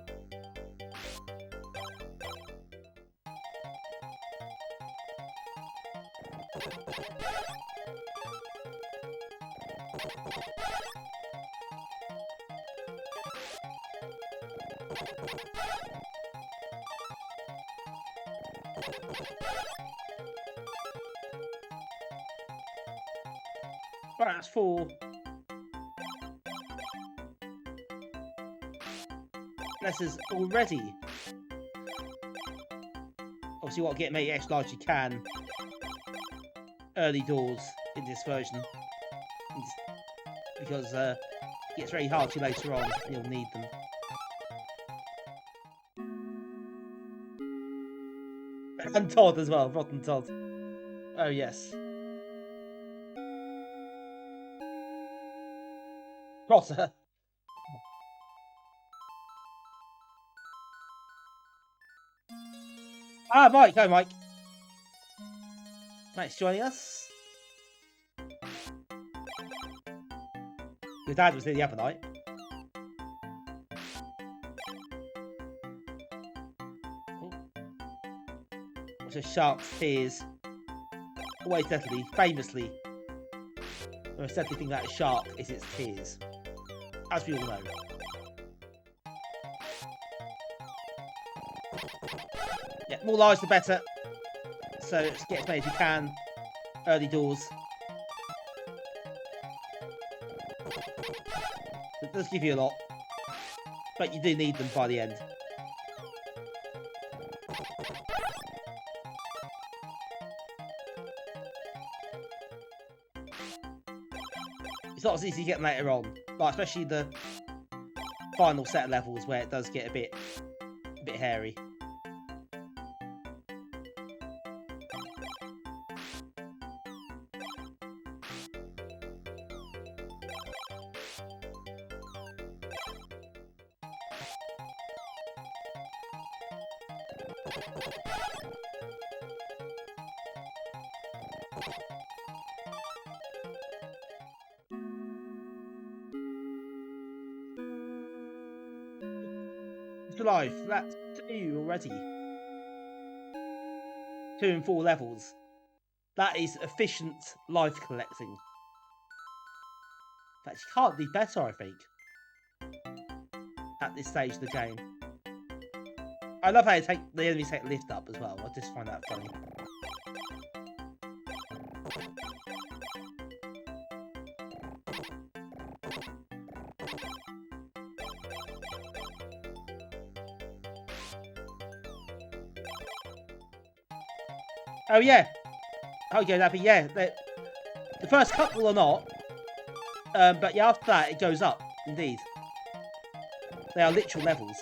Right, that's 4. Letters already. Obviously, you want to get made as large as you can. Early doors in this version. Because it gets very hard to later on. You'll need them. And Todd as well. Rotten Todd. Oh, yes. Potter. Ah, Mike. Go, Mike. Thanks for joining us. Your dad was here the other night. Which is Shark's tears. Always deadly, famously. The most deadly thing about a shark is its tears. As we all know. Yeah, more lives the better. So let's get as many as you can. Early doors. It does give you a lot. But you do need them by the end. It's not as easy to get them later on. Like, especially the final set of levels where it does get a bit hairy. Life, that's 2 already. 2 and 4 levels. That is efficient life collecting. That can't be better, I think. At this stage of the game. I love how the enemies take lift up as well. I just find that funny. Oh yeah. Okay, that'd be yeah. The first couple are not, but yeah, after that it goes up. Indeed, they are literal levels.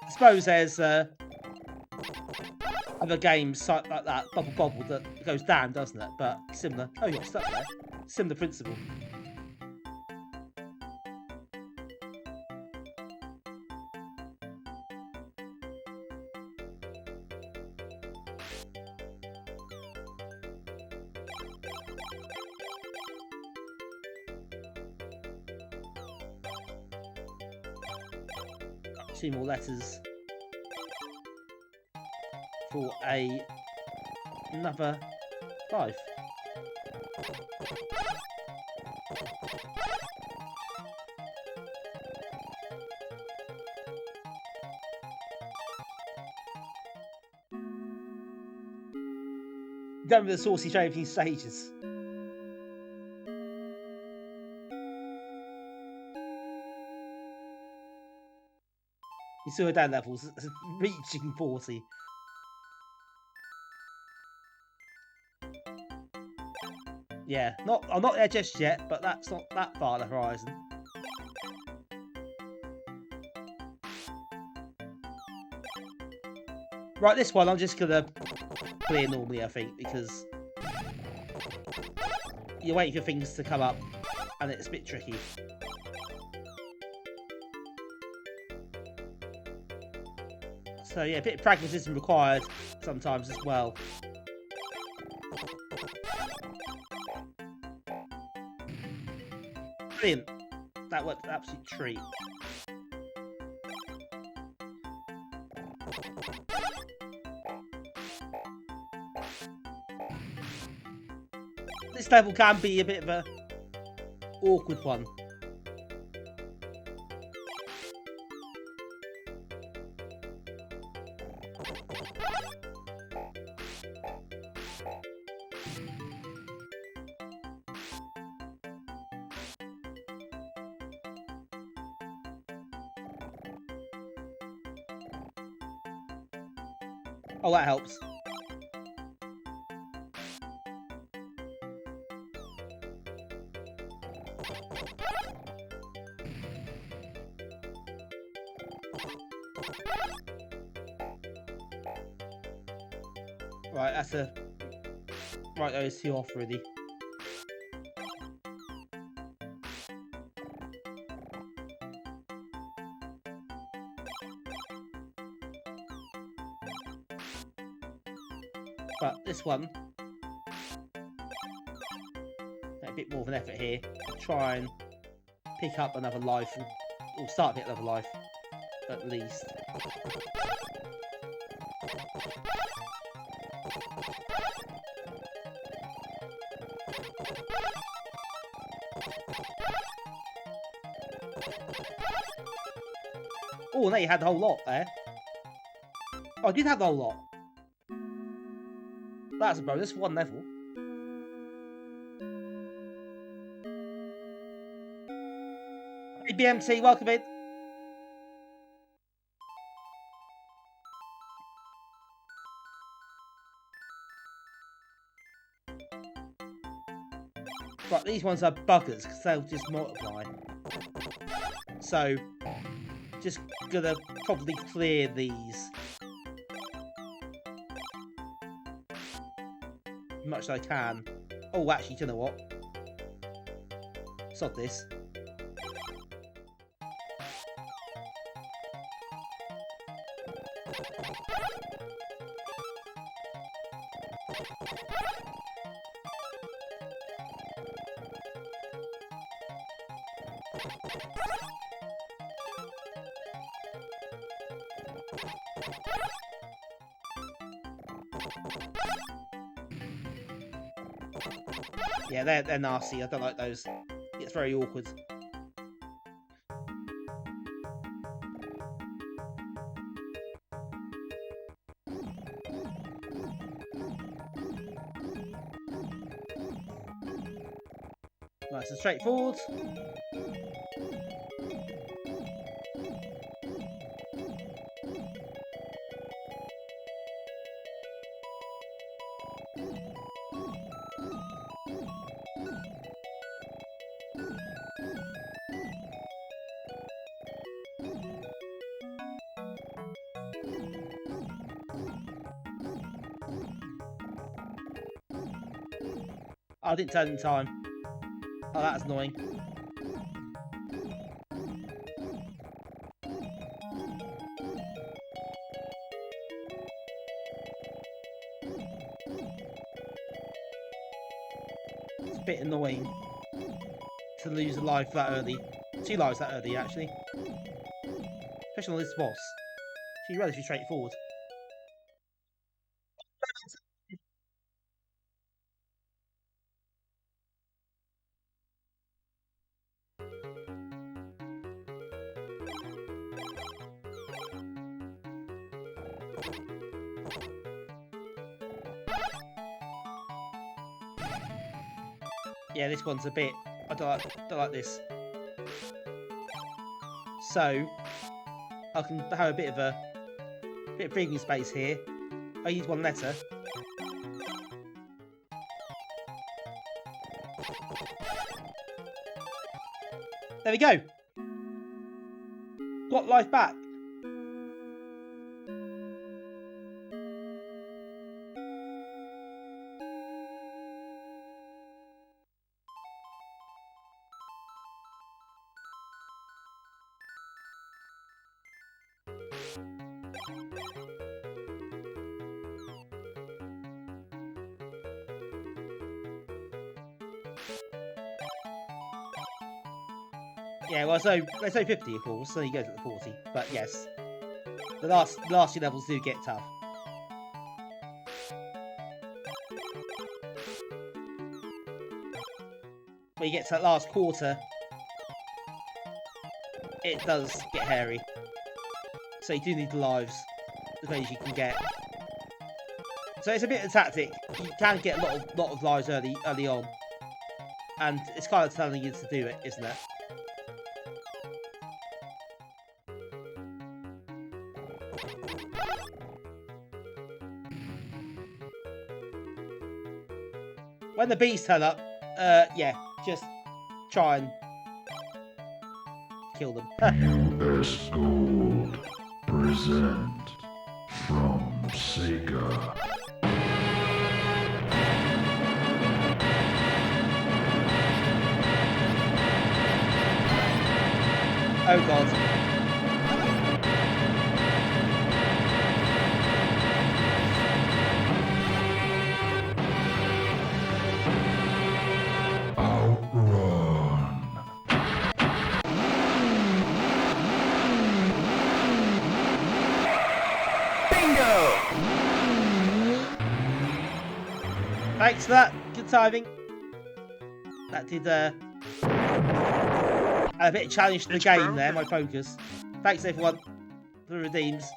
I suppose there's other games like that, Bubble Bobble, that goes down, doesn't it? But similar. Oh, you're stuck there. Similar principle. Two more letters for another life. Done with the saucy shaving stages. You saw down levels, reaching 40. Yeah, I'm not there just yet, but that's not that far on the horizon. Right, this one I'm just gonna clear normally, I think, because you're waiting for things to come up, and it's a bit tricky. So yeah, a bit of pragmatism required sometimes as well. Brilliant. That worked an absolute treat. This level can be a bit of a awkward one. Oh, that helps. Right, that's a... Right, those two off, really. But this one... A bit more of an effort here. Try and pick up another life. Or start to pick another life. At least. Oh, now you had the whole lot there. Oh, I did have the whole lot. That's a bonus, one level. Hey, BMT, welcome in. Right, these ones are buggers because they'll just multiply. So, just gonna probably clear these as much as I can. Oh, actually, do you know what? Sod this. Yeah, they're nasty. I don't like those. It's very awkward. Nice and straightforward. I didn't turn in time. Oh, that's annoying. It's a bit annoying to lose a life that early. 2 lives that early, actually. Especially on this boss. She's relatively straightforward. Yeah, this one's a bit... I don't like this. So, I can have a bit of breathing space here. I use one letter. There we go. Got life back. Yeah, well, so let's say 50, of course, so he goes at the 40. But yes, the last two levels do get tough. When you get to that last quarter, it does get hairy. So you do need the lives, as many as you can get. So it's a bit of a tactic. You can get a lot of lives early on, and it's kind of telling you to do it, isn't it? When the bees turn up, yeah, just try and kill them. US Gold present from Sega. Oh god. Outrun. Thanks for that. Good timing. That did add a bit of challenge to the game there, my focus. Thanks everyone for the redeems.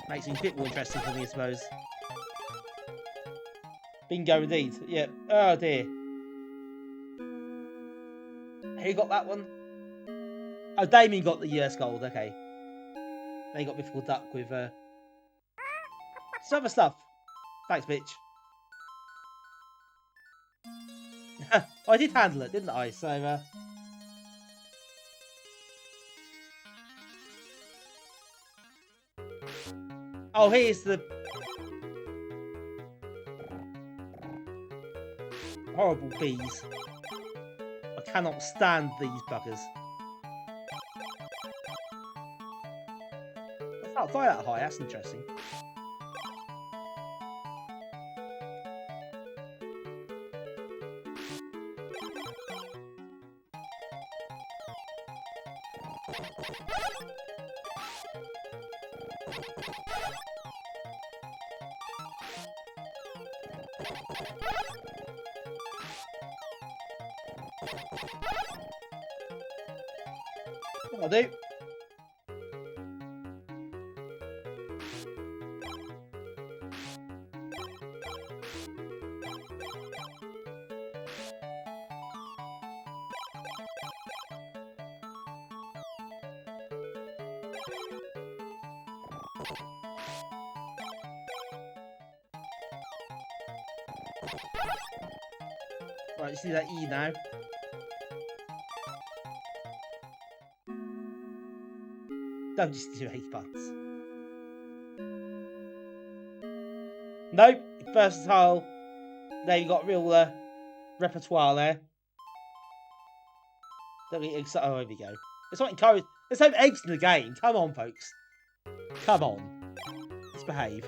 Makes things a bit more interesting for me, I suppose. Bingo indeed. Yeah. Oh dear. Who got that one? Oh, Damien got the US Gold. Okay. Then he got Mythical Duck with some other stuff. Thanks, bitch. I did handle it, didn't I? So, oh, here's the horrible bees. I cannot stand these buggers. I can't fly that high, that's interesting. That'll do. Right, you see that E now? Don't just do 8 buttons. Nope, versatile. There you got real repertoire there. Don't be excited. Oh, here we go. It's not encouraged. There's no eggs in the game. Come on, folks. Come on. Let's behave.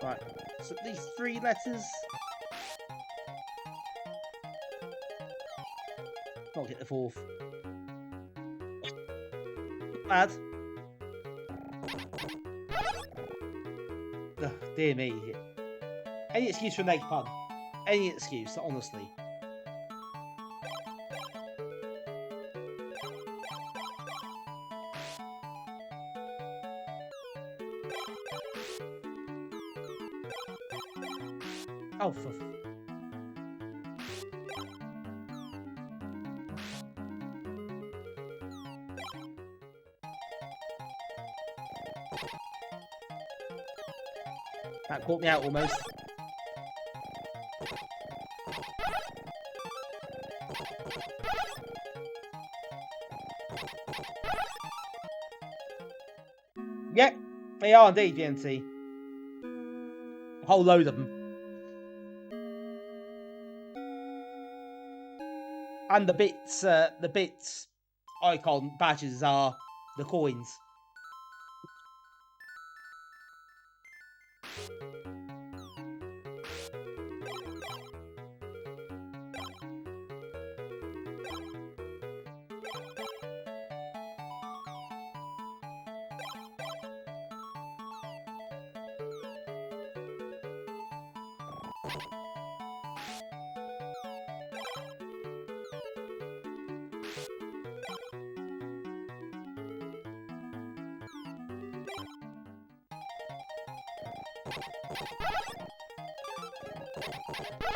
Right, so these 3 letters. Not get the 4th. Bad. Ugh, dear me. Any excuse for a naked pun. Any excuse, honestly. Oh, for... That caught me out almost. Yep, they are indeed BMT. A whole load of them. And the bits icon badges are the coins.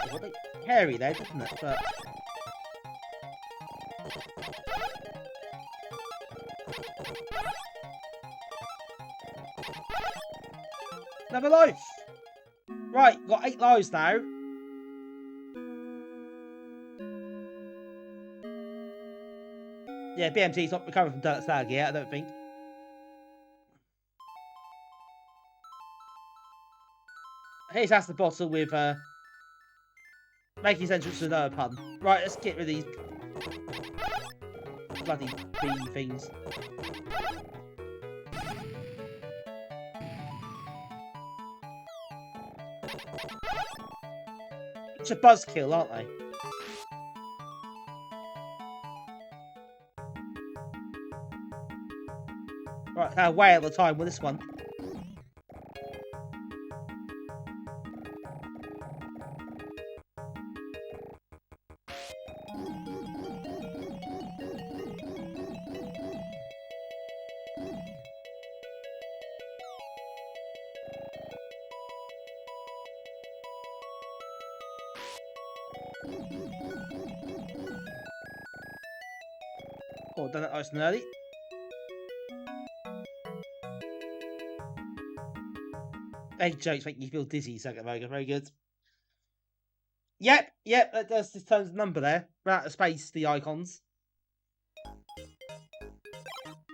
It's a bit hairy though, doesn't it? But another life. Right, got 8 lives now. Yeah, BMT's not recovering from Dirt Stag yet, I don't think. Here's that's the bottle with making his entrance to another pun. Right, let's get rid of these bloody bee things. It's a buzzkill, aren't they? Right, way out of time with this one. Oh, done it nice and early. Egg jokes make you feel dizzy, Second Moga. Very good. Yep, that does just turns the number there. Run out of space, the icons.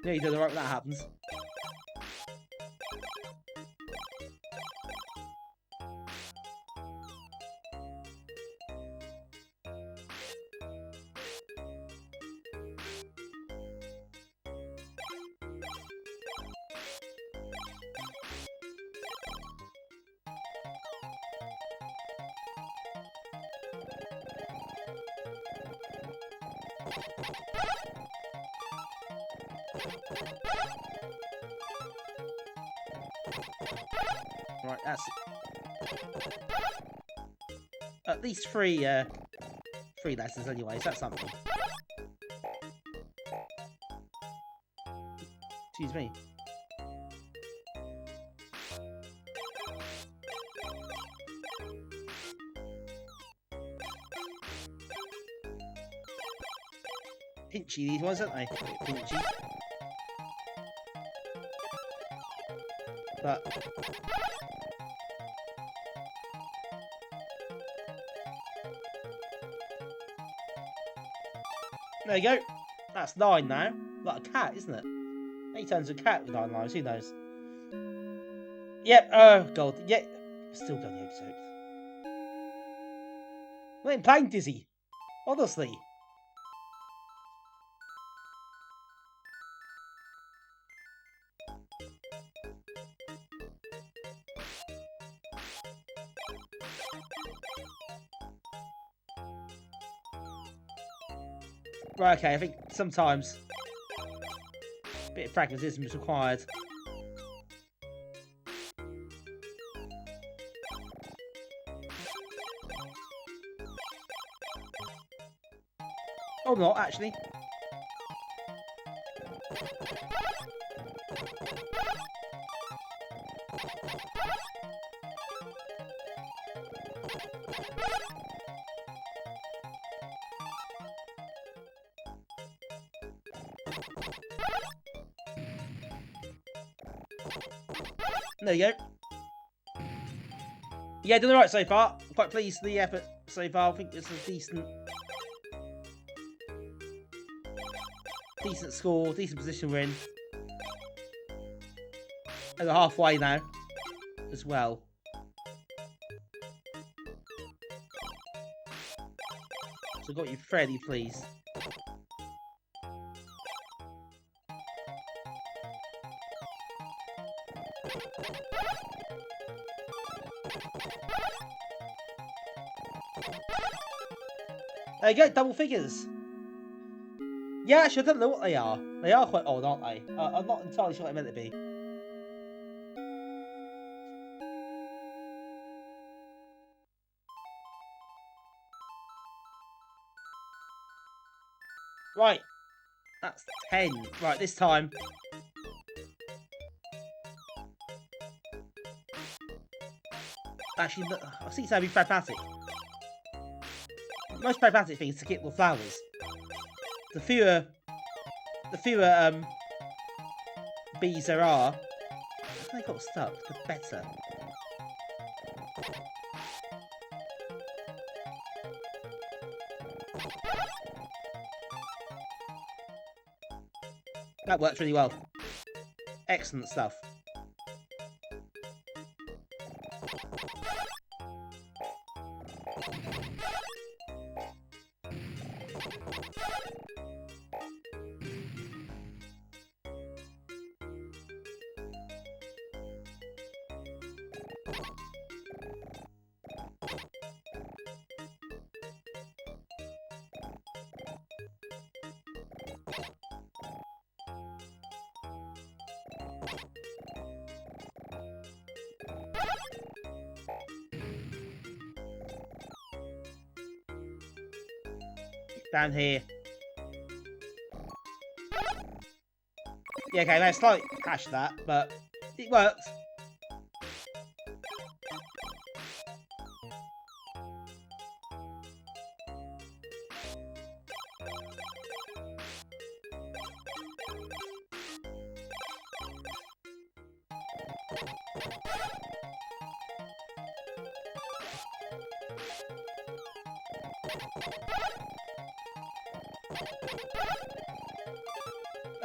Yeah, you do the right when that happens. Right, that's at least three lessons anyway, so that's something. Excuse me. Pinchy these ones, aren't they? Pinchy. But there you go. That's 9 now. Like a cat, isn't it? He turns into a cat with 9 lives. Who knows? Yep. Oh god. Yep. Still done the episode. I'm not playing dizzy. Honestly. Right, okay, I think sometimes a bit of pragmatism is required. Or not, actually. There you go. Yeah, doing alright so far. I'm quite pleased with the effort so far. I think it's a decent score, decent position we're in. And we're halfway now as well. So I got you fairly pleased. There you go, double figures. Yeah, actually, I don't know what they are. They are quite old, aren't they? I'm not entirely sure what they're meant to be. Right, that's 10. Right, this time. Actually, I think it's going to be pragmatic. Most pragmatic thing is to get the flowers. The fewer bees there are, if they got stuck, the better. That works really well. Excellent stuff. Down here. Yeah, okay, I slightly hashed that, but it worked.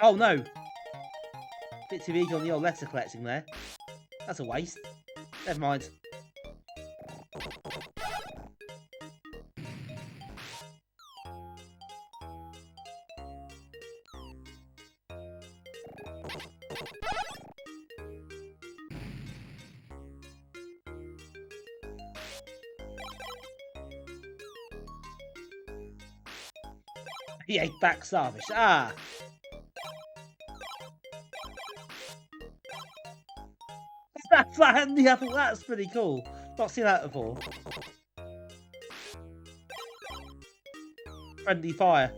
Oh no! Bit too eager on the old letter collecting there. That's a waste. Never mind. He ate back starfish. Ah! That flattened the apple. That's pretty cool. Not seen that before. Friendly fire.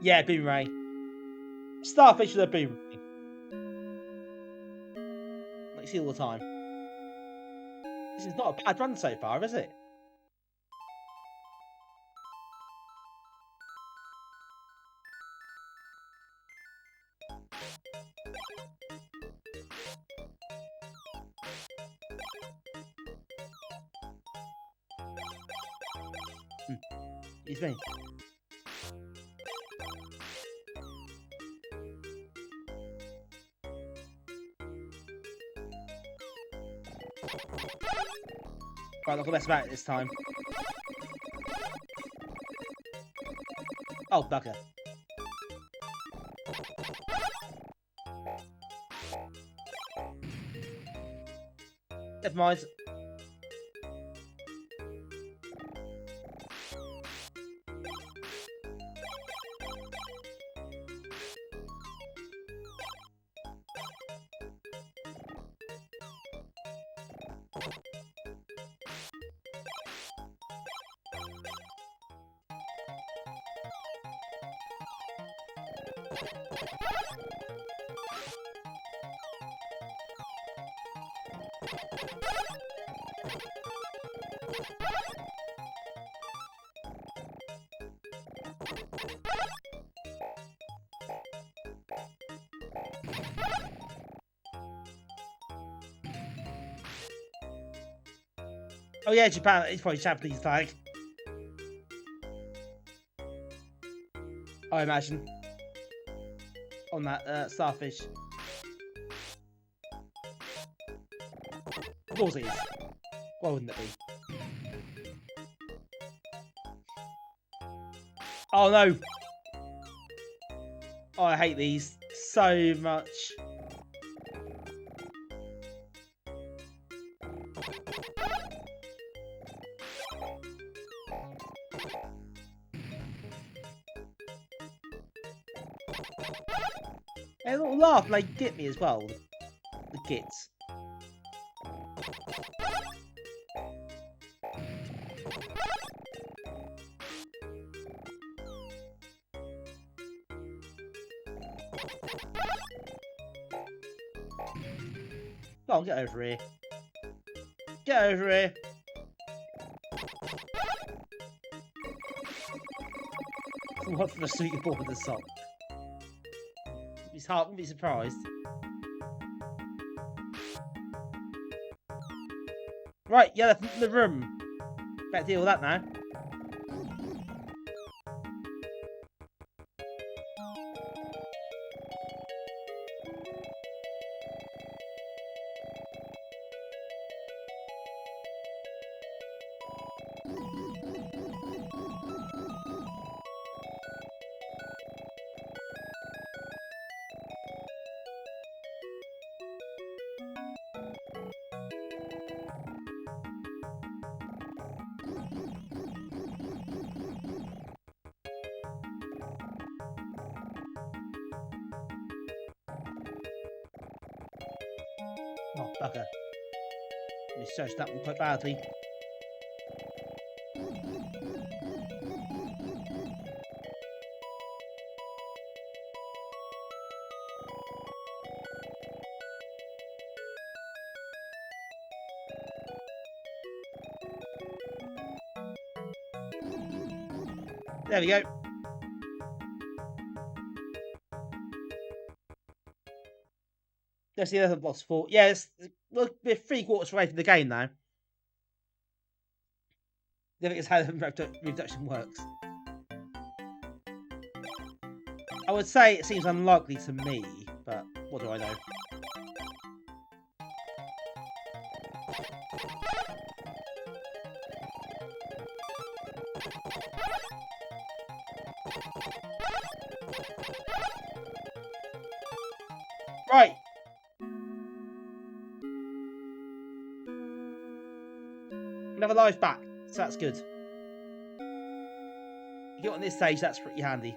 Yeah, boom ray. Starfish with a boom ray. Like you see all the time. This is not a bad run so far, is it? It's me. Right, look, let's back this time. Oh, bugger. Never mind. Oh yeah, Japan. It's probably Japanese flag. I imagine. On that starfish. Of course it is. Why wouldn't it be? Oh no! Oh, I hate these so much. They all laugh and they get me as well. The gits. Come on, get over here. Get over here. What for a sweet ball with a sock? His heart wouldn't be surprised. Right, yeah, that's in the room. Better deal with that now. Oh, bugger. Misjudged that one quite badly. There we go. That's the other boss for. Yes, we're 3/4 away from the game now. I think it's how the reduction works. I would say it seems unlikely to me, but what do I know? Right. Another life back, so that's good. You get on this stage, that's pretty handy.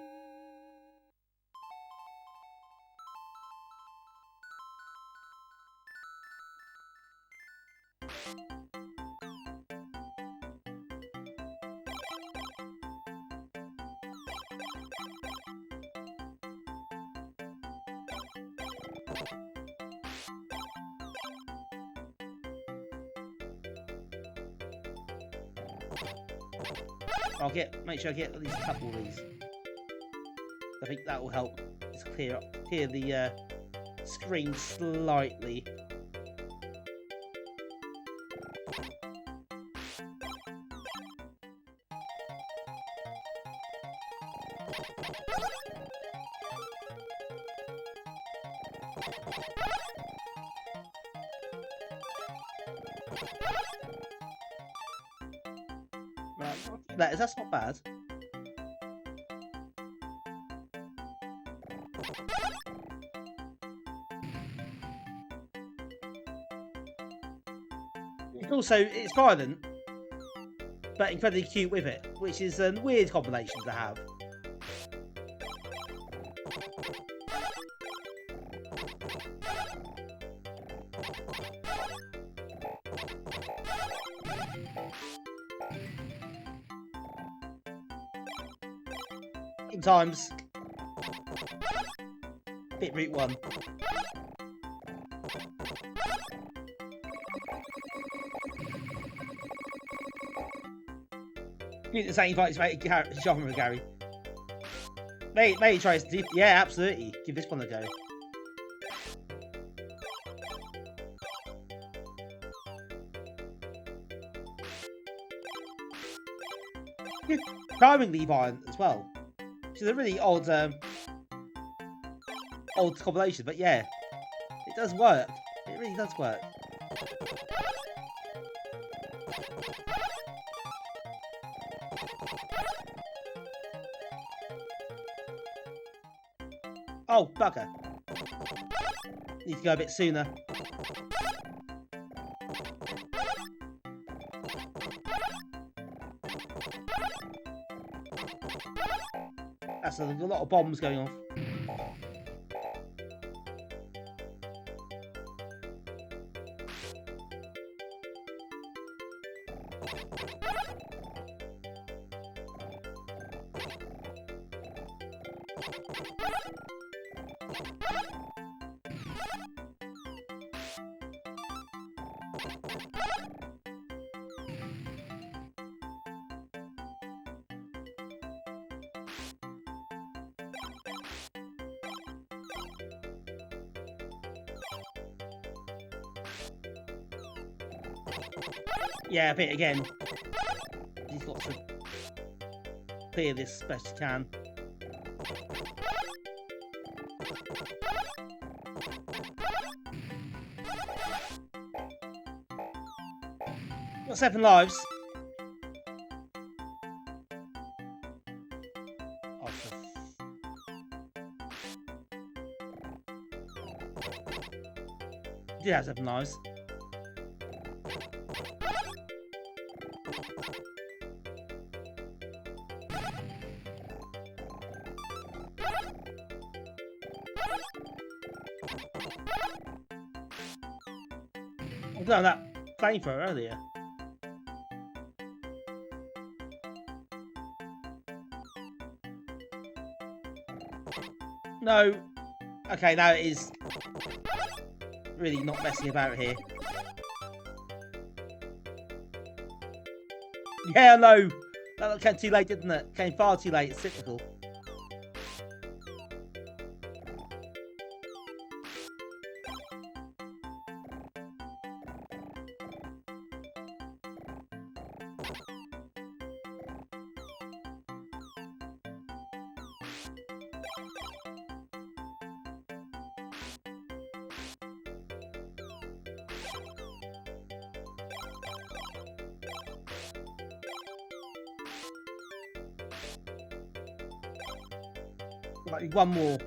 Make sure I get at least a couple of these. I think that will help just clear the screen slightly. Right, that's not bad. Also, it's violent, but incredibly cute with it, which is a weird combination to have. Sometimes, bit route one. You the same fight genre, Gary. Maybe tries to. Yeah, absolutely. Give this one a go. charmingly violent as well. Which is a really odd combination, but yeah, it does work. It really does work. Oh, bugger. Need to go a bit sooner. That's a lot of bombs going off. Yeah, a bit again. He's got to clear this best he can. Got 7 lives. Oh, he did have 7 lives. I've done that flamethrower earlier. No. Okay, now it is really not messing about here. Yeah, I know. That came too late, didn't it? Came far too late. It's typical. Like one more.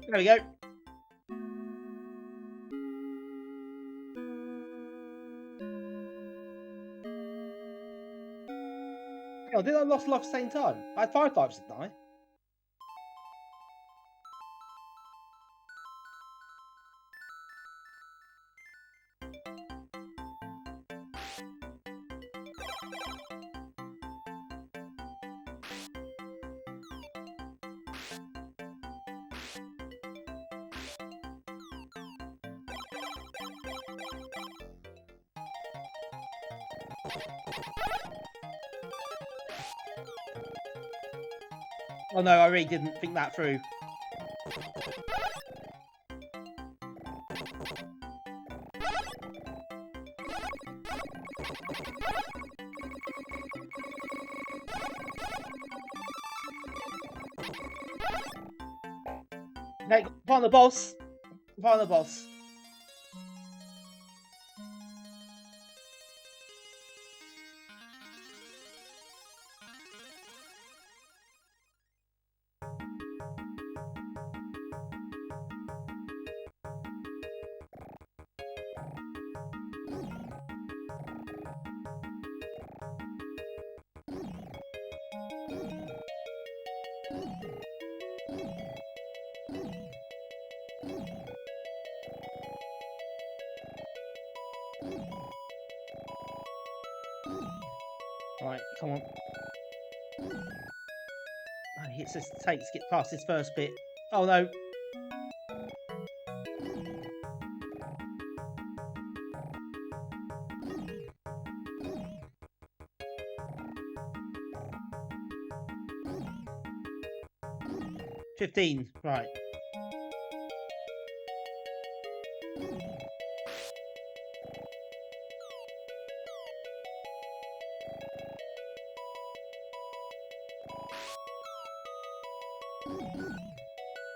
There we go. Oh, did I lost life at the same time? I had 5 lives, didn't I? Oh no, I really didn't think that through. Okay, find the boss. Find the boss. Right, come on. It says takes to get past this first bit. Oh no. 15, right.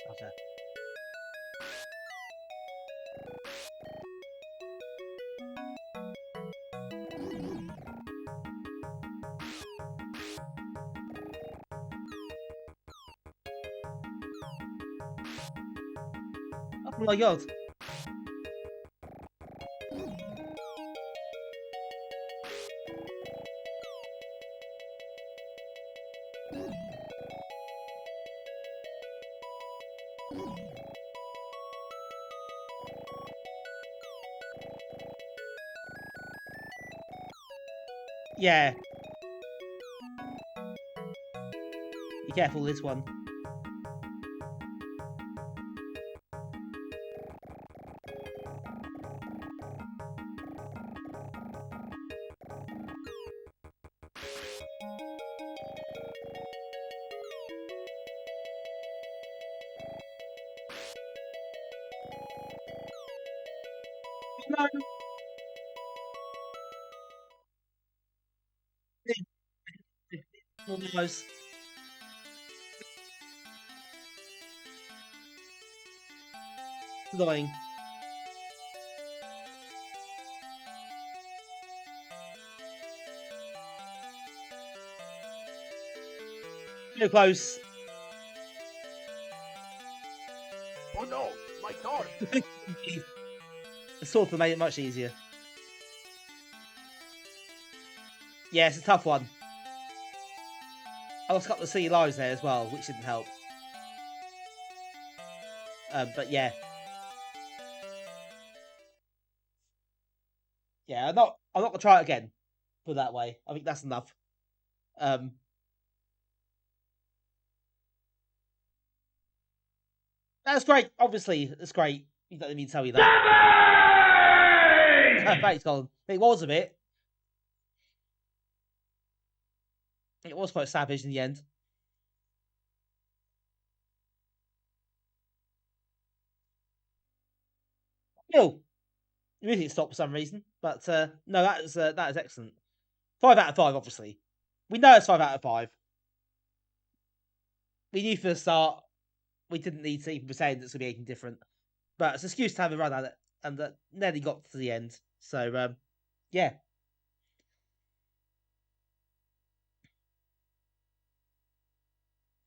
Okay. Oh my god. Yeah. Be careful with this one. No. Almost. Annoying. Too close. Oh no, my god! The sword made it much easier. Yeah, it's a tough one. I lost a couple of silly lives there as well, which didn't help. But yeah. Yeah, I'm not gonna try it again. Put it that way. I think that's enough. That's great. Obviously, it's great. You don't need to tell you that. Thanks, Colin. It was a bit. It was quite savage in the end. Still, the music stopped for some reason, but no, that is excellent. 5 out of 5, obviously. We know it's 5 out of 5. We knew from the start we didn't need to even pretend it's going to be anything different. But it's an excuse to have a run at it, and that nearly got to the end. So, yeah.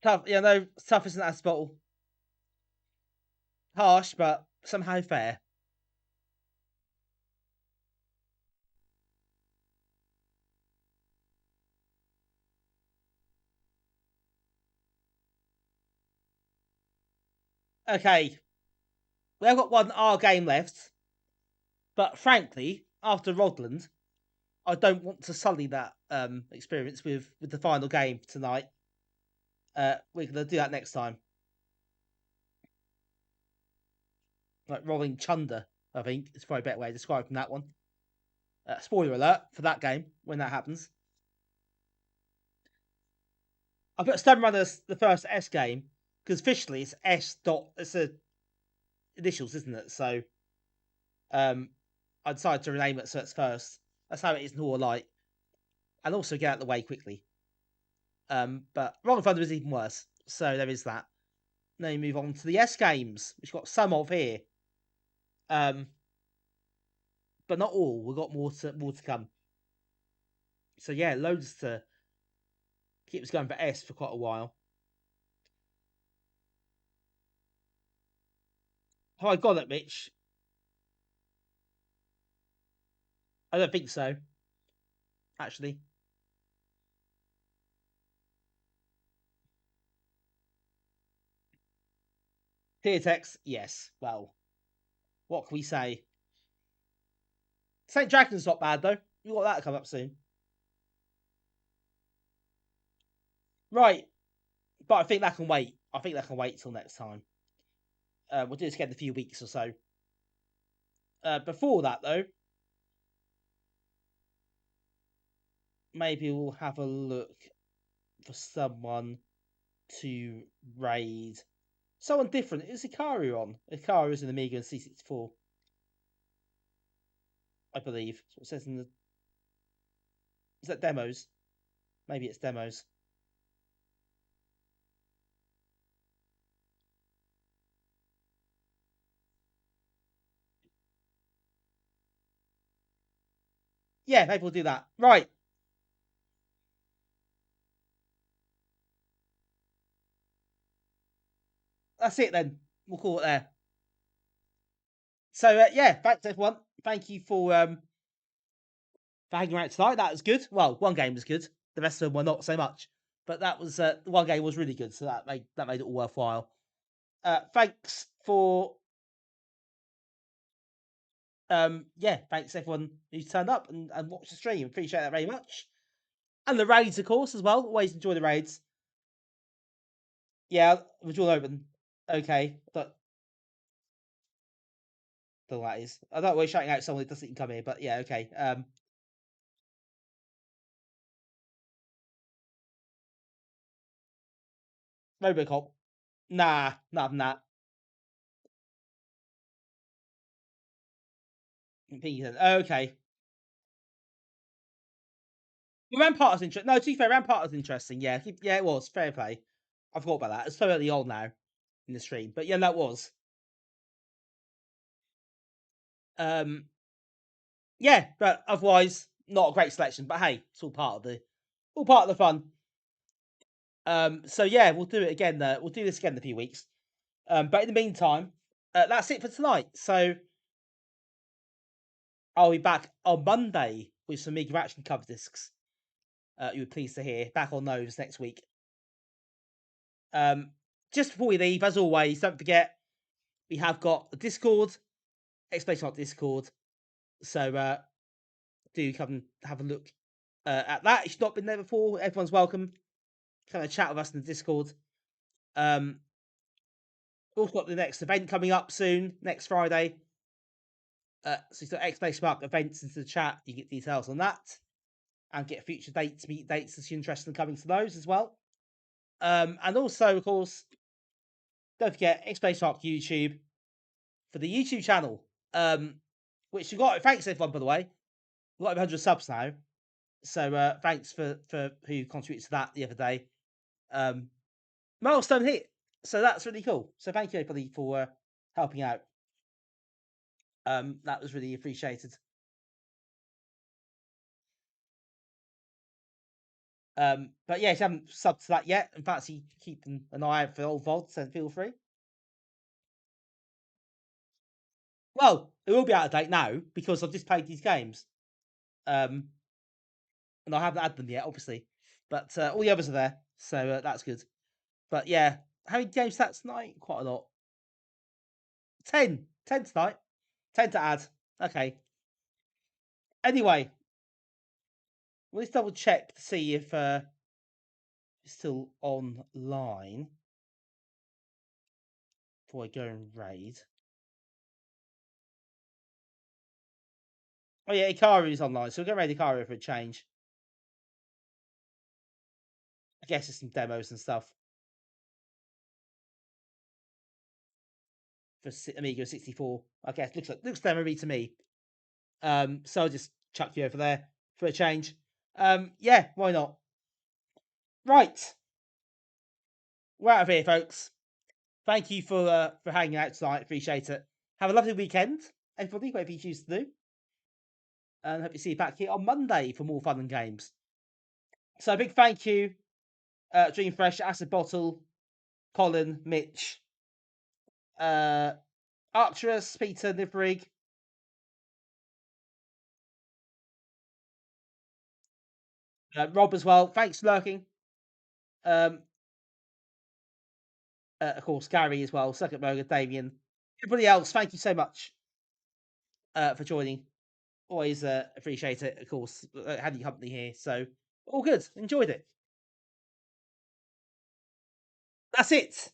Tough, yeah, no, tough isn't that bottle. Harsh, but somehow fair. Okay, we have got one R game left, but frankly, after Rodland, I don't want to sully that experience with the final game tonight. We're gonna do that next time. Like rolling chunder, I think is probably a better way of describing that one. Spoiler alert for that game when that happens. I put Stone Runners the first S game because officially it's S dot. It's a initials, isn't it? So, I decided to rename it so it's first. That's how it is in Hall of Light, and also get out of the way quickly. But Wrong Thunder is even worse. So there is that. Now you move on to the S games, which got some of here. But not all. We've got more to come. So yeah, loads to keep us going for S for quite a while. Have I got it, Mitch? I don't think so. Actually. Tier text, yes. Well, what can we say? St. Dragon's not bad though. You got that to come up soon. Right. But I think that can wait. I think that can wait till next time. We'll do this again in a few weeks or so. Before that, though, maybe we'll have a look for someone to raid Someone different. Is Ikaru on? Ikaru is an Amiga and C64. I believe. That's what it says in the. Is that demos? Maybe it's demos. Yeah, maybe we'll do that. Right. That's it then. We'll call it there. So yeah, thanks everyone. Thank you for hanging out tonight. That was good. Well, one game was good. The rest of them were not so much. But that was one game was really good, so that made it all worthwhile. Thanks for yeah, thanks everyone who's turned up and watched the stream. Appreciate that very much. And the raids, of course, as well. Always enjoy the raids. Yeah, was all open. Okay, but don't know what that is. I don't know why you're shouting out someone that doesn't even come here, but yeah, okay. Robocop. Nah, not that. Okay. Well, Rampart was interesting. No, to be fair, Rampart was interesting. Yeah, yeah, it was. Fair play. I forgot about that. It's so early on now in the stream. But yeah, that was. Yeah, but otherwise, not a great selection. But hey, it's all part of the fun. So yeah, we'll do it again. We'll do this again in a few weeks. But in the meantime, that's it for tonight. So I'll be back on Monday with some Amiga Action cover discs. You were pleased to hear. Back on those next week. Just before we leave, as always, don't forget we have got a Discord, exclamation mark Discord. So do come and have a look at that. If you've not been there before, everyone's welcome. Come and chat with us in the Discord. We've also got the next event coming up soon, next Friday. So you got exclamation mark events into the chat. You get details on that and get future dates, meet dates if you're interested in coming to those as well. And also, of course, don't forget exclamation mark YouTube for the YouTube channel, which we got. Thanks everyone, by the way. We've got 100 subs now, so thanks for who contributed to that the other day. Milestone hit, so that's really cool. So thank you everybody for helping out. That was really appreciated. But yeah, if you haven't subbed to that yet and fancy keeping an eye out for old VODs, then feel free. Well, it will be out of date now because I've just played these games. And I haven't had them yet, obviously. But all the others are there, so that's good. But yeah, how many games stats tonight? Quite a lot. 10. 10 tonight. 10 to add. Okay. Anyway, let's double check to see if it's still online before I go and raid. Oh yeah, Ikaru's online, so we'll go raid Ikaru for a change. I guess it's some demos and stuff for Amiga 64. I guess looks demo-y to me. So I'll just chuck you over there for a change. Yeah, why not? Right, we're out of here, folks. Thank you for hanging out tonight. Appreciate it. Have a lovely weekend, everybody, whatever you choose to do. And hope to see you back here on Monday for more fun and games. So a big thank you, Dream Fresh, Acid Bottle, Colin, Mitch, Arcturus, Peter, Nibrig, Rob as well. Thanks for lurking. Of course, Gary as well, Circuit Burger, Damien, everybody else. Thank you so much for joining. Always appreciate it. Of course, had your company here, so all good. Enjoyed it. That's it.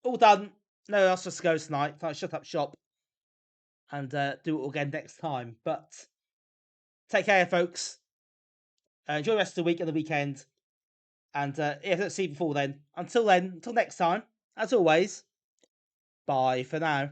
All done. No else for us to go tonight. So I shut up shop and do it all again next time. But take care, folks. Enjoy the rest of the week and the weekend. And if I don't see you before then, until next time, as always, Bye for now.